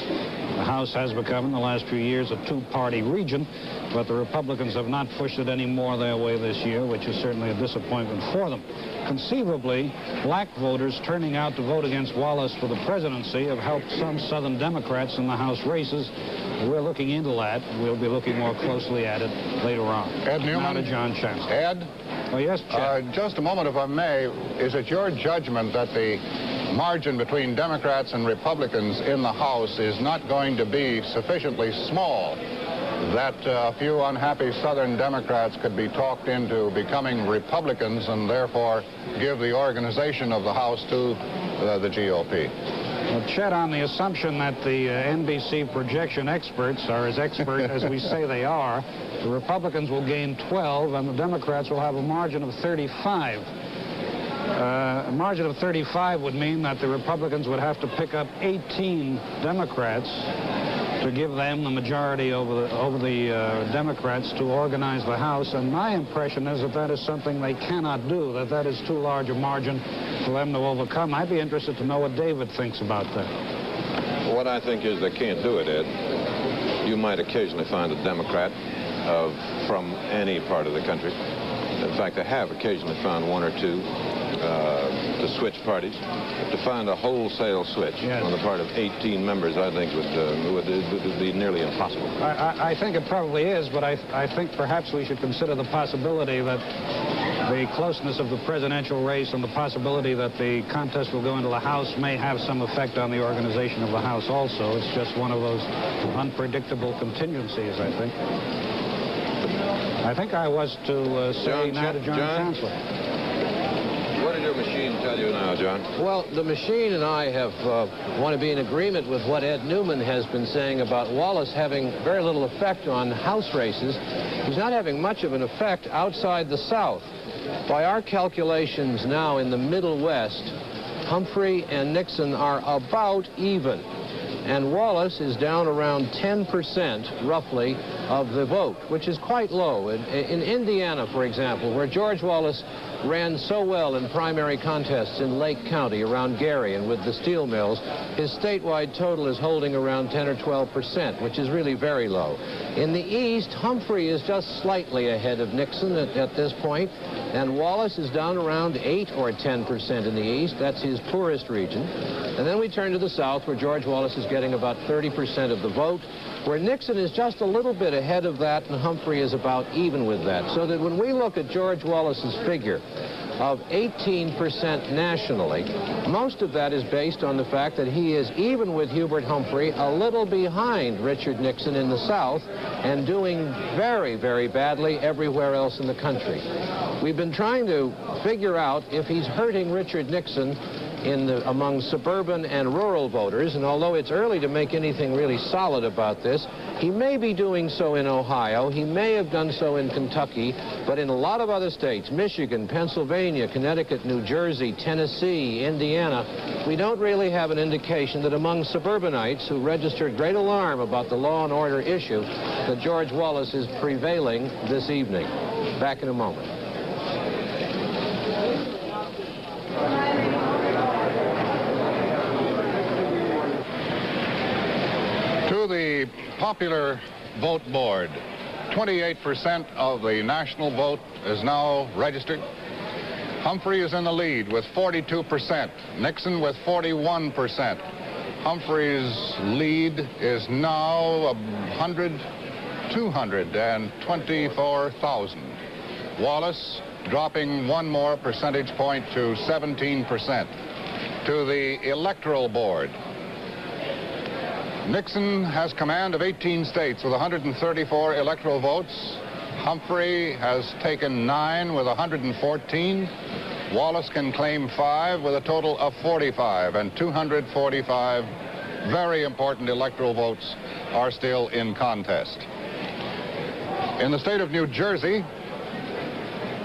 The House has become, in the last few years, a two-party region, but the Republicans have not pushed it any more their way this year, which is certainly a disappointment for them. Conceivably, black voters turning out to vote against Wallace for the presidency have helped some Southern Democrats in the House races. We're looking into that. We'll be looking more closely at it later on. Ed Newman. Now to John Chancellor. Ed? Oh, yes, Chet. Just a moment, if I may. Is it your judgment that the margin between Democrats and Republicans in the House is not going to be sufficiently small that a few unhappy Southern Democrats could be talked into becoming Republicans and therefore give the organization of the House to the GOP? Well, Chet, on the assumption that the NBC projection experts are as expert as we say they are, the Republicans will gain 12 and the Democrats will have a margin of 35. A margin of 35 would mean that the Republicans would have to pick up 18 Democrats to give them the majority over the Democrats to organize the House. And my impression is that that is something they cannot do, that is too large a margin for them to overcome. I'd be interested to know what David thinks about that. What I think is they can't do it, Ed. You might occasionally find a Democrat from any part of the country. In fact, I have occasionally found one or two to switch parties. To find a wholesale switch on the part of 18 members, I think would be nearly impossible. I think it probably is, but I think perhaps we should consider the possibility that the closeness of the presidential race and the possibility that the contest will go into the House may have some effect on the organization of the House also. It's just one of those unpredictable contingencies, I think. I think I was to say now to John Chancellor. What did your machine tell you now, John? Well, the machine and I want to be in agreement with what Ed Newman has been saying about Wallace having very little effect on House races. He's not having much of an effect outside the South. By our calculations now in the Middle West, Humphrey and Nixon are about even. And Wallace is down around 10%, roughly, of the vote, which is quite low. In Indiana, for example, where George Wallace ran so well in primary contests in Lake County around Gary and with the steel mills, his statewide total is holding around 10 or 12%, which is really very low. In the East, Humphrey is just slightly ahead of Nixon at this point, and Wallace is down around 8 or 10% in the East. That's his poorest region. And then we turn to the South, where George Wallace is getting about 30% of the vote, where Nixon is just a little bit ahead of that, and Humphrey is about even with that. So that when we look at George Wallace's figure of 18% nationally, most of that is based on the fact that he is, even with Hubert Humphrey, a little behind Richard Nixon in the South and doing very, very badly everywhere else in the country. We've been trying to figure out if he's hurting Richard Nixon among suburban and rural voters, and although it's early to make anything really solid about this, he may be doing so in Ohio, he may have done so in Kentucky, but in a lot of other states, Michigan, Pennsylvania, Connecticut, New Jersey, Tennessee, Indiana, we don't really have an indication that among suburbanites who registered great alarm about the law and order issue, that George Wallace is prevailing this evening. Back in a moment. To the popular vote board, 28% of the national vote is now registered. Humphrey is in the lead with 42%. Nixon with 41%. Humphrey's lead is now 224,000. Wallace dropping one more percentage point to 17%. To the electoral board, Nixon has command of 18 states with 134 electoral votes. Humphrey has taken 9 with 114. Wallace can claim 5 with a total of 45, and 245 very important electoral votes are still in contest. In the state of New Jersey,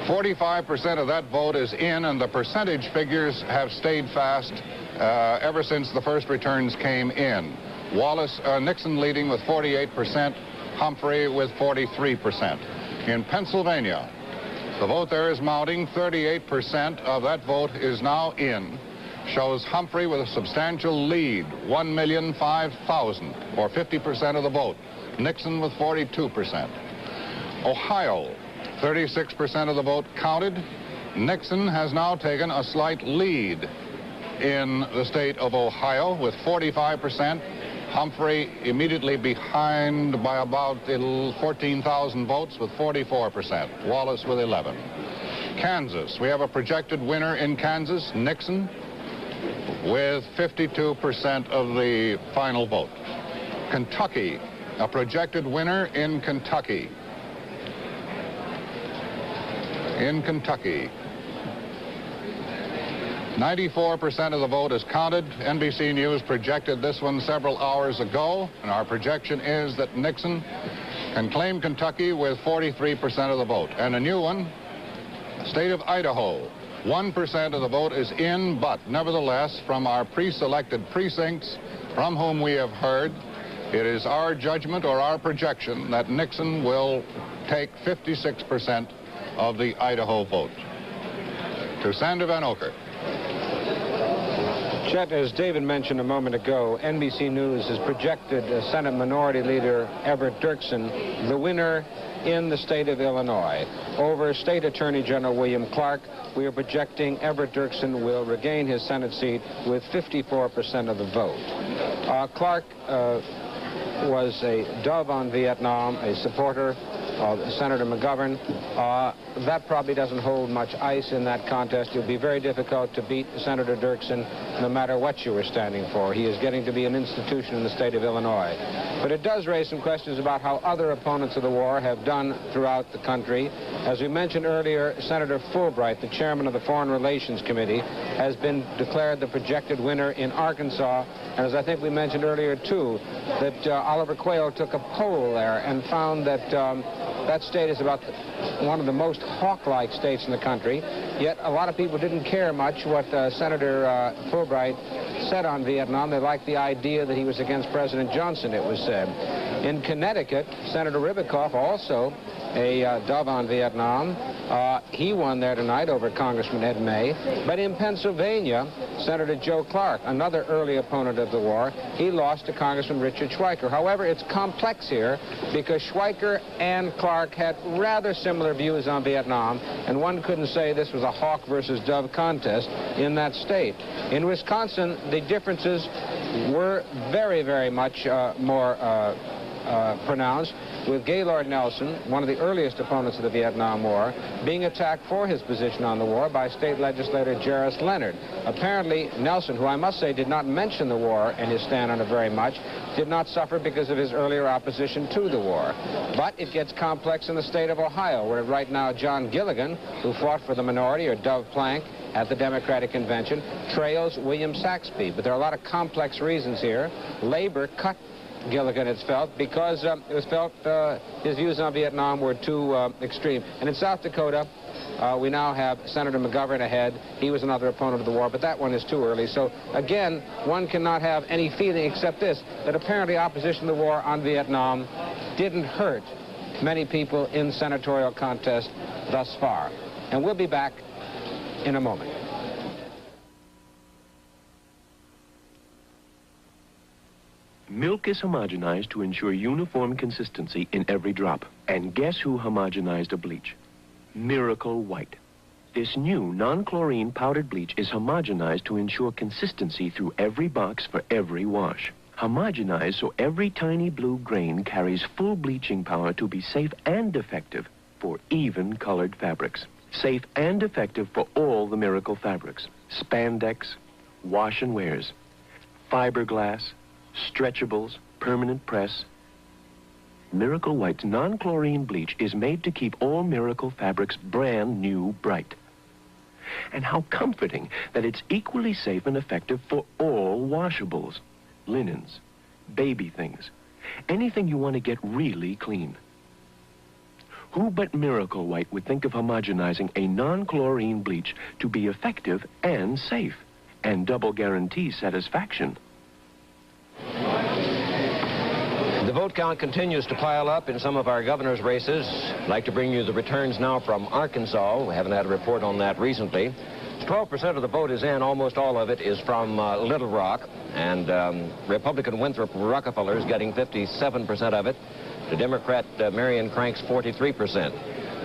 45% of that vote is in, and the percentage figures have stayed fast ever since the first returns came in. Nixon leading with 48%, Humphrey with 43%. In Pennsylvania, the vote there is mounting. 38% of that vote is now in. Shows Humphrey with a substantial lead, 1,005,000, or 50% of the vote. Nixon with 42%. Ohio, 36% of the vote counted. Nixon has now taken a slight lead in the state of Ohio with 45%. Humphrey immediately behind by about 14,000 votes with 44%. Wallace with 11. Kansas, we have a projected winner in Kansas, Nixon, with 52% of the final vote. Kentucky, a projected winner in Kentucky. 94% of the vote is counted. NBC News projected this one several hours ago, and our projection is that Nixon can claim Kentucky with 43% of the vote. And a new one, state of Idaho, 1% of the vote is in, but nevertheless, from our pre-selected precincts, from whom we have heard, it is our judgment or our projection that Nixon will take 56% of the Idaho vote. To Sander Van Oker. Chet, as David mentioned a moment ago, NBC News has projected Senate Minority Leader Everett Dirksen the winner in the state of Illinois. Over State Attorney General William Clark, we are projecting Everett Dirksen will regain his Senate seat with 54% of the vote. Clark was a dove on Vietnam, a supporter of Senator McGovern. That probably doesn't hold much ice in that contest. It would be very difficult to beat Senator Dirksen no matter what you were standing for. He is getting to be an institution in the state of Illinois. But it does raise some questions about how other opponents of the war have done throughout the country. As we mentioned earlier, Senator Fulbright, the chairman of the Foreign Relations Committee, has been declared the projected winner in Arkansas. And as I think we mentioned earlier, too, that Oliver Quayle took a poll there and found that That state is about one of the most hawk-like states in the country, yet a lot of people didn't care much what Senator Fulbright said on Vietnam. They liked the idea that he was against President Johnson, it was said. In Connecticut, Senator Ribicoff, also a dove on Vietnam, he won there tonight over Congressman Ed May. But in Pennsylvania, Senator Joe Clark, another early opponent of the war, he lost to Congressman Richard Schweiker. However, it's complex here because Schweiker and Clark had rather similar views on Vietnam, and one couldn't say this was a hawk versus dove contest in that state. In Wisconsin, the differences were very, very much more pronounced, with Gaylord Nelson, one of the earliest opponents of the Vietnam War, being attacked for his position on the war by state legislator Jarris Leonard. Apparently, Nelson, who I must say did not mention the war in his stand on it very much, did not suffer because of his earlier opposition to the war. But it gets complex in the state of Ohio, where right now John Gilligan, who fought for the minority, or Dove Plank, at the Democratic Convention, trails William Saxby. But there are a lot of complex reasons here. Labor cut Gilligan, it's felt, because it was felt his views on Vietnam were too extreme. And in South Dakota, we now have Senator McGovern ahead. He was another opponent of the war, but that one is too early. So, again, one cannot have any feeling except this, that apparently opposition to the war on Vietnam didn't hurt many people in senatorial contest thus far. And we'll be back in a moment. Milk is homogenized to ensure uniform consistency in every drop. And guess who homogenized a bleach? Miracle White. This new non-chlorine powdered bleach is homogenized to ensure consistency through every box for every wash. Homogenized so every tiny blue grain carries full bleaching power to be safe and effective for even colored fabrics. Safe and effective for all the Miracle fabrics. Spandex, wash and wears, fiberglass, stretchables, permanent press. Miracle White's non-chlorine bleach is made to keep all Miracle fabrics brand new bright. And how comforting that it's equally safe and effective for all washables, linens, baby things, anything you want to get really clean. Who but Miracle White would think of homogenizing a non-chlorine bleach to be effective and safe, and double guarantee satisfaction? The vote count continues to pile up in some of our governor's races. I'd like to bring you the returns now from Arkansas. We haven't had a report on that recently. 12% of the vote is in. Almost all of it is from Little Rock. And Republican Winthrop Rockefeller is getting 57% of it. The Democrat Marion Crank's 43%.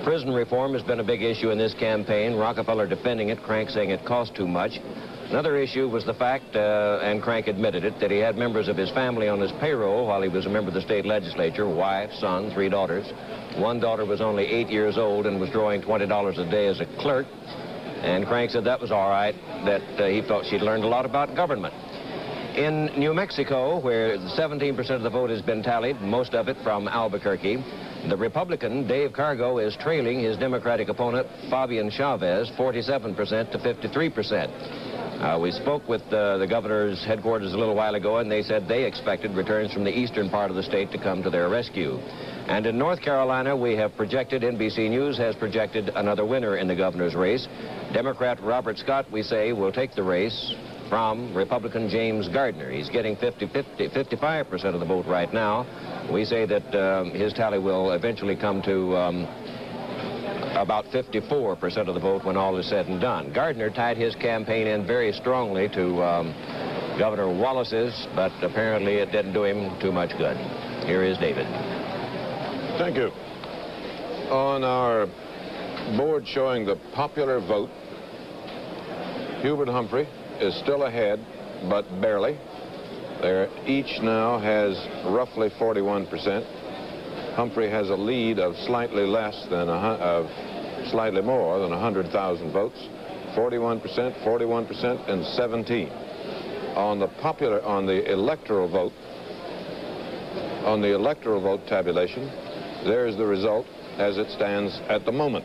Prison reform has been a big issue in this campaign. Rockefeller defending it, Crank saying it cost too much. Another issue was the fact, and Crank admitted it, that he had members of his family on his payroll while he was a member of the state legislature, wife, son, 3 daughters. One daughter was only 8 years old and was drawing $20 a day as a clerk. And Crank said that was all right, that he felt she'd learned a lot about government. In New Mexico, where 17% of the vote has been tallied, most of it from Albuquerque, the Republican, Dave Cargo, is trailing his Democratic opponent, Fabian Chavez, 47% to 53%. We spoke with the governor's headquarters a little while ago, and they said they expected returns from the eastern part of the state to come to their rescue. And in North Carolina, we have projected, NBC News has projected another winner in the governor's race. Democrat Robert Scott, we say, will take the race from Republican James Gardner. He's getting 55% of the vote right now. We say that his tally will eventually come to about 54% of the vote when all is said and done. Gardner tied his campaign in very strongly to Governor Wallace's, but apparently it didn't do him too much good. Here is David. Thank you. On our board showing the popular vote, Hubert Humphrey is still ahead, but barely. Each now has roughly 41%. Humphrey has a lead of slightly more than 100,000 votes. 41%, 41%, and 17. On the electoral vote tabulation, there's the result as it stands at the moment,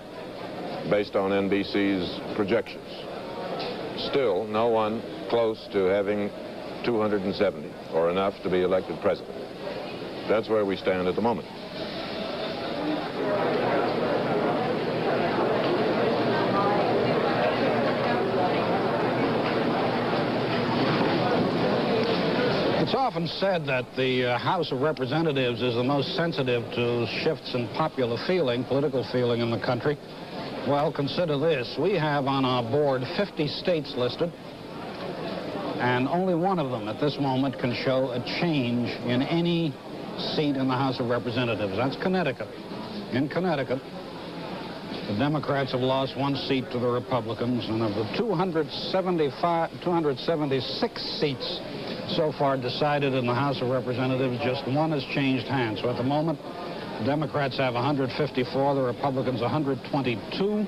based on NBC's projections. Still, no one close to having 270, or enough to be elected president. That's where we stand at the moment. It's often said that the House of Representatives is the most sensitive to shifts in popular feeling, political feeling in the country. Well, consider this. We have on our board 50 states listed, and only one of them at this moment can show a change in any seat in the House of Representatives. That's Connecticut. In Connecticut, the Democrats have lost one seat to the Republicans, and of the 276 seats so far decided in the House of Representatives, just one has changed hands. So at the moment, the Democrats have 154, the Republicans 122.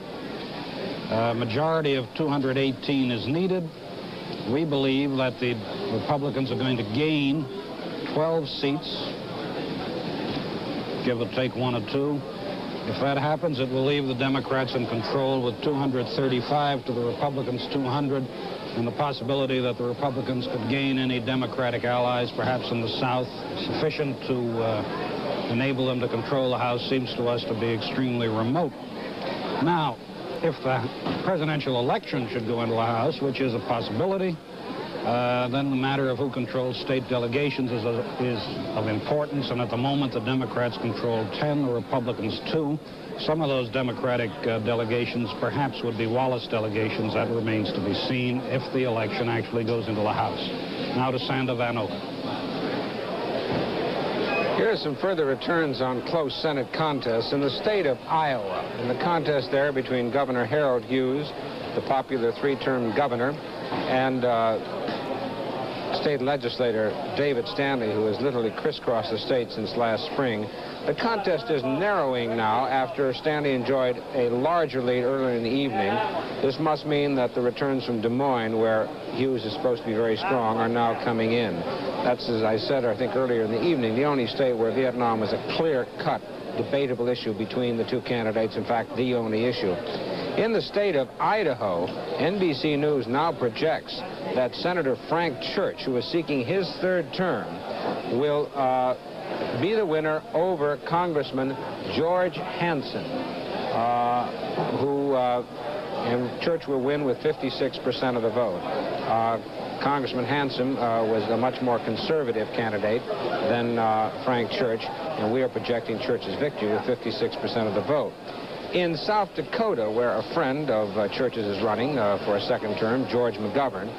A majority of 218 is needed. We believe that the Republicans are going to gain 12 seats, give or take one or two. If that happens, it will leave the Democrats in control with 235 to the Republicans 200, and the possibility that the Republicans could gain any Democratic allies, perhaps in the South, sufficient to enable them to control the House, seems to us to be extremely remote. Now, if the presidential election should go into the House, which is a possibility, then the matter of who controls state delegations is of importance, and at the moment the Democrats control 10, the Republicans 2. Some of those Democratic delegations perhaps would be Wallace delegations. That remains to be seen if the election actually goes into the House. Now to Sander Van Oken. Here are some further returns on close Senate contests in the state of Iowa. In the contest there between Governor Harold Hughes, the popular three-term governor, and state legislator David Stanley, who has literally crisscrossed the state since last spring. The contest is narrowing now after Stanley enjoyed a larger lead earlier in the evening. This must mean that the returns from Des Moines, where Hughes is supposed to be very strong, are now coming in. That's, as I said, I think earlier in the evening, the only state where Vietnam was a clear-cut, debatable issue between the two candidates, in fact, the only issue. In the state of Idaho, NBC News now projects that Senator Frank Church, who is seeking his third term, will be the winner over Congressman George Hansen, and Church will win with 56% of the vote. Congressman Hansen was a much more conservative candidate than Frank Church, and we are projecting Church's victory with 56% of the vote. In South Dakota, where a friend of Church's is running for a second term, George McGovern,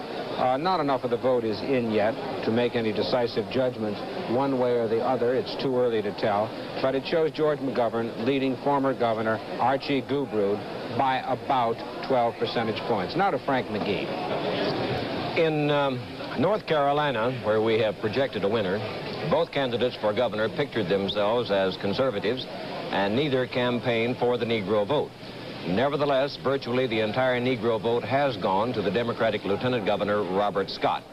not enough of the vote is in yet to make any decisive judgment one way or the other. It's too early to tell. But it shows George McGovern leading former Governor Archie Gubrud by about 12 percentage points. Now to Frank McGee. In North Carolina, where we have projected a winner, both candidates for governor pictured themselves as conservatives, and neither campaigned for the Negro vote. Nevertheless, virtually the entire Negro vote has gone to the Democratic Lieutenant Governor Robert Scott.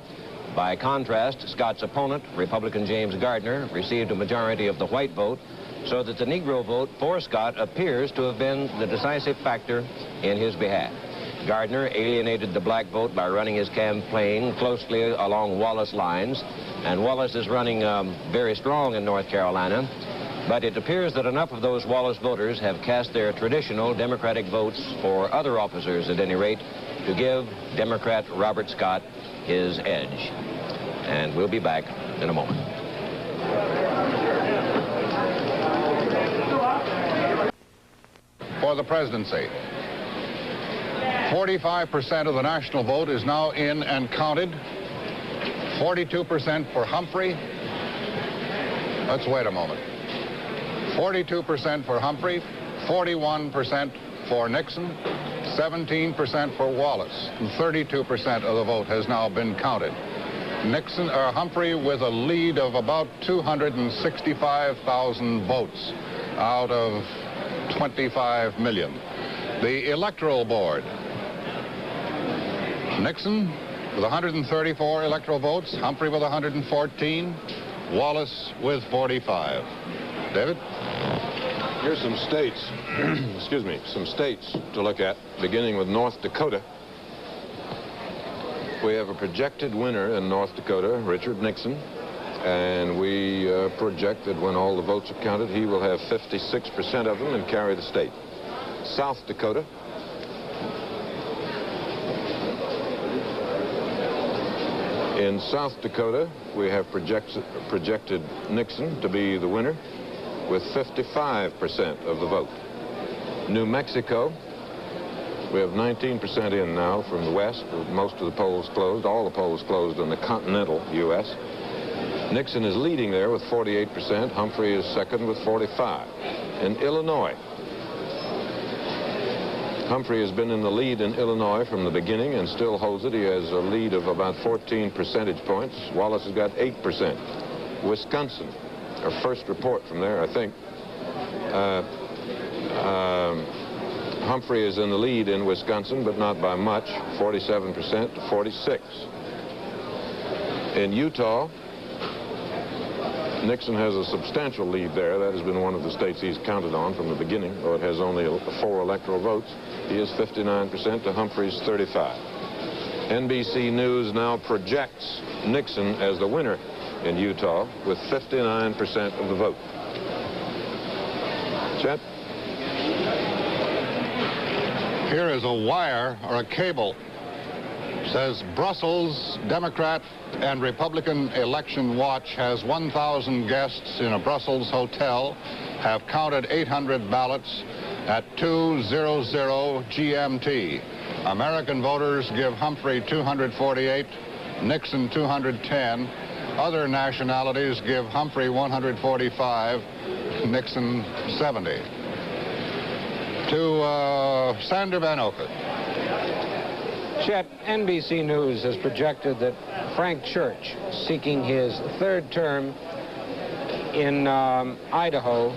By contrast, Scott's opponent, Republican James Gardner, received a majority of the white vote, so that the Negro vote for Scott appears to have been the decisive factor in his behalf. Gardner alienated the black vote by running his campaign closely along Wallace lines, and Wallace is running very strong in North Carolina. But it appears that enough of those Wallace voters have cast their traditional Democratic votes for other officers, at any rate, to give Democrat Robert Scott his edge. And we'll be back in a moment. For the presidency, 45% of the national vote is now in and counted. 42% for Humphrey. Let's wait a moment. 42% for Humphrey, 41% for Nixon, 17% for Wallace, and 32% of the vote has now been counted. Humphrey with a lead of about 265,000 votes out of 25 million. The Electoral Board. Nixon with 134 electoral votes, Humphrey with 114, Wallace with 45. David? Here's some states, excuse me, some states to look at, beginning with North Dakota. We have a projected winner in North Dakota, Richard Nixon, And we project that when all the votes are counted, he will have 56% of them and carry the state. South Dakota. In South Dakota, we have projected Nixon to be the winner with 55% of the vote. New Mexico, we have 19% in now from the west, with most of the polls closed, all the polls closed in the continental U.S. Nixon is leading there with 48%. Humphrey is second with 45%. In Illinois, Humphrey has been in the lead in Illinois from the beginning and still holds it. He has a lead of about 14 percentage points. Wallace has got 8%. Wisconsin, our first report from there, I think. Humphrey is in the lead in Wisconsin, but not by much, 47% to 46%. In Utah, Nixon has a substantial lead there. That has been one of the states he's counted on from the beginning, though it has only 4 electoral votes. He is 59% to Humphrey's 35%. NBC News now projects Nixon as the winner in Utah with 59% of the vote. Chet? Here is a wire or a cable. It says Brussels Democrat and Republican Election Watch has 1,000 guests in a Brussels hotel, have counted 800 ballots at 2:00 GMT. American voters give Humphrey 248, Nixon 210. Other nationalities give Humphrey 145, Nixon 70. To Sander Van Oker. Chet, NBC News has projected that Frank Church, seeking his 3rd term in Idaho,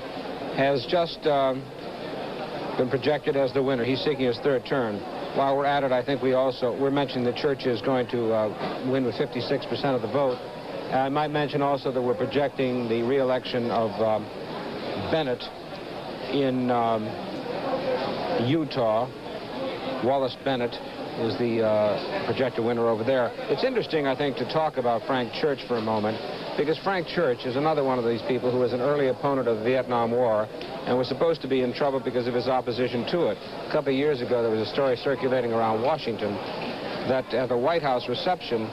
has just been projected as the winner. He's seeking his 3rd term. While we're at it, I think we're mentioning that Church is going to win with 56% of the vote. I might mention also that we're projecting the re-election of Bennett in Utah. Wallace Bennett is the projected winner over there. It's interesting, I think, to talk about Frank Church for a moment, because Frank Church is another one of these people who was an early opponent of the Vietnam War and was supposed to be in trouble because of his opposition to it. A couple of years ago, there was a story circulating around Washington that at a White House reception,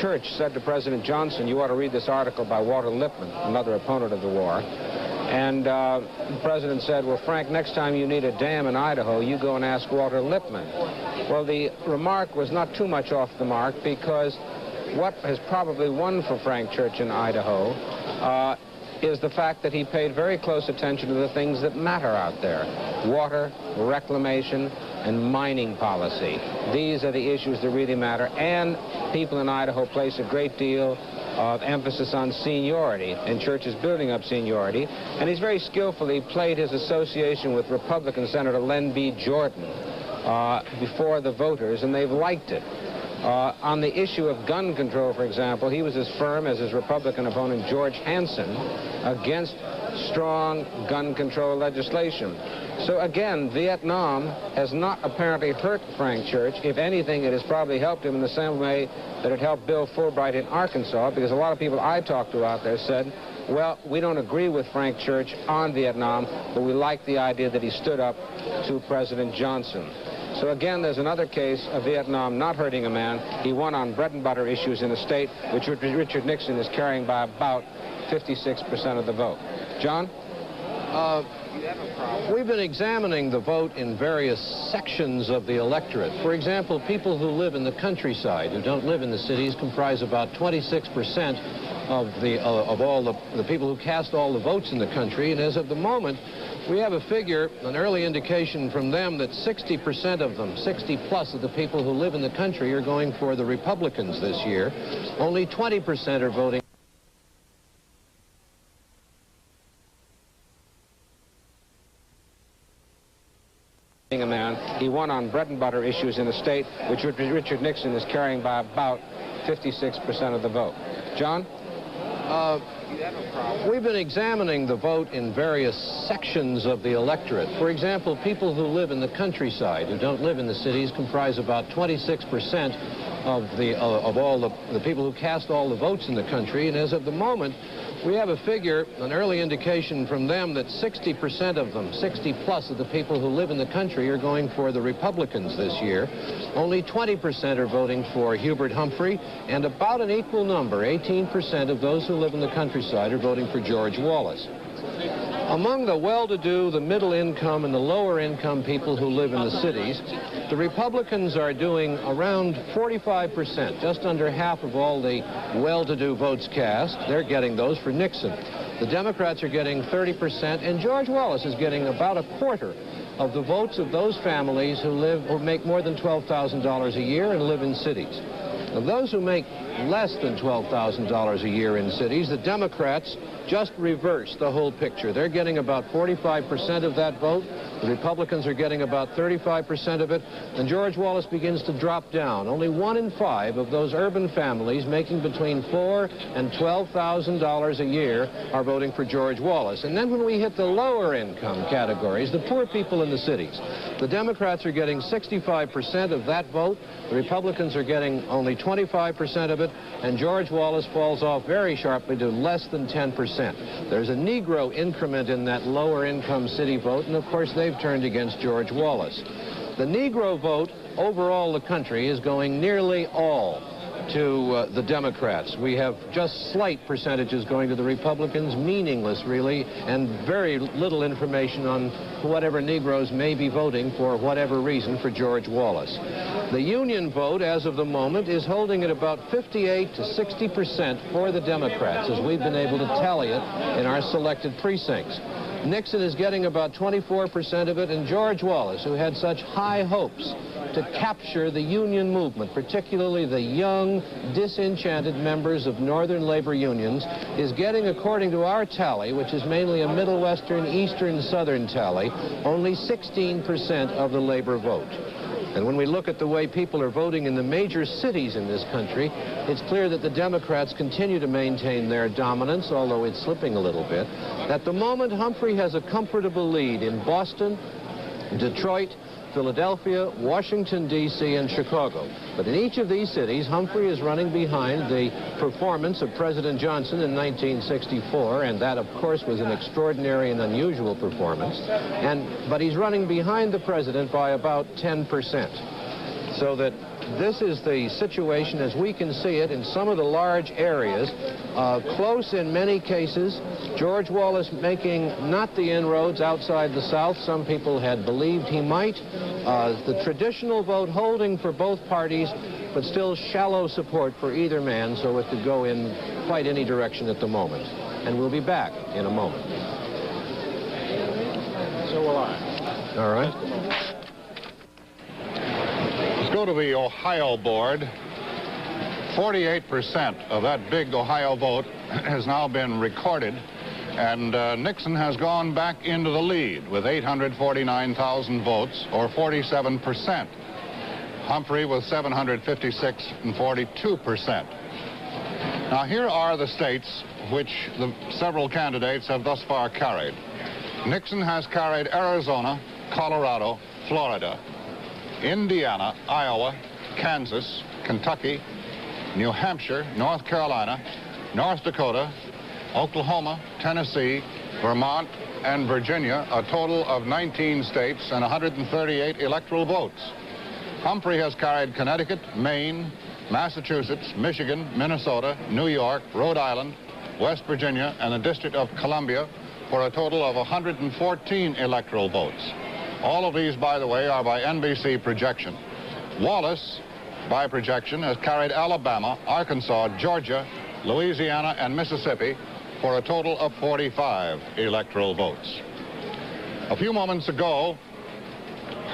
Church said to President Johnson, "You ought to read this article by Walter Lippmann, another opponent of the war." And the president said, "Well, Frank, next time you need a dam in Idaho, you go and ask Walter Lippmann." Well, the remark was not too much off the mark, because what has probably won for Frank Church in Idaho is the fact that he paid very close attention to the things that matter out there: water, reclamation, and mining policy. These are the issues that really matter, and people in Idaho place a great deal of emphasis on seniority, and Church is building up seniority, and he's very skillfully played his association with Republican Senator Len B. Jordan before the voters, and they've liked it. On the issue of gun control, for example, he was as firm as his Republican opponent George Hansen against strong gun control legislation. So again, Vietnam has not apparently hurt Frank Church. If anything, it has probably helped him in the same way that it helped Bill Fulbright in Arkansas, because a lot of people I talked to out there said, well, we don't agree with Frank Church on Vietnam, but we like the idea that he stood up to President Johnson. So again, there's another case of Vietnam not hurting a man. He won on bread and butter issues in a state which Richard Nixon is carrying by about 56% of the vote. John? We've been examining the vote in various sections of the electorate. For example, people who live in the countryside, who don't live in the cities, comprise about 26% of all the people who cast all the votes in the country. And as of the moment, we have a figure, an early indication from them, that 60% of them, 60+ of the people who live in the country, are going for the Republicans this year. Only 20% are voting a man. He won on bread and butter issues in a state which Richard Nixon is carrying by about 56% of the vote. John? We've been examining the vote in various sections of the electorate. For example, people who live in the countryside, who don't live in the cities, comprise about 26% of all the people who cast all the votes in the country. And as of the moment, we have a figure, an early indication from them, that 60% of them, 60 plus of the people who live in the country, are going for the Republicans this year. Only 20% are voting for Hubert Humphrey, and about an equal number, 18% of those who live in the countryside, are voting for George Wallace. Among the well-to-do, the middle-income, and the lower-income people who live in the cities, the Republicans are doing around 45%, just under half of all the well-to-do votes cast. They're getting those for Nixon. The Democrats are getting 30%, and George Wallace is getting about a quarter of the votes of those families who make more than $12,000 a year and live in cities. Of those who make less than $12,000 a year in cities, the Democrats just reverse the whole picture. They're getting about 45% of that vote. The Republicans are getting about 35% of it. And George Wallace begins to drop down. Only 1 in 5 of those urban families making between $4,000 and $12,000 a year are voting for George Wallace. And then when we hit the lower income categories, the poor people in the cities, the Democrats are getting 65% of that vote. The Republicans are getting only 25% of it. And George Wallace falls off very sharply to less than 10%. There's a Negro increment in that lower income city vote, and of course they've turned against George Wallace. The Negro vote overall the country is going nearly all to the Democrats. We have just slight percentages going to the Republicans, meaningless really, and very little information on whatever Negroes may be voting for whatever reason for George Wallace. The Union vote, as of the moment, is holding at about 58 to 60% for the Democrats, as we've been able to tally it in our selected precincts. Nixon is getting about 24% of it, and George Wallace, who had such high hopes to capture the union movement, particularly the young, disenchanted members of northern labor unions, is getting, according to our tally, which is mainly a Middle Western, Eastern, Southern tally, only 16% of the labor vote. And when we look at the way people are voting in the major cities in this country, it's clear that the Democrats continue to maintain their dominance, although it's slipping a little bit. At the moment, Humphrey has a comfortable lead in Boston, Detroit, Philadelphia, Washington, D.C., and Chicago. But in each of these cities, Humphrey is running behind the performance of President Johnson in 1964, and that, of course, was an extraordinary and unusual performance. But he's running behind the president by about 10%. So that this is the situation as we can see it in some of the large areas, close in many cases. George Wallace making not the inroads outside the South some people had believed he might. The traditional vote holding for both parties, but still shallow support for either man, so it could go in quite any direction at the moment. And we'll be back in a moment. So will I. All right. Let's go to the Ohio board. 48% of that big Ohio vote has now been recorded, and Nixon has gone back into the lead with 849,000 votes, or 47%. Humphrey with 756 and 42%. Now, here are the states which the several candidates have thus far carried. Nixon has carried Arizona, Colorado, Florida, Indiana, Iowa, Kansas, Kentucky, New Hampshire, North Carolina, North Dakota, Oklahoma, Tennessee, Vermont, and Virginia, a total of 19 states and 138 electoral votes. Humphrey has carried Connecticut, Maine, Massachusetts, Michigan, Minnesota, New York, Rhode Island, West Virginia, and the District of Columbia for a total of 114 electoral votes. All of these, by the way, are by NBC projection. Wallace, by projection, has carried Alabama, Arkansas, Georgia, Louisiana, and Mississippi for a total of 45 electoral votes. A few moments ago,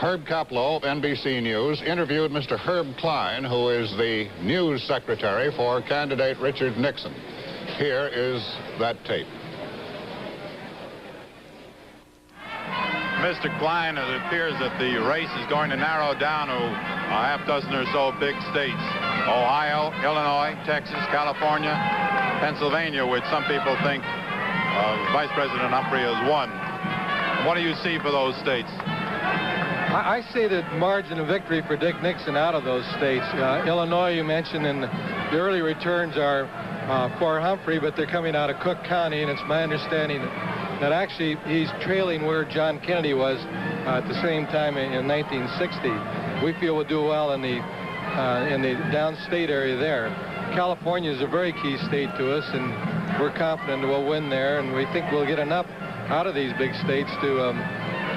Herb Kaplow of NBC News interviewed Mr. Herb Klein, who is the news secretary for candidate Richard Nixon. Here is that tape. Mr. Klein, it appears that the race is going to narrow down to a half dozen or so big states. Ohio, Illinois, Texas, California, Pennsylvania, which some people think Vice President Humphrey has won. What do you see for those states? I see the margin of victory for Dick Nixon out of those states. Illinois, you mentioned, and the early returns are for Humphrey, but they're coming out of Cook County, and it's my understanding that actually he's trailing where John Kennedy was at the same time in 1960. We feel we'll do well in the downstate area there. California is a very key state to us, and we're confident we'll win there, and we think we'll get enough out of these big states to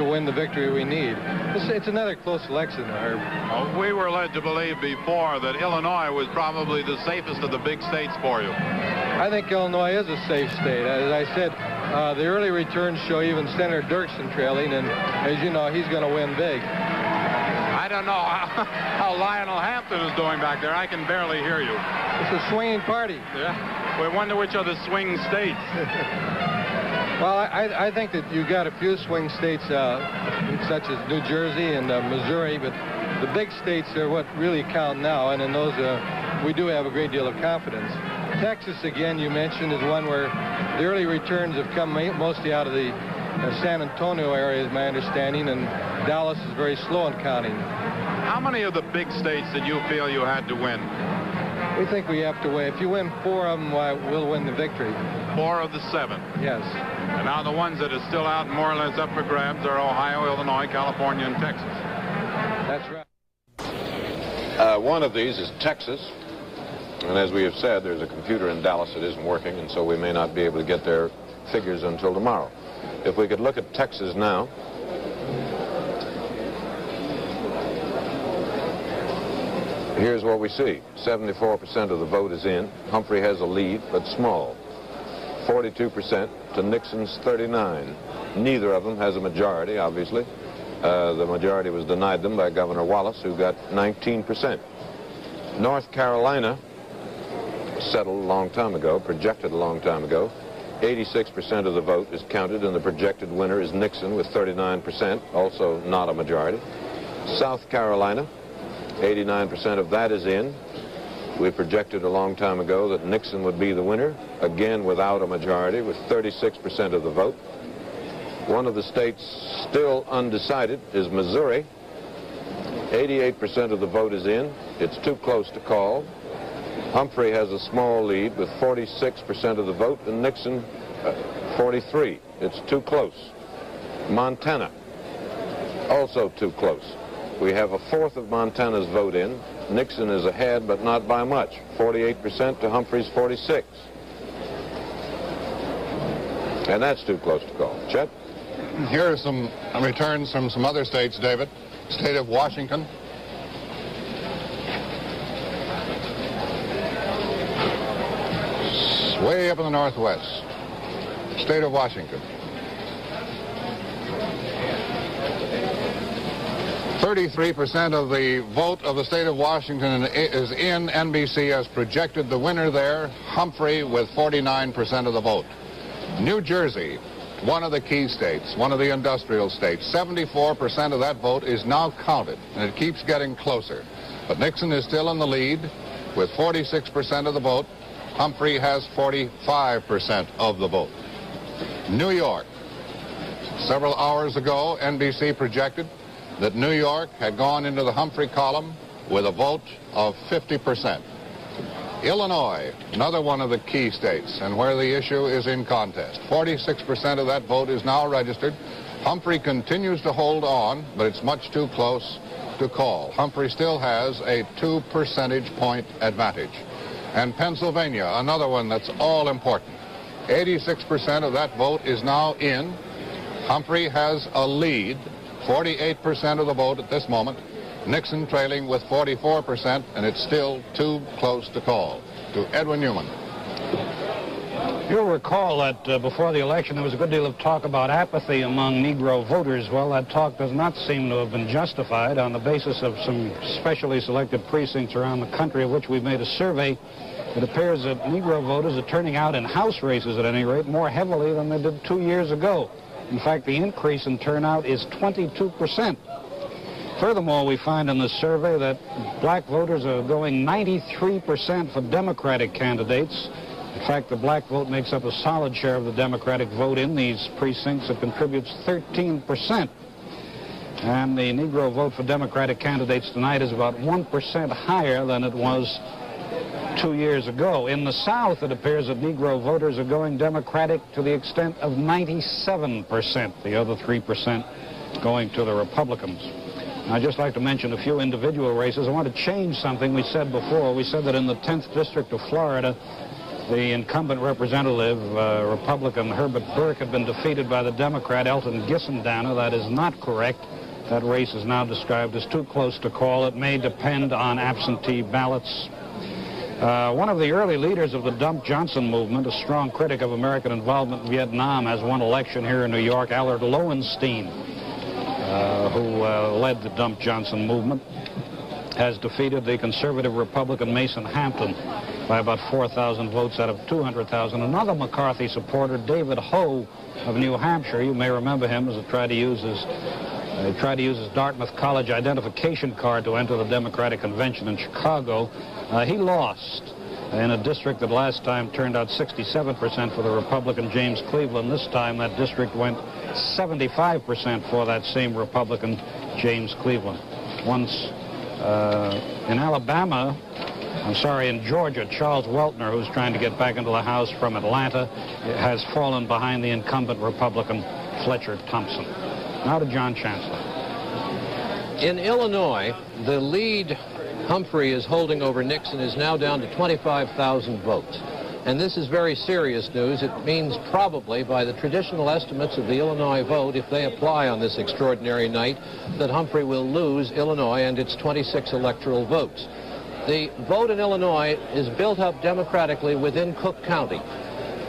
win the victory we need. It's another close election, Herb. Well, we were led to believe before that Illinois was probably the safest of the big states for you. I think Illinois is a safe state. As I said, the early returns show even Senator Dirksen trailing, and as you know, he's going to win big. I don't know how Lionel Hampton is doing back there. I can barely hear you. It's a swinging party. Yeah. We wonder which are the swing states. Well, I think that you've got a few swing states such as New Jersey and Missouri, but the big states are what really count now, and in those we do have a great deal of confidence. Texas, again, you mentioned, is one where the early returns have come mostly out of the San Antonio area, is my understanding, and Dallas is very slow in counting. How many of the big states did you feel you had to win? We think we have to win. If you win 4 of them, we'll win the victory. 4 of the 7? Yes. And now the ones that are still out more or less up for grabs are Ohio, Illinois, California, and Texas. That's right. One of these is Texas. And as we have said, there's a computer in Dallas that isn't working, and so we may not be able to get their figures until tomorrow. If we could look at Texas now. Here's what we see. 74% of the vote is in. Humphrey has a lead, but small. 42% to Nixon's 39. Neither of them has a majority, obviously. The majority was denied them by Governor Wallace, who got 19%. North Carolina settled a long time ago, projected a long time ago. 86% of the vote is counted, and the projected winner is Nixon with 39%, also not a majority. South Carolina, 89% of that is in. We projected a long time ago that Nixon would be the winner, again without a majority, with 36% of the vote. One of the states still undecided is Missouri. 88% of the vote is in. It's too close to call. Humphrey has a small lead with 46% of the vote, and Nixon 43. It's too close. Montana, also too close. We have 1/4 of Montana's vote in. Nixon is ahead, but not by much. 48% to Humphrey's 46. And that's too close to call. Chet? Here are some returns from some other states, David. State of Washington. Way up in the northwest. State of Washington. 33% of the vote of the state of Washington is in. NBC has projected the winner there, Humphrey, with 49% of the vote. New Jersey, one of the key states, one of the industrial states, 74% of that vote is now counted, and it keeps getting closer. But Nixon is still in the lead with 46% of the vote. Humphrey has 45% of the vote. New York. Several hours ago, NBC projected that New York had gone into the Humphrey column with a vote of 50%. Illinois, another one of the key states, and where the issue is in contest. 46% of that vote is now registered. Humphrey continues to hold on, but it's much too close to call. Humphrey still has a 2 percentage point advantage. And Pennsylvania, another one that's all important. 86% of that vote is now in. Humphrey has a lead, 48% of the vote at this moment. Nixon trailing with 44%, and it's still too close to call. To Edwin Newman. You'll recall that before the election there was a good deal of talk about apathy among Negro voters. Well, that talk does not seem to have been justified on the basis of some specially selected precincts around the country, of which we've made a survey. It appears that Negro voters are turning out in House races, at any rate, more heavily than they did 2 years ago. In fact, the increase in turnout is 22%. Furthermore, we find in the survey that black voters are going 93% for Democratic candidates. In fact, the black vote makes up a solid share of the Democratic vote in these precincts. It contributes 13%. And the Negro vote for Democratic candidates tonight is about 1% higher than it was 2 years ago. In the South, it appears that Negro voters are going Democratic to the extent of 97%, the other 3% going to the Republicans. I'd just like to mention a few individual races. I want to change something we said before. We said that in the 10th District of Florida, the incumbent representative, Republican Herbert Burke, had been defeated by the Democrat Elton Gissendaner. That is not correct. That race is now described as too close to call. It may depend on absentee ballots. One of the early leaders of the Dump Johnson movement, a strong critic of American involvement in Vietnam, has won election here in New York. Allard Lowenstein, who led the Dump Johnson movement, has defeated the conservative Republican Mason Hampton by about 4,000 votes out of 200,000. Another McCarthy supporter, David Ho of New Hampshire, you may remember him, as he tried to use his Dartmouth College identification card to enter the Democratic Convention in Chicago. He lost in a district that last time turned out 67% for the Republican James Cleveland. This time that district went 75% for that same Republican James Cleveland. Once in Georgia, Charles Weltner, who's trying to get back into the House from Atlanta, has fallen behind the incumbent Republican Fletcher Thompson. Now to John Chancellor. In Illinois, the lead Humphrey is holding over Nixon is now down to 25,000 votes. And this is very serious news. It means probably, by the traditional estimates of the Illinois vote, if they apply on this extraordinary night, that Humphrey will lose Illinois and its 26 electoral votes. The vote in Illinois is built up democratically within Cook County,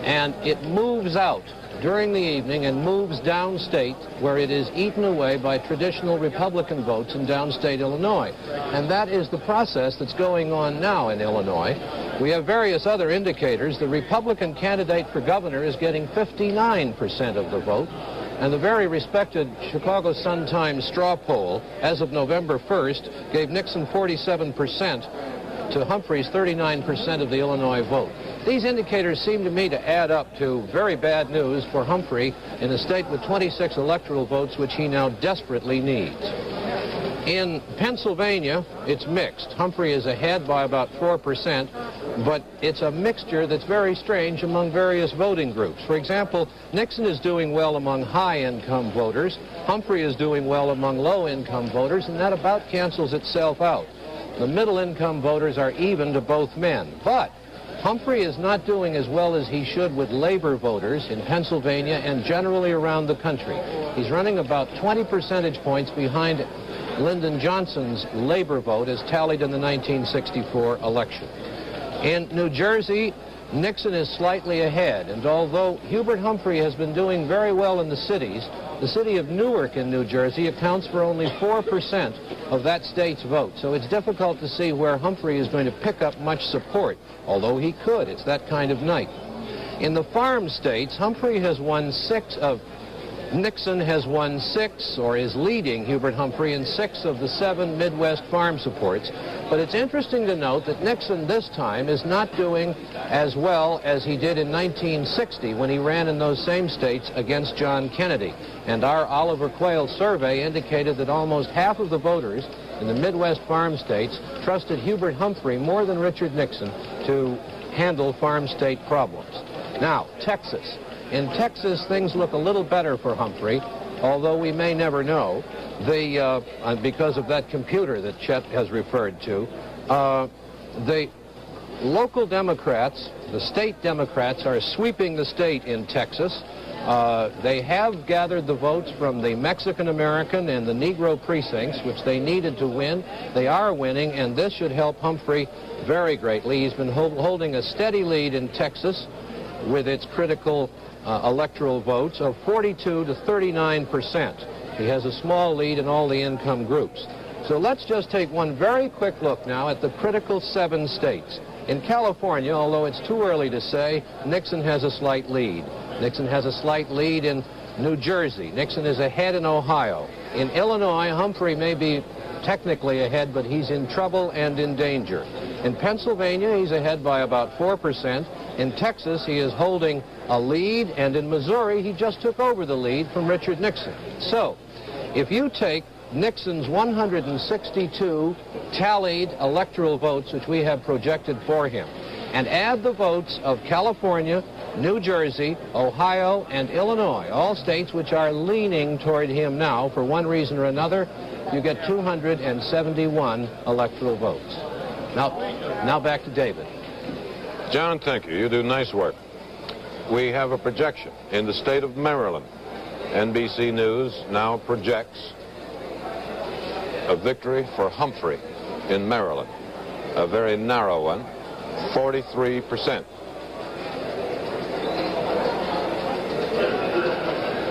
and it moves out during the evening and moves downstate, where it is eaten away by traditional Republican votes in downstate Illinois. And that is the process that's going on now in Illinois. We have various other indicators. The Republican candidate for governor is getting 59% of the vote, and the very respected Chicago Sun-Times straw poll, as of November 1st, gave Nixon 47% to Humphrey's 39% of the Illinois vote. These indicators seem to me to add up to very bad news for Humphrey in a state with 26 electoral votes, which he now desperately needs. In Pennsylvania, it's mixed. Humphrey is ahead by about 4%, but it's a mixture that's very strange among various voting groups. For example, Nixon is doing well among high-income voters. Humphrey is doing well among low-income voters, and that about cancels itself out. The middle-income voters are even to both men. But Humphrey is not doing as well as he should with labor voters in Pennsylvania and generally around the country. He's running about 20 percentage points behind Lyndon Johnson's labor vote as tallied in the 1964 election. In New Jersey, Nixon is slightly ahead, and although Hubert Humphrey has been doing very well in the cities, the city of Newark in New Jersey accounts for only 4% of that state's vote. So it's difficult to see where Humphrey is going to pick up much support, although he could. It's that kind of night. In the farm states, Nixon has won 6, or is leading Hubert Humphrey in 6 of the 7 Midwest farm supports. But it's interesting to note that Nixon this time is not doing as well as he did in 1960 when he ran in those same states against John Kennedy. And our Oliver Quayle survey indicated that almost half of the voters in the Midwest farm states trusted Hubert Humphrey more than Richard Nixon to handle farm state problems. Now, Texas. In Texas, things look a little better for Humphrey, although we may never know, because of that computer that Chet has referred to. The local Democrats, the state Democrats, are sweeping the state in Texas. They have gathered the votes from the Mexican-American and the Negro precincts, which they needed to win. They are winning, and this should help Humphrey very greatly. He's been holding a steady lead in Texas with its critical electoral votes of 42 to 39%. He has a small lead in all the income groups. So let's just take one very quick look now at the critical 7 states. In California, although it's too early to say, Nixon has a slight lead. Nixon has a slight lead in New Jersey. Nixon is ahead in Ohio. In Illinois, Humphrey may be technically ahead, but he's in trouble and in danger. In Pennsylvania, he's ahead by about 4%. In Texas, he is holding a lead, and in Missouri, he just took over the lead from Richard Nixon. So, if you take Nixon's 162 tallied electoral votes, which we have projected for him, and add the votes of California, New Jersey, Ohio, and Illinois, all states which are leaning toward him now for one reason or another, you get 271 electoral votes. Now back to David. John, thank you. You do nice work. We have a projection in the state of Maryland. NBC News now projects a victory for Humphrey in Maryland, a very narrow one, 43%.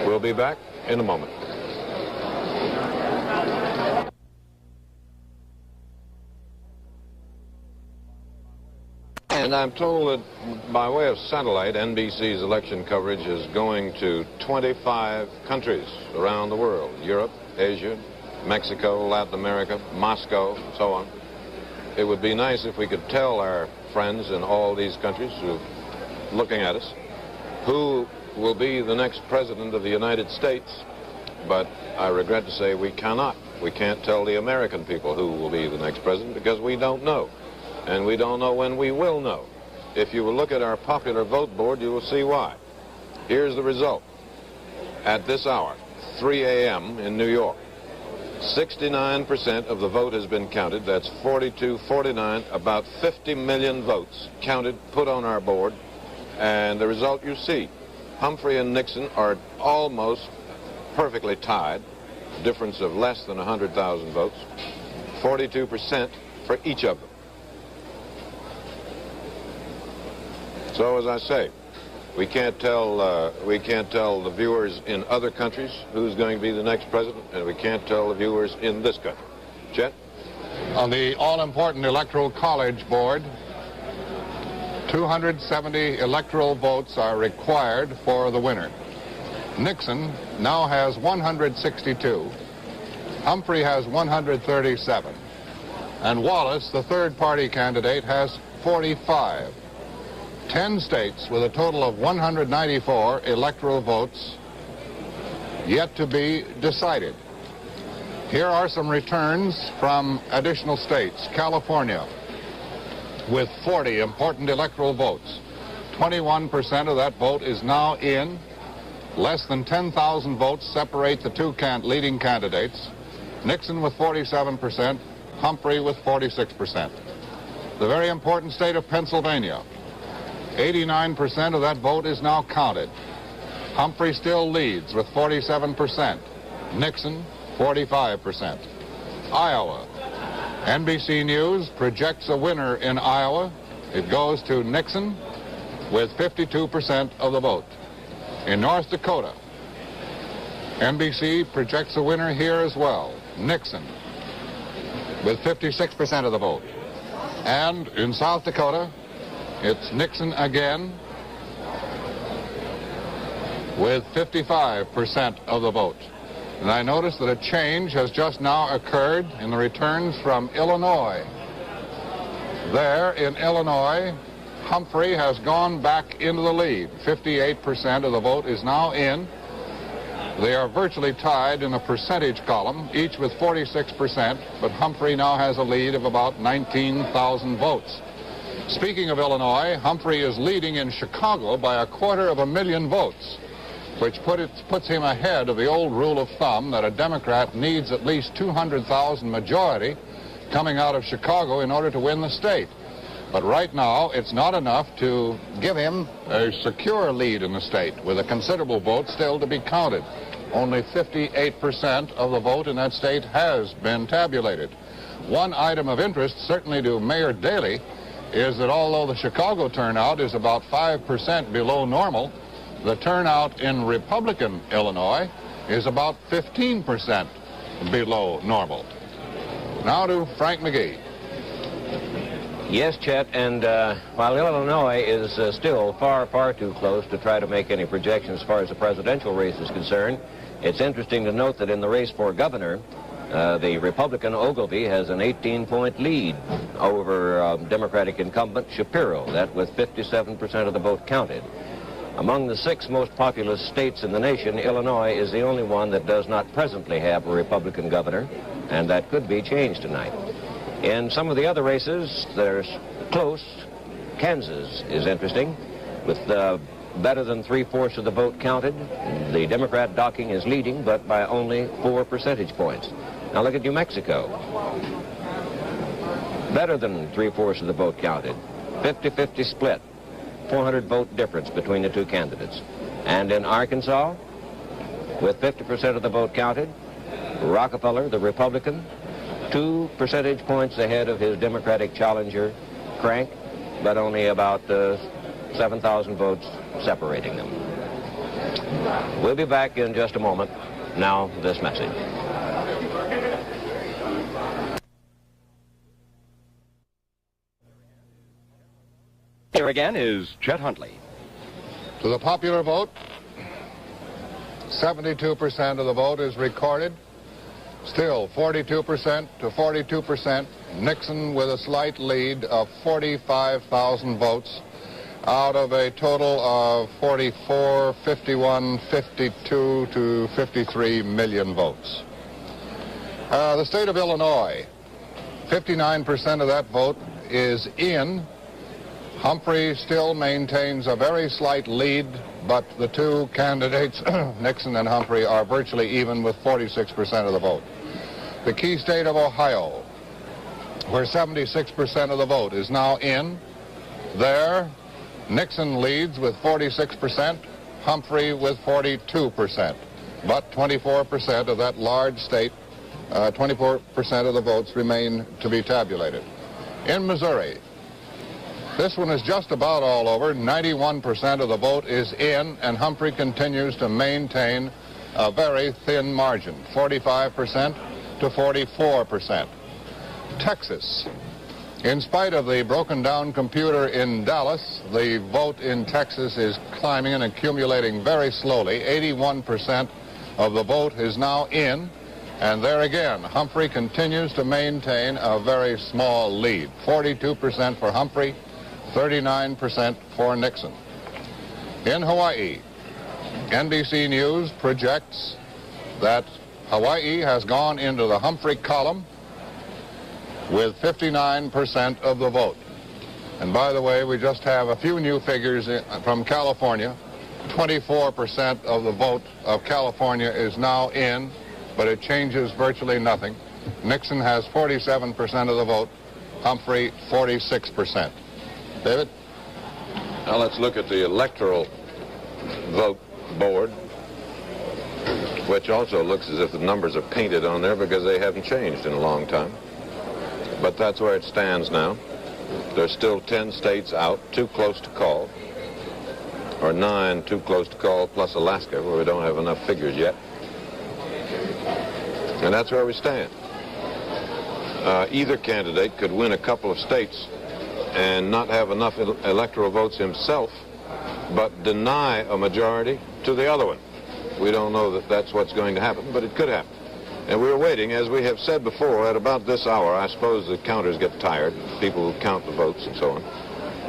We'll be back in a moment. And I'm told that by way of satellite, NBC's election coverage is going to 25 countries around the world: Europe, Asia, Mexico, Latin America, Moscow, and so on. It would be nice if we could tell our friends in all these countries who are looking at us who will be the next president of the United States, but I regret to say we cannot. We can't tell the American people who will be the next president because we don't know. And we don't know when we will know. If you will look at our popular vote board, you will see why. Here's the result. At this hour, 3 a.m. in New York, 69% of the vote has been counted. That's 42-49, about 50 million votes counted, put on our board. And the result you see. Humphrey and Nixon are almost perfectly tied, difference of less than 100,000 votes, 42% for each of them. So, as I say, we can't tell the viewers in other countries who's going to be the next president, and we can't tell the viewers in this country. Chet? On the all-important Electoral College Board, 270 electoral votes are required for the winner. Nixon now has 162. Humphrey has 137. And Wallace, the third-party candidate, has 45. 10 states with a total of 194 electoral votes yet to be decided. Here are some returns from additional states. California, with 40 important electoral votes. 21% of that vote is now in. Less than 10,000 votes separate the two leading candidates. Nixon with 47%, Humphrey with 46%. The very important state of Pennsylvania, 89% of that vote is now counted. Humphrey still leads with 47%. Nixon, 45%. Iowa. NBC News projects a winner in Iowa. It goes to Nixon with 52% of the vote. In North Dakota, NBC projects a winner here as well. Nixon with 56% of the vote. And in South Dakota, it's Nixon again with 55% of the vote. And I notice that a change has just now occurred in the returns from Illinois. There in Illinois, Humphrey has gone back into the lead. 58% of the vote is now in. They are virtually tied in a percentage column, each with 46%, but Humphrey now has a lead of about 19,000 votes. Speaking of Illinois, Humphrey is leading in Chicago by 250,000 votes, which puts him ahead of the old rule of thumb that a Democrat needs at least 200,000 majority coming out of Chicago in order to win the state. But right now, it's not enough to give him a secure lead in the state, with a considerable vote still to be counted. Only 58% of the vote in that state has been tabulated. One item of interest, certainly to Mayor Daley, is that although the Chicago turnout is about 5% below normal, the turnout in Republican Illinois is about 15% below normal. Now to Frank McGee. Yes, Chet, and while Illinois is still far too close to try to make any projections as far as the presidential race is concerned, it's interesting to note that in the race for governor, the Republican Ogilvie has an 18-point lead over Democratic incumbent Shapiro, that with 57% of the vote counted. Among the 6 most populous states in the nation, Illinois is the only one that does not presently have a Republican governor, and that could be changed tonight. In some of the other races, there's close. Kansas is interesting, with better than 3/4 of the vote counted. The Democrat Docking is leading, but by only 4 percentage points. Now look at New Mexico. Better than 3/4 of the vote counted. 50-50 split. 400 vote difference between the 2 candidates. And in Arkansas, with 50% of the vote counted, Rockefeller, the Republican, 2 percentage points ahead of his Democratic challenger, Crank, but only about 7,000 votes separating them. We'll be back in just a moment. Now, this message. Here again is Chet Huntley. To the popular vote, 72% of the vote is recorded. Still, 42% to 42%. Nixon with a slight lead of 45,000 votes out of a total of 44, 51, 52 to 53 million votes. The state of Illinois, 59% of that vote is in. Humphrey still maintains a very slight lead, but the 2 candidates, Nixon and Humphrey, are virtually even with 46% of the vote. The key state of Ohio, where 76% of the vote is now in, there Nixon leads with 46%, Humphrey with 42%. But 24% of that large state, 24% of the votes remain to be tabulated. In Missouri, this one is just about all over. 91% of the vote is in, and Humphrey continues to maintain a very thin margin, 45% to 44%. Texas. In spite of the broken down computer in Dallas, the vote in Texas is climbing and accumulating very slowly. 81% of the vote is now in, and there again, Humphrey continues to maintain a very small lead. 42% for Humphrey, 39% for Nixon. In Hawaii, NBC News projects that Hawaii has gone into the Humphrey column with 59% of the vote. And by the way, we just have a few new figures from California. 24% of the vote of California is now in, but it changes virtually nothing. Nixon has 47% of the vote, Humphrey 46%. David? Now let's look at the electoral vote board, which also looks as if the numbers are painted on there because they haven't changed in a long time. But that's where it stands now. There's still 10 states out, too close to call, or 9 too close to call, plus Alaska, where we don't have enough figures yet. And that's where we stand. Either candidate could win a couple of states and not have enough electoral votes himself, but deny a majority to the other one. We don't know that that's what's going to happen, but it could happen. And we're waiting, as we have said before, at about this hour. I suppose the counters get tired, people who count the votes and so on.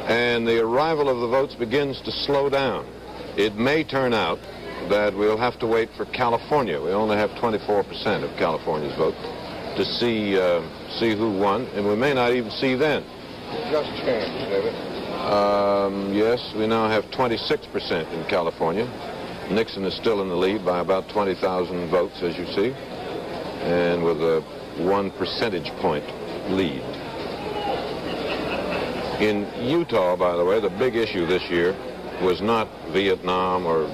And the arrival of the votes begins to slow down. It may turn out that we'll have to wait for California. We only have 24% of California's vote to see who won, and we may not even see then. It just changed, David. Yes, we now have 26% in California. Nixon is still in the lead by about 20,000 votes, as you see, and with a 1 percentage point lead. In Utah, by the way, the big issue this year was not Vietnam or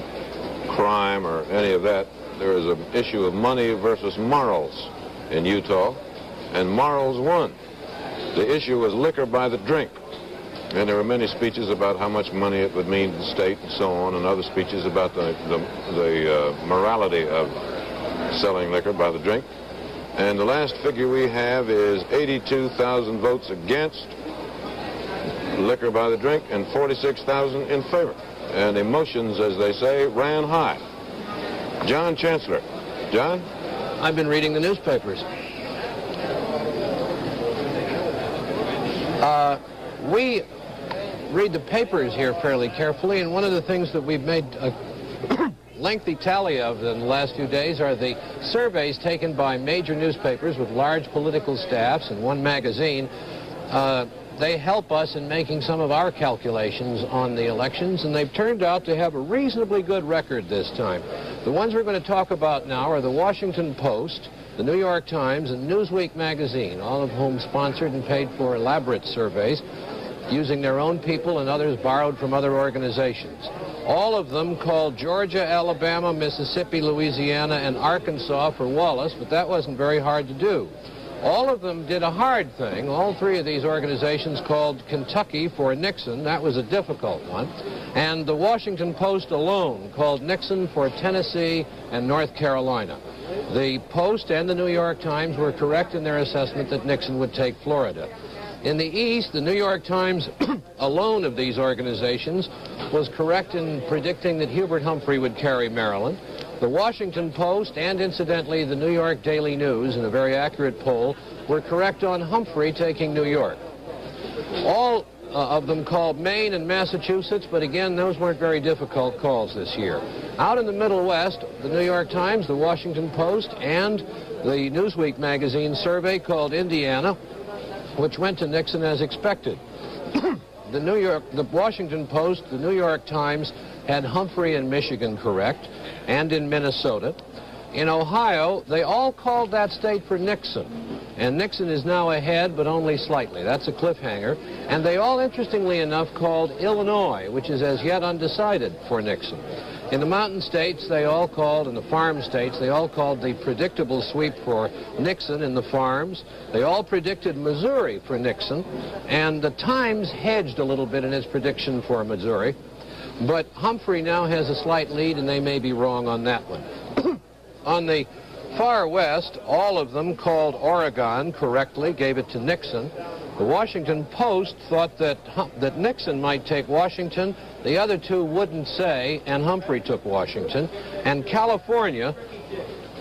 crime or any of that. There is an issue of money versus morals in Utah, and morals won. The issue was liquor by the drink. And there were many speeches about how much money it would mean to the state and so on, and other speeches about the morality of selling liquor by the drink. And the last figure we have is 82,000 votes against liquor by the drink and 46,000 in favor. And emotions, as they say, ran high. John Chancellor. John? I've been reading the newspapers. read the papers here fairly carefully, and one of the things that we've made a lengthy tally of in the last few days are the surveys taken by major newspapers with large political staffs and one magazine. They help us in making some of our calculations on the elections, and they've turned out to have a reasonably good record this time. The ones we're going to talk about now are the Washington Post, the New York Times, and Newsweek magazine, all of whom sponsored and paid for elaborate surveys using their own people and others borrowed from other organizations. All of them called Georgia, Alabama, Mississippi, Louisiana, and Arkansas for Wallace, but that wasn't very hard to do. All of them did a hard thing. All three of these organizations called Kentucky for Nixon. That was a difficult one. And the Washington Post alone called Nixon for Tennessee and North Carolina. The Post and the New York Times were correct in their assessment that Nixon would take Florida. In the East, the New York Times alone of these organizations was correct in predicting that Hubert Humphrey would carry Maryland. The Washington Post and, incidentally, the New York Daily News, in a very accurate poll, were correct on Humphrey taking New York. All of them called Maine and Massachusetts, but again, those weren't very difficult calls this year. Out in the Middle West, the New York Times, the Washington Post, and the Newsweek magazine survey called Indiana, which went to Nixon as expected. The Washington Post, the New York Times had Humphrey in Michigan correct, and in Minnesota. In Ohio, they all called that state for Nixon, and Nixon is now ahead, but only slightly. That's a cliffhanger. And they all, interestingly enough, called Illinois, which is as yet undecided, for Nixon. In the mountain states, they all called, in the farm states, they all called the predictable sweep for Nixon in the farms. They all predicted Missouri for Nixon, and the Times hedged a little bit in its prediction for Missouri. But Humphrey now has a slight lead, and they may be wrong on that one. On the far west, all of them called Oregon correctly, gave it to Nixon. The Washington Post thought that Nixon might take Washington. The other two wouldn't say, and Humphrey took Washington. And California,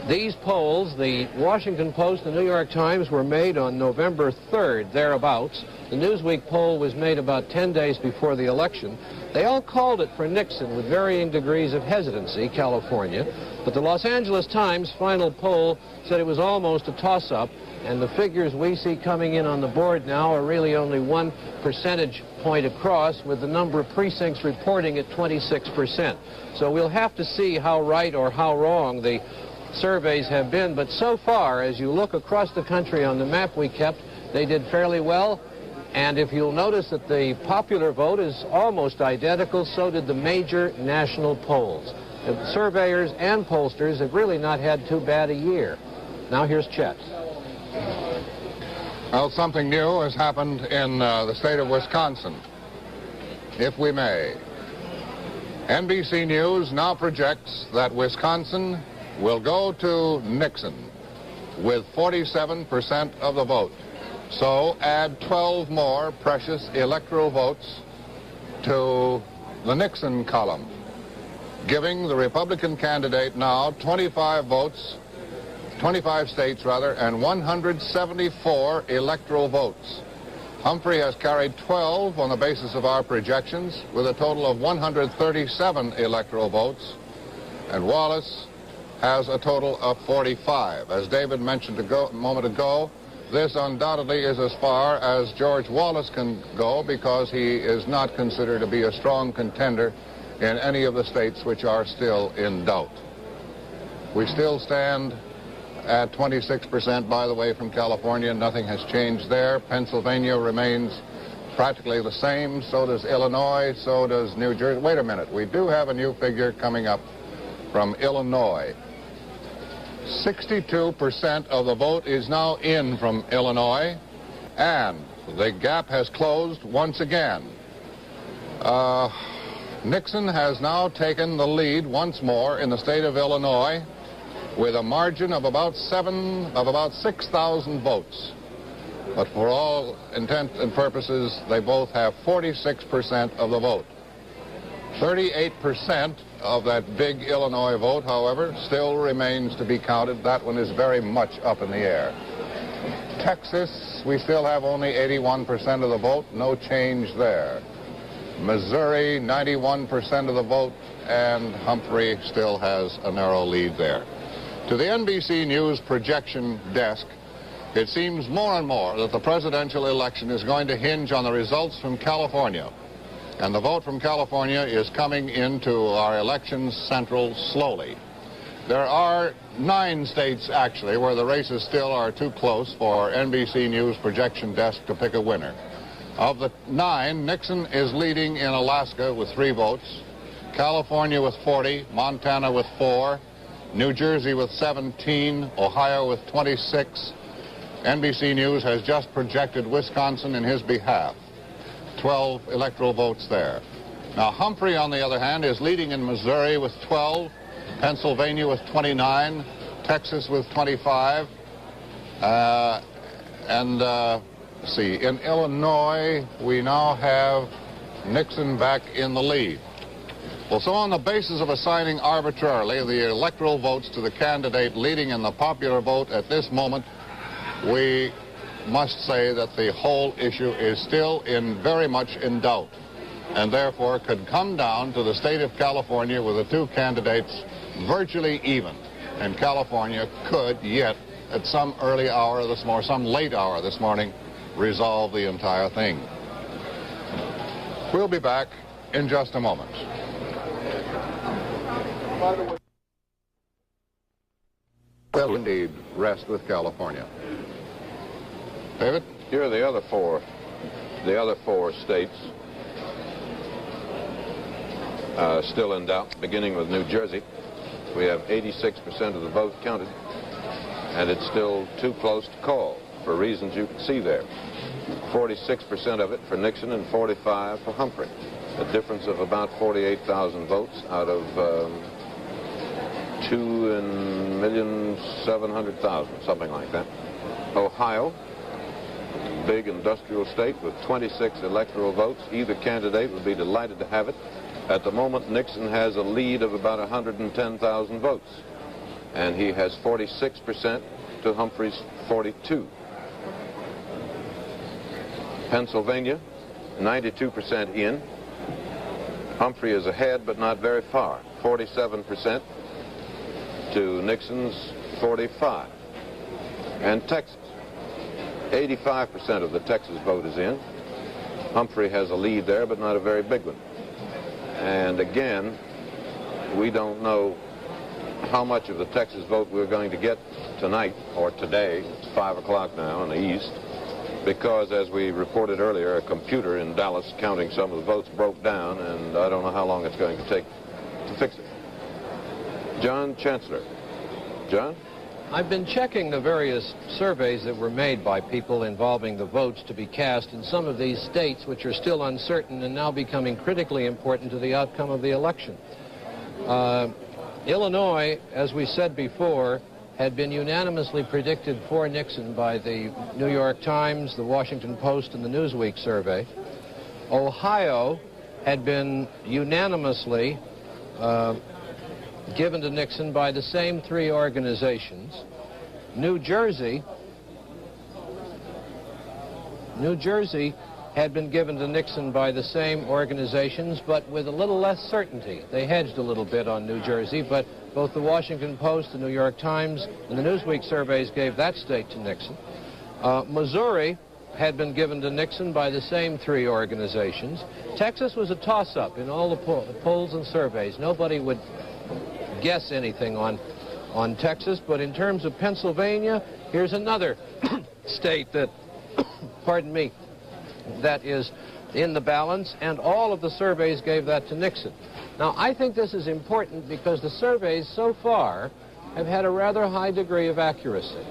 these polls, the Washington Post and the New York Times, were made on November 3rd, thereabouts. The Newsweek poll was made about 10 days before the election. They all called it for Nixon with varying degrees of hesitancy, California. But the Los Angeles Times final poll said it was almost a toss-up, and the figures we see coming in on the board now are really only 1 percentage point across, with the number of precincts reporting at 26%. So we'll have to see how right or how wrong the surveys have been. But so far, as you look across the country on the map we kept, they did fairly well. And if you'll notice that the popular vote is almost identical, so did the major national polls. The surveyors and pollsters have really not had too bad a year. Now here's Chet. Well, something new has happened in the state of Wisconsin, if we may. NBC News now projects that Wisconsin will go to Nixon with 47% of the vote. So add 12 more precious electoral votes to the Nixon column, giving the Republican candidate now 25 votes, 25 states rather, and 174 electoral votes. Humphrey has carried 12 on the basis of our projections, with a total of 137 electoral votes, and Wallace has a total of 45. As David mentioned a moment ago, this undoubtedly is as far as George Wallace can go, because he is not considered to be a strong contender in any of the states which are still in doubt. We still stand at 26%, by the way, from California. Nothing has changed there. Pennsylvania remains practically the same. So does Illinois. So does New Jersey. Wait a minute. We do have a new figure coming up from Illinois. 62% of the vote is now in from Illinois, and the gap has closed once again. Nixon has now taken the lead once more in the state of Illinois with a margin of about 6,000 votes. But for all intent and purposes, they both have 46% of the vote. 38% of that big Illinois vote, however, still remains to be counted. That one is very much up in the air. Texas, we still have only 81% of the vote. No change there. Missouri, 91% of the vote, and Humphrey still has a narrow lead there. To the NBC News projection desk, it seems more and more that the presidential election is going to hinge on the results from California. And the vote from California is coming into our elections central slowly. There are 9 states, actually, where the races still are too close for NBC News projection desk to pick a winner. Of the 9, Nixon is leading in Alaska with 3 votes, California with 40, Montana with 4, New Jersey with 17, Ohio with 26. NBC News has just projected Wisconsin in his behalf. 12 electoral votes there. Now, Humphrey, on the other hand, is leading in Missouri with 12, Pennsylvania with 29, Texas with 25, let's see, in Illinois, we now have Nixon back in the lead. Well, so on the basis of assigning arbitrarily the electoral votes to the candidate leading in the popular vote at this moment, we must say that the whole issue is still very much in doubt, and therefore could come down to the state of California with the 2 candidates virtually even. And California could yet, at some early hour or some late hour this morning, resolve the entire thing. We'll be back in just a moment. Will indeed rest with California. David? Here are the other four states still in doubt, beginning with New Jersey. We have 86% of the vote counted, and it's still too close to call for reasons you can see there. 46% of it for Nixon and 45 for Humphrey. A difference of about 48,000 votes out of 2,700,000, something like that. Ohio, big industrial state with 26 electoral votes. Either candidate would be delighted to have it. At the moment, Nixon has a lead of about 110,000 votes, and he has 46% to Humphrey's 42. Pennsylvania, 92% in. Humphrey is ahead, but not very far. 47% to Nixon's 45. And Texas, 85% of the Texas vote is in. Humphrey has a lead there, but not a very big one. And again, we don't know how much of the Texas vote we're going to get tonight or today. It's 5 o'clock now in the east, because as we reported earlier, a computer in Dallas counting some of the votes broke down, and I don't know how long it's going to take to fix it. John Chancellor. John? I've been checking the various surveys that were made by people involving the votes to be cast in some of these states which are still uncertain and now becoming critically important to the outcome of the election. Illinois, as we said before, had been unanimously predicted for Nixon by the New York Times, the Washington Post, and the Newsweek survey. Ohio had been unanimously given to Nixon by the same 3 organizations. New Jersey had been given to Nixon by the same organizations, but with a little less certainty. They hedged a little bit on New Jersey, but both the Washington Post, the New York Times, and the Newsweek surveys gave that state to Nixon. Missouri had been given to Nixon by the same 3 organizations. Texas was a toss-up in all the polls and surveys. Nobody would guess anything on Texas, but in terms of Pennsylvania, here's another state that, pardon me, that is in the balance, and all of the surveys gave that to Nixon. Now, I think this is important because the surveys so far have had a rather high degree of accuracy.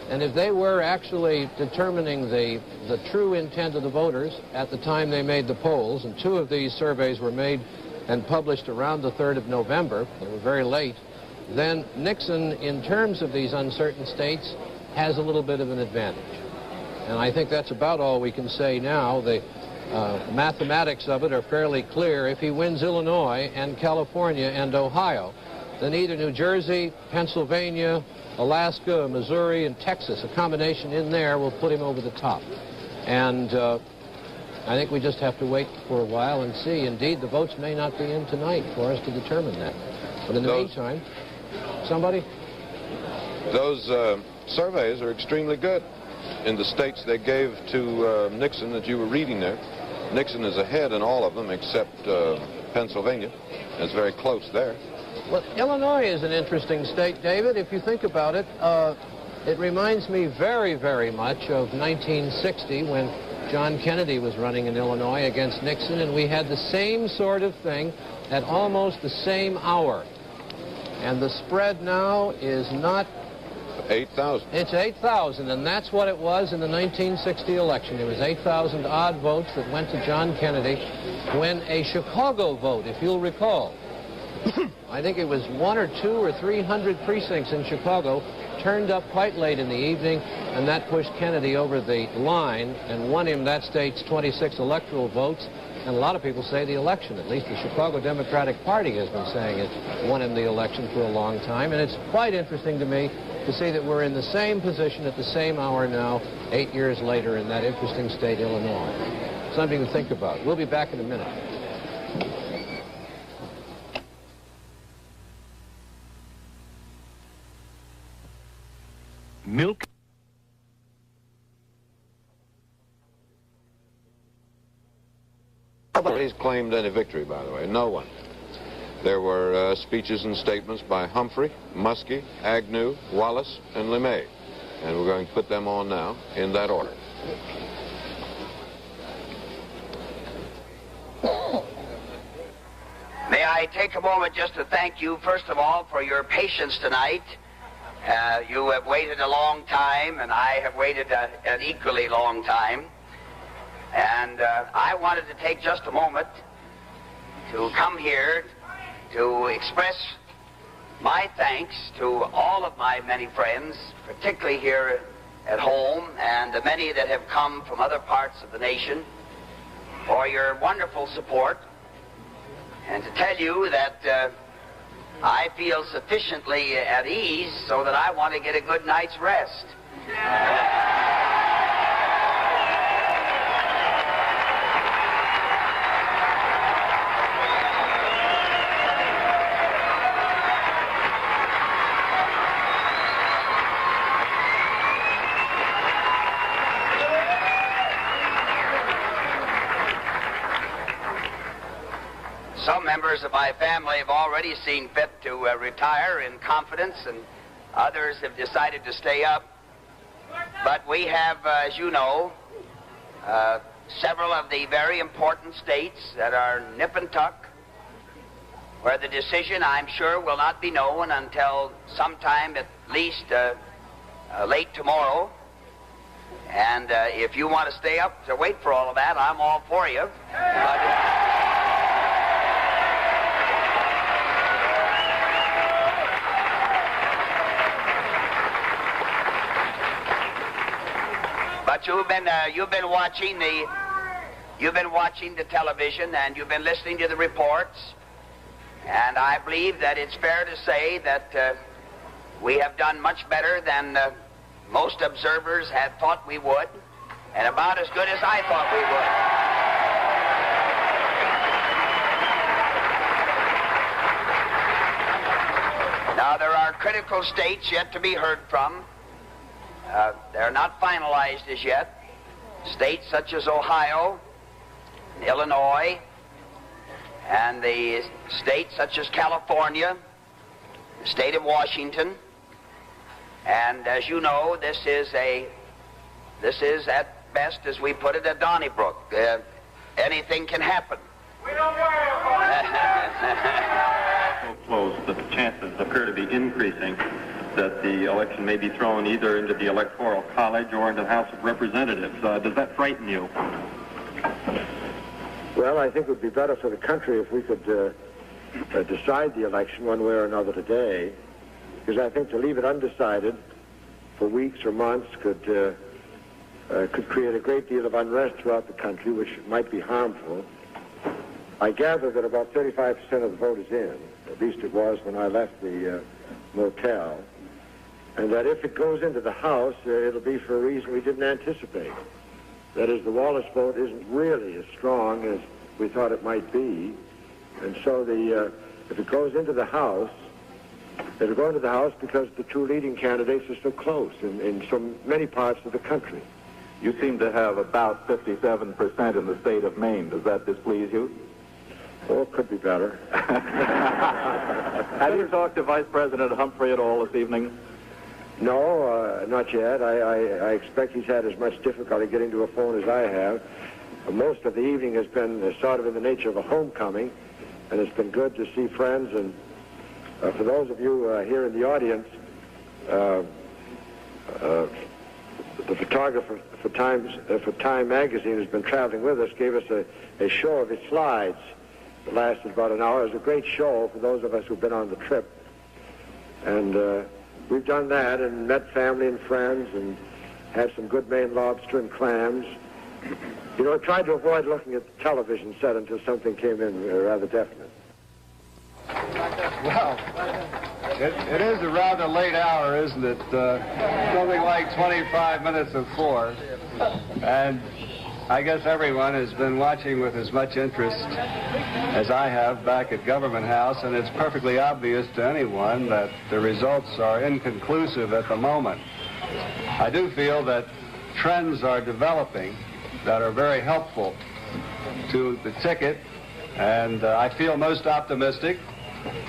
And if they were actually determining the true intent of the voters at the time they made the polls, and 2 of these surveys were made and published around the 3rd of November, they were very late, then Nixon, in terms of these uncertain states, has a little bit of an advantage. And I think that's about all we can say now. The mathematics of it are fairly clear. If he wins Illinois and California and Ohio, then either New Jersey, Pennsylvania, Alaska, Missouri, and Texas, a combination in there, will put him over the top. And I think we just have to wait for a while and see. Indeed, the votes may not be in tonight for us to determine that. But in the meantime, somebody? Those surveys are extremely good. In the states they gave to Nixon that you were reading there, Nixon is ahead in all of them except Pennsylvania. It's very close there. Well, Illinois is an interesting state, David. If you think about it, it reminds me very, very much of 1960 when John Kennedy was running in Illinois against Nixon, and we had the same sort of thing at almost the same hour. And the spread now is not 8,000. It's 8,000, and that's what it was in the 1960 election. It was 8,000 odd votes that went to John Kennedy when a Chicago vote, if you'll recall, I think it was 100 or 200 or 300 precincts in Chicago, turned up quite late in the evening, and that pushed Kennedy over the line and won him that state's 26 electoral votes. And a lot of people say the election, at least the Chicago Democratic Party has been saying it won him the election for a long time. And it's quite interesting to me to see that we're in the same position at the same hour now, 8 years later, in that interesting state, Illinois. Something to think about. We'll be back in a minute. Milk. Nobody's claimed any victory, by the way. No one. There were speeches and statements by Humphrey, Muskie, Agnew, Wallace, and LeMay. And we're going to put them on now in that order. May I take a moment just to thank you, first of all, for your patience tonight. You have waited a long time, and I have waited an equally long time. And I wanted to take just a moment to come here to express my thanks to all of my many friends, particularly here at home, and the many that have come from other parts of the nation, for your wonderful support, and to tell you that I feel sufficiently at ease so that I want to get a good night's rest. Some members of my family have already seen fit to retire in confidence, and others have decided to stay up. But we have, as you know, several of the very important states that are nip and tuck, where the decision, I'm sure, will not be known until sometime at least late tomorrow. And if you want to stay up to wait for all of that, I'm all for you. But you've been watching the television, and you've been listening to the reports, and I believe that it's fair to say that we have done much better than most observers had thought we would, and about as good as I thought we would. Now, there are critical states yet to be heard from. They're not finalized as yet. States such as Ohio, Illinois, and the states such as California, the state of Washington. And as you know, this is at best, as we put it, a Donnybrook. Anything can happen. We don't worry about so close that the chances appear to be increasing that the election may be thrown either into the Electoral College or into the House of Representatives. Does that frighten you? Well, I think it would be better for the country if we could decide the election one way or another today, because I think to leave it undecided for weeks or months could create a great deal of unrest throughout the country, which might be harmful. I gather that about 35% of the vote is in. At least it was when I left the motel. And that if it goes into the House, it'll be for a reason we didn't anticipate. That is, the Wallace vote isn't really as strong as we thought it might be. And so if it goes into the House, it'll go into the House because the two leading candidates are so close in so many parts of the country. You seem to have about 57% in the state of Maine. Does that displease you? Oh, it could be better. Have you talked to Vice President Humphrey at all this evening? No, not yet. I expect he's had as much difficulty getting to a phone as I have. Most of the evening has been sort of in the nature of a homecoming, and it's been good to see friends. And for those of you here in the audience, the photographer for Time magazine who's been traveling with us gave us a show of his slides. It lasted about an hour. It was a great show for those of us who've been on the trip. And we've done that and met family and friends and had some good Maine lobster and clams. You know, I tried to avoid looking at the television set until something came in rather definite. Well, it is a rather late hour, isn't it? Something like 25 minutes of 4. And I guess everyone has been watching with as much interest as I have back at Government House, and it's perfectly obvious to anyone that the results are inconclusive at the moment. I do feel that trends are developing that are very helpful to the ticket, and I feel most optimistic.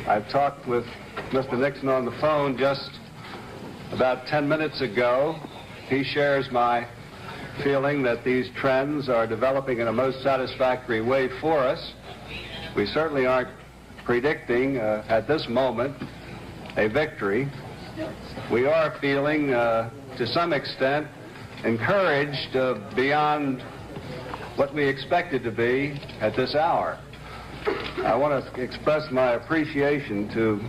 I've talked with Mr. Nixon on the phone just about 10 minutes ago. He shares my feeling that these trends are developing in a most satisfactory way for us. We certainly aren't predicting at this moment a victory. We are feeling to some extent encouraged beyond what we expected to be at this hour. I want to express my appreciation to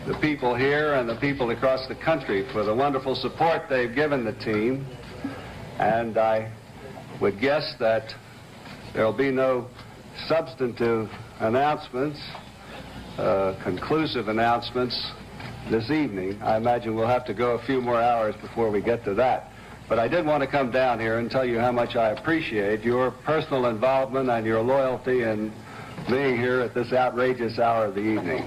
the people here and the people across the country for the wonderful support they've given the team. And I would guess that there will be no substantive announcements, conclusive announcements this evening. I imagine we'll have to go a few more hours before we get to that. But I did want to come down here and tell you how much I appreciate your personal involvement and your loyalty in being here at this outrageous hour of the evening.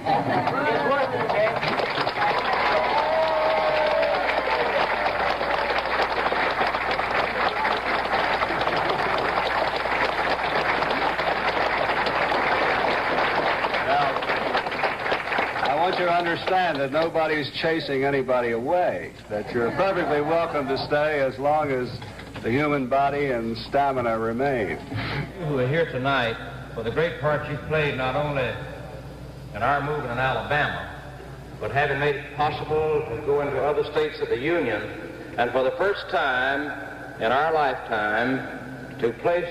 Understand that nobody's chasing anybody away, that you're perfectly welcome to stay as long as the human body and stamina remain. Who are here tonight for the great part you've played not only in our movement in Alabama, but having made it possible to go into other states of the Union, and for the first time in our lifetime to place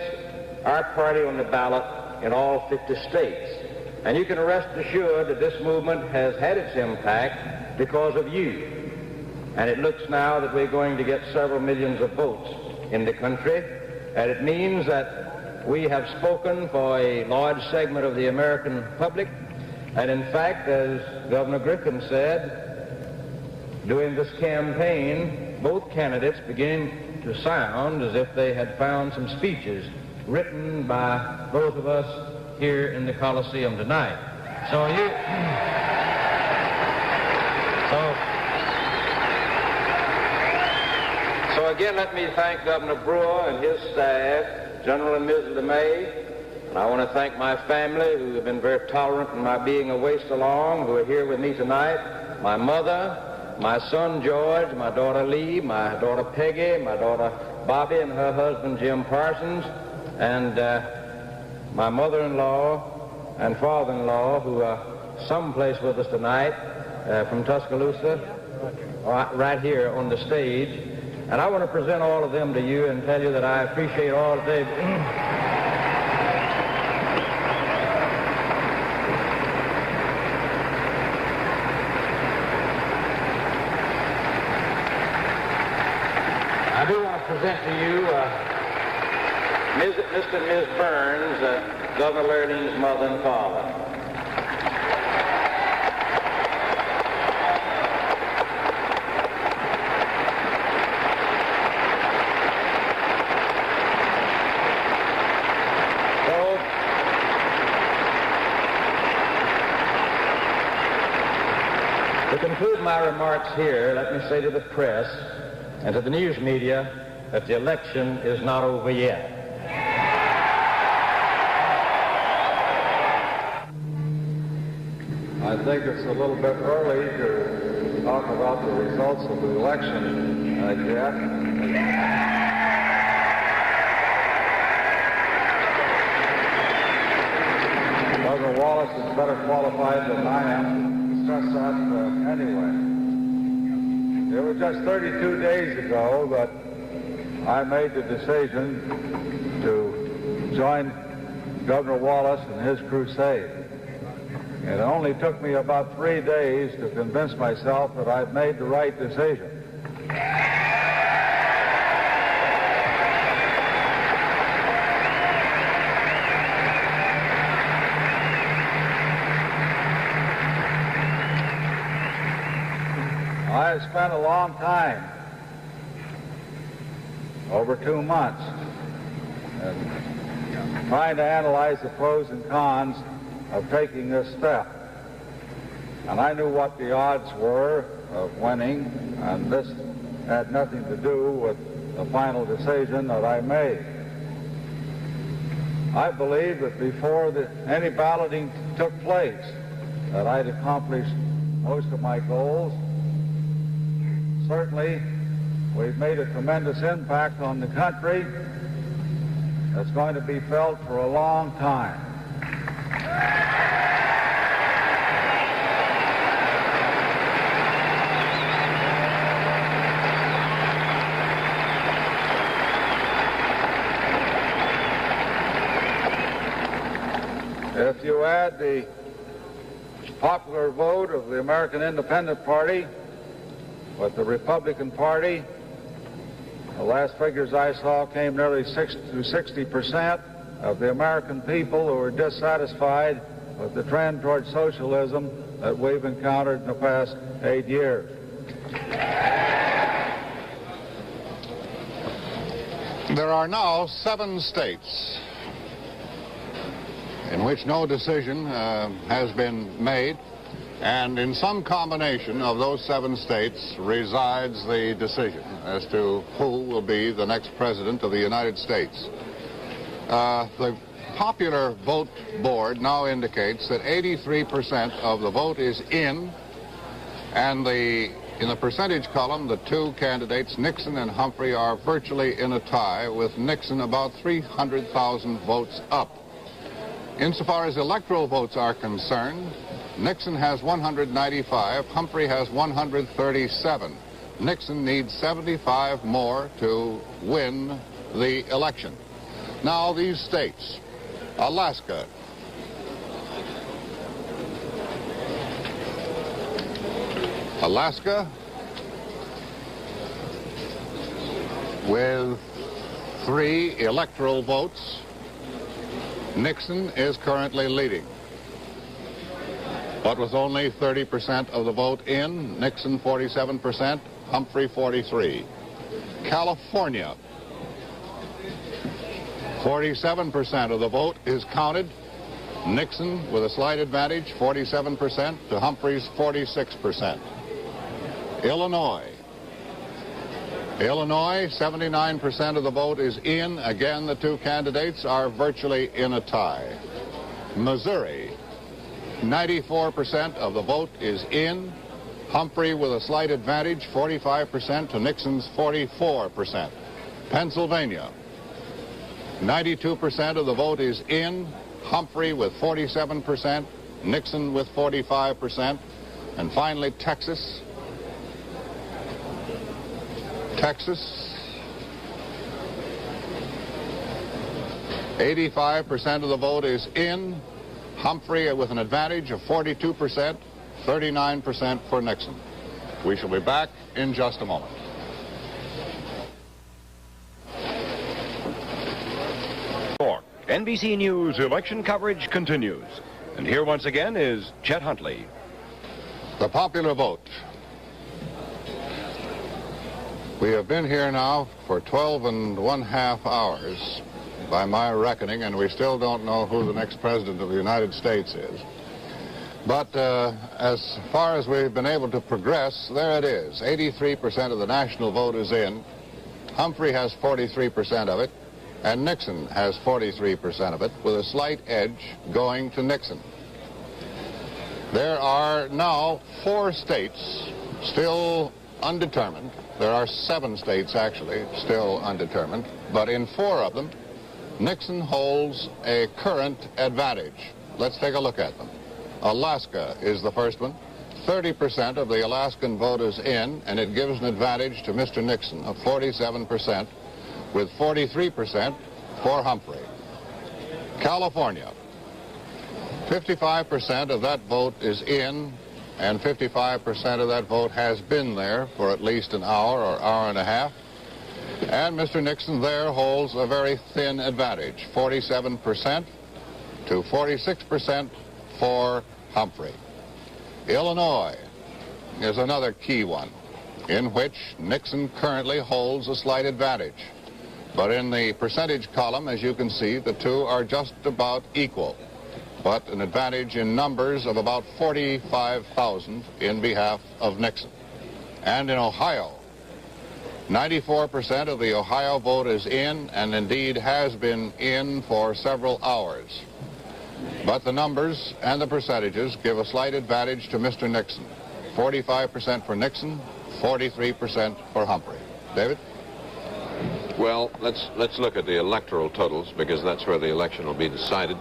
our party on the ballot in all 50 states. And you can rest assured that this movement has had its impact because of you. And it looks now that we're going to get several millions of votes in the country. And it means that we have spoken for a large segment of the American public. And in fact, as Governor Griffin said, during this campaign, both candidates began to sound as if they had found some speeches written by both of us here in the Coliseum tonight. So again, let me thank Governor Brewer and his staff, General and Mrs. LeMay, and I want to thank my family who have been very tolerant in my being away so long, who are here with me tonight, my mother, my son George, my daughter Lee, my daughter Peggy, my daughter Bobby and her husband Jim Parsons, and my mother-in-law and father-in-law, who are someplace with us tonight from Tuscaloosa, right here on the stage. And I want to present all of them to you and tell you that I appreciate all that they've... I do want to present to you Mr. and Ms. Burns, Governor Lurden's mother and father. To conclude my remarks here, let me say to the press and to the news media that the election is not over yet. I think it's a little bit early to talk about the results of the election yet. Governor Wallace is better qualified than I am to discuss that anyway. It was just 32 days ago that I made the decision to join Governor Wallace in his crusade. It only took me about 3 days to convince myself that I'd made the right decision. I have spent a long time, over 2 months, trying to analyze the pros and cons of taking this step. And I knew what the odds were of winning, and this had nothing to do with the final decision that I made. I believe that before any balloting took place, that I'd accomplished most of my goals. Certainly, we've made a tremendous impact on the country that's going to be felt for a long time. If you add the popular vote of the American Independent Party with the Republican Party, the last figures I saw came nearly 60% of the American people who are dissatisfied with the trend toward socialism that we've encountered in the past 8 years. There are now 7 states in which no decision has been made, and in some combination of those 7 states resides the decision as to who will be the next president of the United States. The popular vote board now indicates that 83% of the vote is in, and in the percentage column, the 2 candidates, Nixon and Humphrey, are virtually in a tie, with Nixon about 300,000 votes up. Insofar as electoral votes are concerned, Nixon has 195, Humphrey has 137. Nixon needs 75 more to win the election. Now, these states, Alaska, with 3 electoral votes, Nixon is currently leading. But with only 30% of the vote in, Nixon 47%, Humphrey 43%. California, 47% of the vote is counted. Nixon with a slight advantage, 47% to Humphrey's 46%. Illinois, 79% of the vote is in. Again, the 2 candidates are virtually in a tie. Missouri, 94% of the vote is in. Humphrey with a slight advantage, 45% to Nixon's 44%. Pennsylvania, 92% of the vote is in. Humphrey with 47%, Nixon with 45%. And finally, Texas, 85% of the vote is in. Humphrey with an advantage of 42%, 39% for Nixon. We shall be back in just a moment. NBC News election coverage continues. And here once again is Chet Huntley. The popular vote. We have been here now for 12½ hours by my reckoning, and we still don't know who the next president of the United States is. But as far as we've been able to progress, there it is. 83% of the national vote is in. Humphrey has 43% of it, and Nixon has 43% of it, with a slight edge going to Nixon. There are now 4 states still undetermined. There are 7 states, actually, still undetermined. But in 4 of them, Nixon holds a current advantage. Let's take a look at them. Alaska is the first one. 30% of the Alaskan vote is in, and it gives an advantage to Mr. Nixon of 47%, with 43% for Humphrey. California, 55% of that vote is in, and 55% of that vote has been there for at least an hour or hour and a half. And Mr. Nixon there holds a very thin advantage, 47% to 46% for Humphrey. Illinois is another key one, in which Nixon currently holds a slight advantage. But in the percentage column, as you can see, the two are just about equal, but an advantage in numbers of about 45,000 in behalf of Nixon. And in Ohio, 94% of the Ohio vote is in, and indeed has been in for several hours. But the numbers and the percentages give a slight advantage to Mr. Nixon. 45% for Nixon, 43% for Humphrey. David? Well, let's look at the electoral totals, because that's where the election will be decided.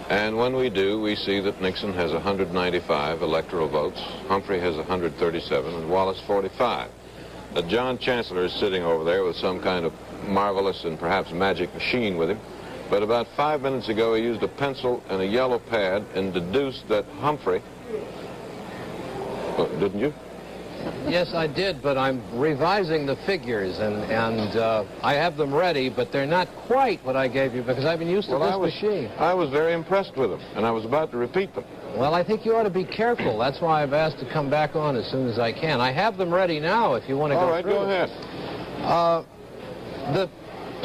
And when we do, we see that Nixon has 195 electoral votes, Humphrey has 137, and Wallace 45. John Chancellor is sitting over there with some kind of marvelous and perhaps magic machine with him. But about 5 minutes ago, he used a pencil and a yellow pad and deduced that Humphrey... didn't you? Yes, I did, but I'm revising the figures, and I have them ready, but they're not quite what I gave you, because I've been used to this machine. I was very impressed with them, and I was about to repeat them. Well, I think you ought to be careful. That's why I've asked to come back on as soon as I can. I have them ready now if you want to go through. All right, go ahead. The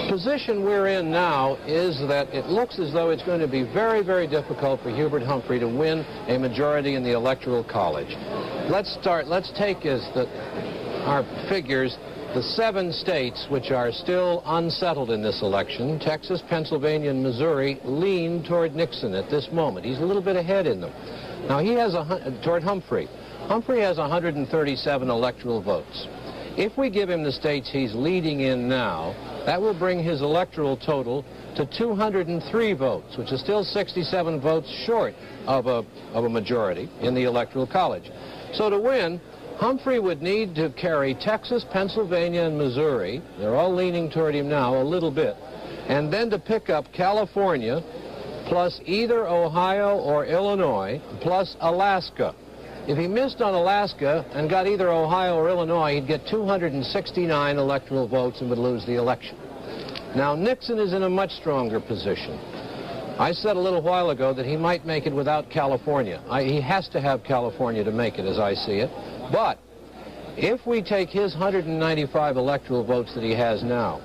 position we're in now is that it looks as though it's going to be very, very difficult for Hubert Humphrey to win a majority in the Electoral College. Let's take as our figures the 7 states which are still unsettled in this election. Texas, Pennsylvania, and Missouri lean toward Nixon at this moment. He's a little bit ahead in them. Now, he has toward Humphrey. Humphrey has 137 electoral votes. If we give him the states he's leading in now, that will bring his electoral total to 203 votes, which is still 67 votes short of a majority in the Electoral College. So to win, Humphrey would need to carry Texas, Pennsylvania, and Missouri. They're all leaning toward him now a little bit. And then to pick up California, plus either Ohio or Illinois, plus Alaska. If he missed on Alaska and got either Ohio or Illinois, he'd get 269 electoral votes and would lose the election. Now, Nixon is in a much stronger position. I said a little while ago that he might make it without California. He has to have California to make it, as I see it. But if we take his 195 electoral votes that he has now,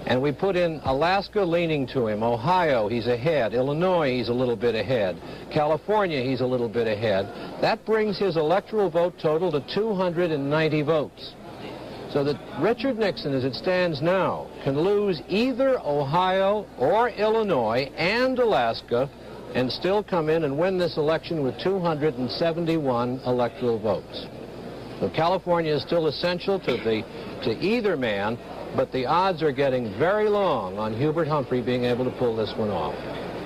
and we put in Alaska leaning to him, Ohio, he's ahead, Illinois, he's a little bit ahead, California, he's a little bit ahead, that brings his electoral vote total to 290 votes. So that Richard Nixon, as it stands now, can lose either Ohio or Illinois and Alaska and still come in and win this election with 271 electoral votes. So California is still essential to either man, but the odds are getting very long on Hubert Humphrey being able to pull this one off.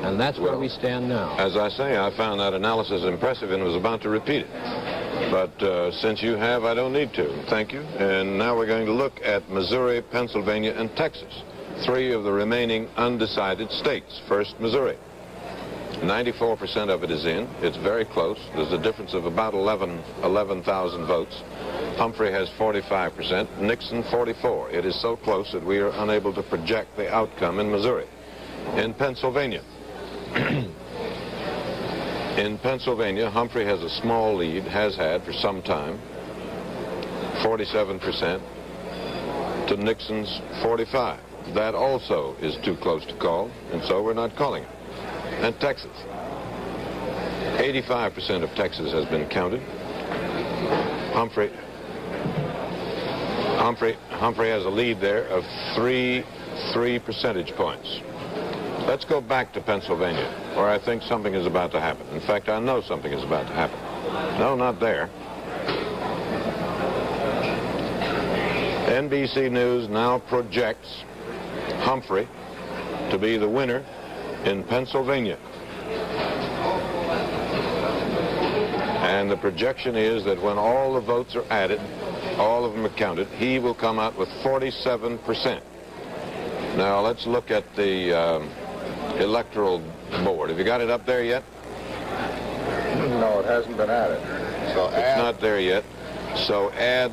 And that's where we stand now. As I say, I found that analysis impressive and was about to repeat it. But since you have, I don't need to. Thank you. And now we're going to look at Missouri, Pennsylvania, and Texas, 3 of the remaining undecided states. First, Missouri. 94% of it is in. It's very close. There's a difference of about 11,000 votes. Humphrey has 45%, Nixon 44%. It is so close that we are unable to project the outcome in Missouri. In Pennsylvania, Humphrey has a small lead, has had for some time, 47% to Nixon's 45%. That also is too close to call, and so we're not calling it. And Texas, 85% of Texas has been counted. Humphrey has a lead there of 3 percentage points. Let's go back to Pennsylvania, where I think something is about to happen. In fact, I know something is about to happen. No, not there. NBC News now projects Humphrey to be the winner in Pennsylvania. And the projection is that when all the votes are added, all of them are counted, he will come out with 47%. Now let's look at the electoral board. Have you got it up there yet? No, it hasn't been added. So it's not there yet. So add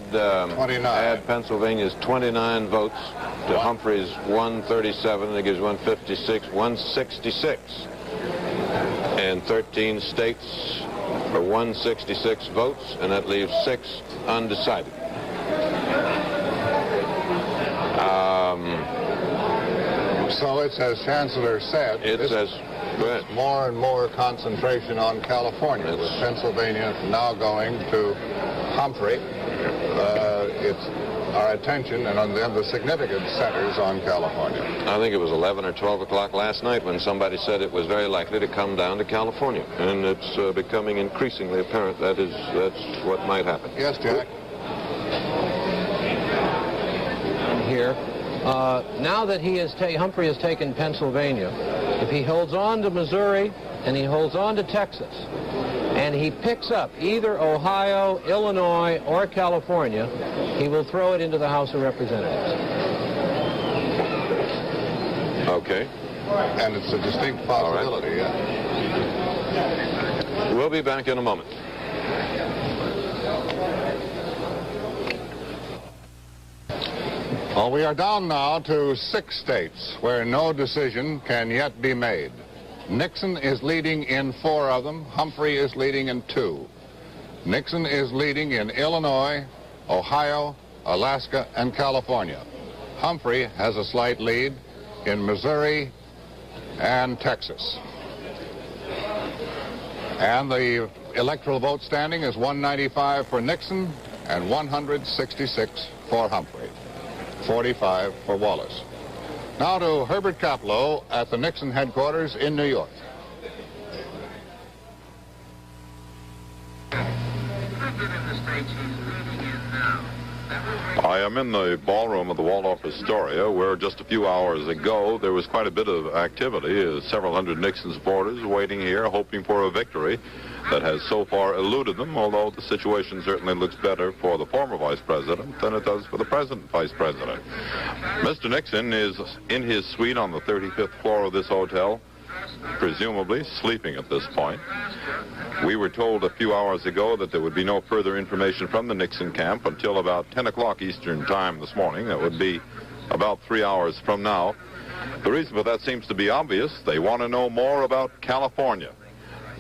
Pennsylvania's 29 votes to Humphrey's 137, and it gives 156, 166. And 13 states for 166 votes, and that leaves 6 undecided. So it's as Chancellor said, it's more and more concentration on California, with Pennsylvania now going to Humphrey. It's our attention and on the significant centers on California. I think it was 11 or 12 o'clock last night when somebody said it was very likely to come down to California, and it's becoming increasingly apparent that's what might happen. Yes, Jack. Here. Now that Humphrey has taken Pennsylvania, if he holds on to Missouri and he holds on to Texas, and he picks up either Ohio, Illinois, or California, he will throw it into the House of Representatives. Okay. And it's a distinct possibility, yeah. We'll be back in a moment. Well, we are down now to 6 states where no decision can yet be made. Nixon is leading in 4 of them. Humphrey is leading in 2. Nixon is leading in Illinois, Ohio, Alaska, and California. Humphrey has a slight lead in Missouri and Texas. And the electoral vote standing is 195 for Nixon and 166 for Humphrey. 45 for Wallace. Now to Herbert Kaplow at the Nixon headquarters in New York. I am in the ballroom of the Waldorf Astoria, where just a few hours ago there was quite a bit of activity. Several hundred Nixon supporters waiting here, hoping for a victory that has so far eluded them, although the situation certainly looks better for the former vice president than it does for the present vice president. Mr. Nixon is in his suite on the 35th floor of this hotel, presumably sleeping at this point. We were told a few hours ago that there would be no further information from the Nixon camp until about 10 o'clock Eastern time this morning. That would be about 3 hours from now. The reason for that seems to be obvious. They want to know more about California.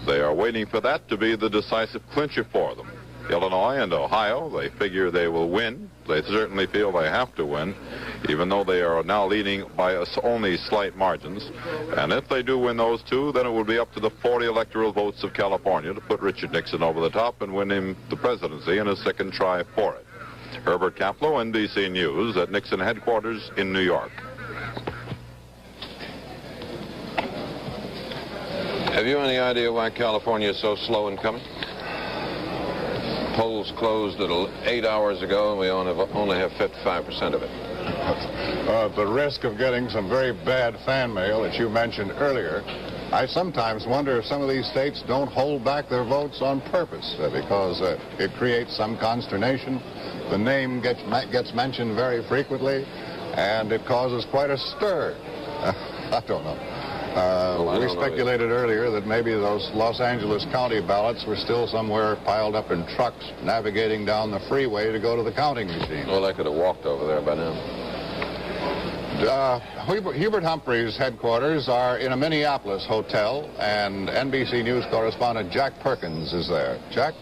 They are waiting for that to be the decisive clincher for them. Illinois and Ohio, they figure they will win. They certainly feel they have to win, even though they are now leading by only slight margins. And if they do win those 2, then it will be up to the 40 electoral votes of California to put Richard Nixon over the top and win him the presidency in a second try for it. Herbert Kaplow, NBC News, at Nixon headquarters in New York. Have you any idea why California is so slow in coming? Polls closed at 8 hours ago, and we only have 55% of it. The risk of getting some very bad fan mail that you mentioned earlier, I sometimes wonder if some of these states don't hold back their votes on purpose because it creates some consternation. The name gets mentioned very frequently, and it causes quite a stir. I don't know. We speculated earlier that maybe those Los Angeles County ballots were still somewhere piled up in trucks navigating down the freeway to go to the counting machine. Well, they could have walked over there by now. Hubert Humphrey's headquarters are in a Minneapolis hotel, and NBC News correspondent Jack Perkins is there. Jack?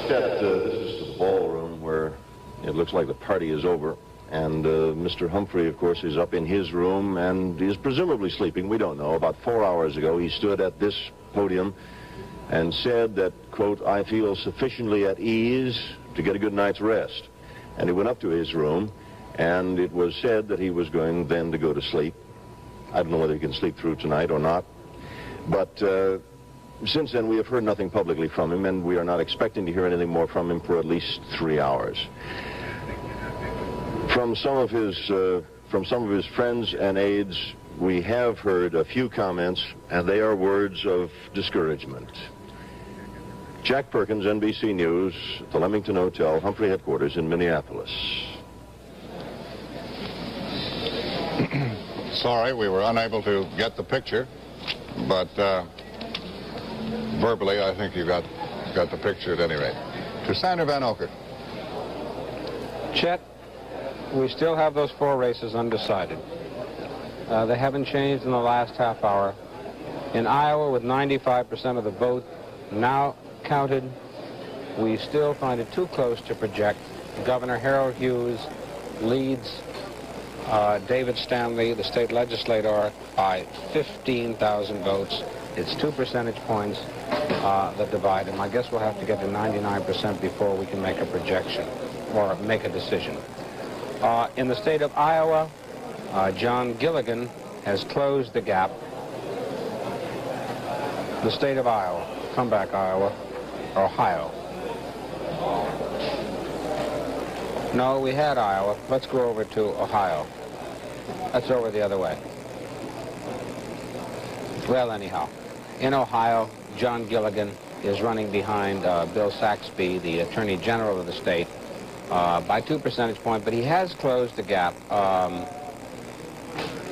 Chet, this is the ballroom where it looks like the party is over. And Mr. Humphrey, of course, is up in his room and is presumably sleeping. We don't know. About 4 hours ago, he stood at this podium and said that, quote, "I feel sufficiently at ease to get a good night's rest." And he went up to his room, and it was said that he was going then to go to sleep. I don't know whether he can sleep through tonight or not. But since then, we have heard nothing publicly from him, and we are not expecting to hear anything more from him for at least 3 hours. From some of his friends and aides, we have heard a few comments, and they are words of discouragement. Jack Perkins, NBC News, the Leamington Hotel, Humphrey headquarters in Minneapolis. Sorry, we were unable to get the picture, but verbally, I think you got the picture at any rate. To Sander Van Oker. Chet, we still have those 4 races undecided. They haven't changed in the last half hour. In Iowa, with 95% of the vote now counted, we still find it too close to project. Governor Harold Hughes leads David Stanley, the state legislator, by 15,000 votes. It's 2 percentage points that divide him. I guess we'll have to get to 99% before we can make a projection or make a decision. In the state of Iowa, John Gilligan has closed the gap. The state of Iowa. Come back, Iowa. Ohio. No, we had Iowa. Let's go over to Ohio. That's over the other way. Well, anyhow, in Ohio, John Gilligan is running behind Bill Saxby, the Attorney General of the state, by 2 percentage points, but he has closed the gap.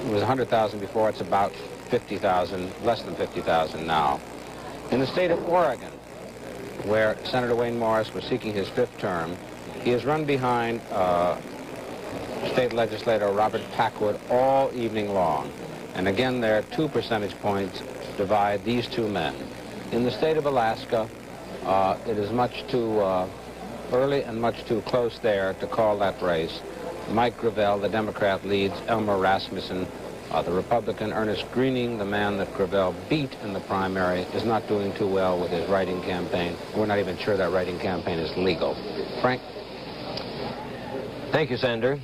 It was 100,000 before. It's about 50,000, less than 50,000 now. In the state of Oregon, where Senator Wayne Morris was seeking his 5th term, he has run behind state legislator Robert Packwood all evening long. And again, there are 2 percentage points divide these 2 men. In the state of Alaska, it is much too early and much too close there to call that race. Mike Gravel, the Democrat, leads Elmer Rasmussen. The Republican, Ernest Greening, the man that Gravel beat in the primary, is not doing too well with his writing campaign. We're not even sure that writing campaign is legal. Frank? Thank you, Sander.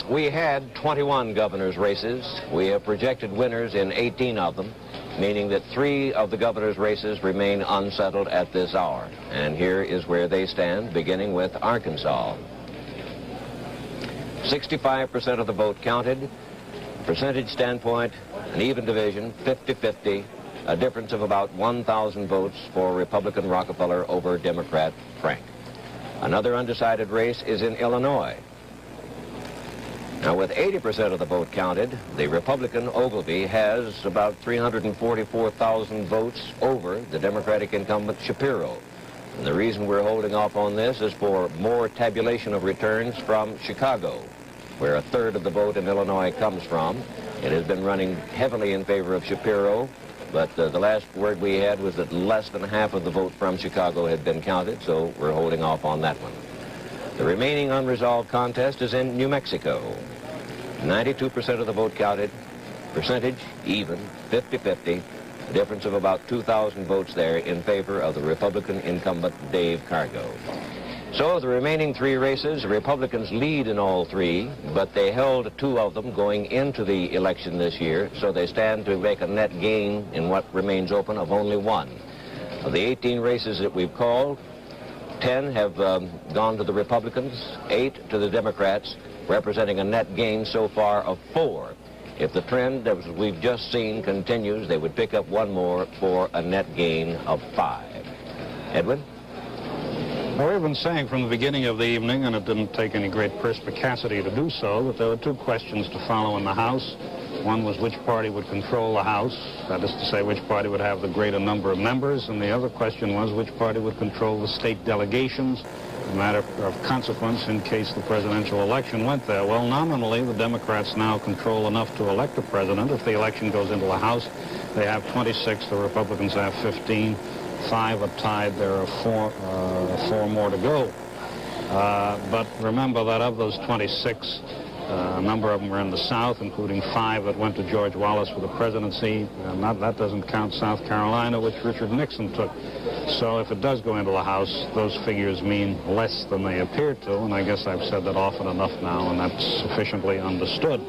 We had 21 governor's races. We have projected winners in 18 of them, meaning that 3 of the governor's races remain unsettled at this hour. And here is where they stand, beginning with Arkansas. 65% of the vote counted. Percentage standpoint, an even division, 50-50, a difference of about 1,000 votes for Republican Rockefeller over Democrat Frank. Another undecided race is in Illinois. Now, with 80% of the vote counted, the Republican Ogilvie has about 344,000 votes over the Democratic incumbent Shapiro. And the reason we're holding off on this is for more tabulation of returns from Chicago, where 1/3 of the vote in Illinois comes from. It has been running heavily in favor of Shapiro, but the last word we had was that less than half of the vote from Chicago had been counted, so we're holding off on that one. The remaining unresolved contest is in New Mexico. 92% of the vote counted, percentage even, 50-50, a difference of about 2,000 votes there in favor of the Republican incumbent Dave Cargo. So the remaining 3 races, the Republicans lead in all 3, but they held 2 of them going into the election this year, so they stand to make a net gain in what remains open of only 1. Of the 18 races that we've called, 10 have gone to the Republicans, 8 to the Democrats, representing a net gain so far of 4. If the trend that we've just seen continues, they would pick up 1 more for a net gain of 5. Edwin? Well, we've been saying from the beginning of the evening, and it didn't take any great perspicacity to do so, that there were 2 questions to follow in the House. One was which party would control the House, that is to say, which party would have the greater number of members, and the other question was which party would control the state delegations, a matter of consequence in case the presidential election went there. Well, nominally, the Democrats now control enough to elect a president. If the election goes into the House, they have 26, the Republicans have 15. 5 are tied. There are 4 more to go. But remember that of those 26, A number of them were in the South, including 5 that went to George Wallace for the presidency. That doesn't count South Carolina, which Richard Nixon took. So if it does go into the House, those figures mean less than they appear to, and I guess I've said that often enough now, and that's sufficiently understood.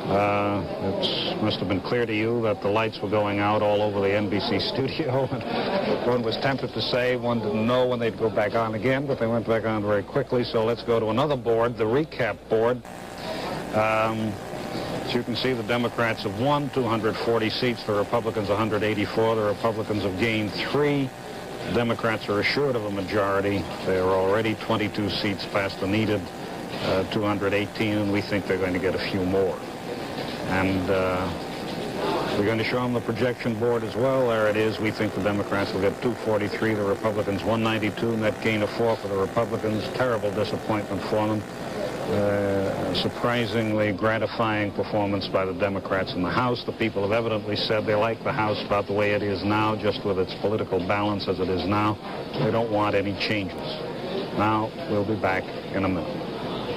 It must have been clear to you that the lights were going out all over the NBC studio. And one was tempted to say one didn't know when they'd go back on again, but they went back on very quickly. So let's go to another board, the recap board. As you can see, the Democrats have won 240 seats, the Republicans 184. The Republicans have gained 3. The Democrats are assured of a majority. They are already 22 seats past the needed 218, and we think they're going to get a few more. And we're going to show them the projection board as well. There it is. We think the Democrats will get 243, the Republicans 192, net gain of 4 for the Republicans. Terrible disappointment for them. Surprisingly gratifying performance by the Democrats in the House. The people have evidently said they like the House about the way it is now, just with its political balance as it is now. They don't want any changes. Now, we'll be back in a minute.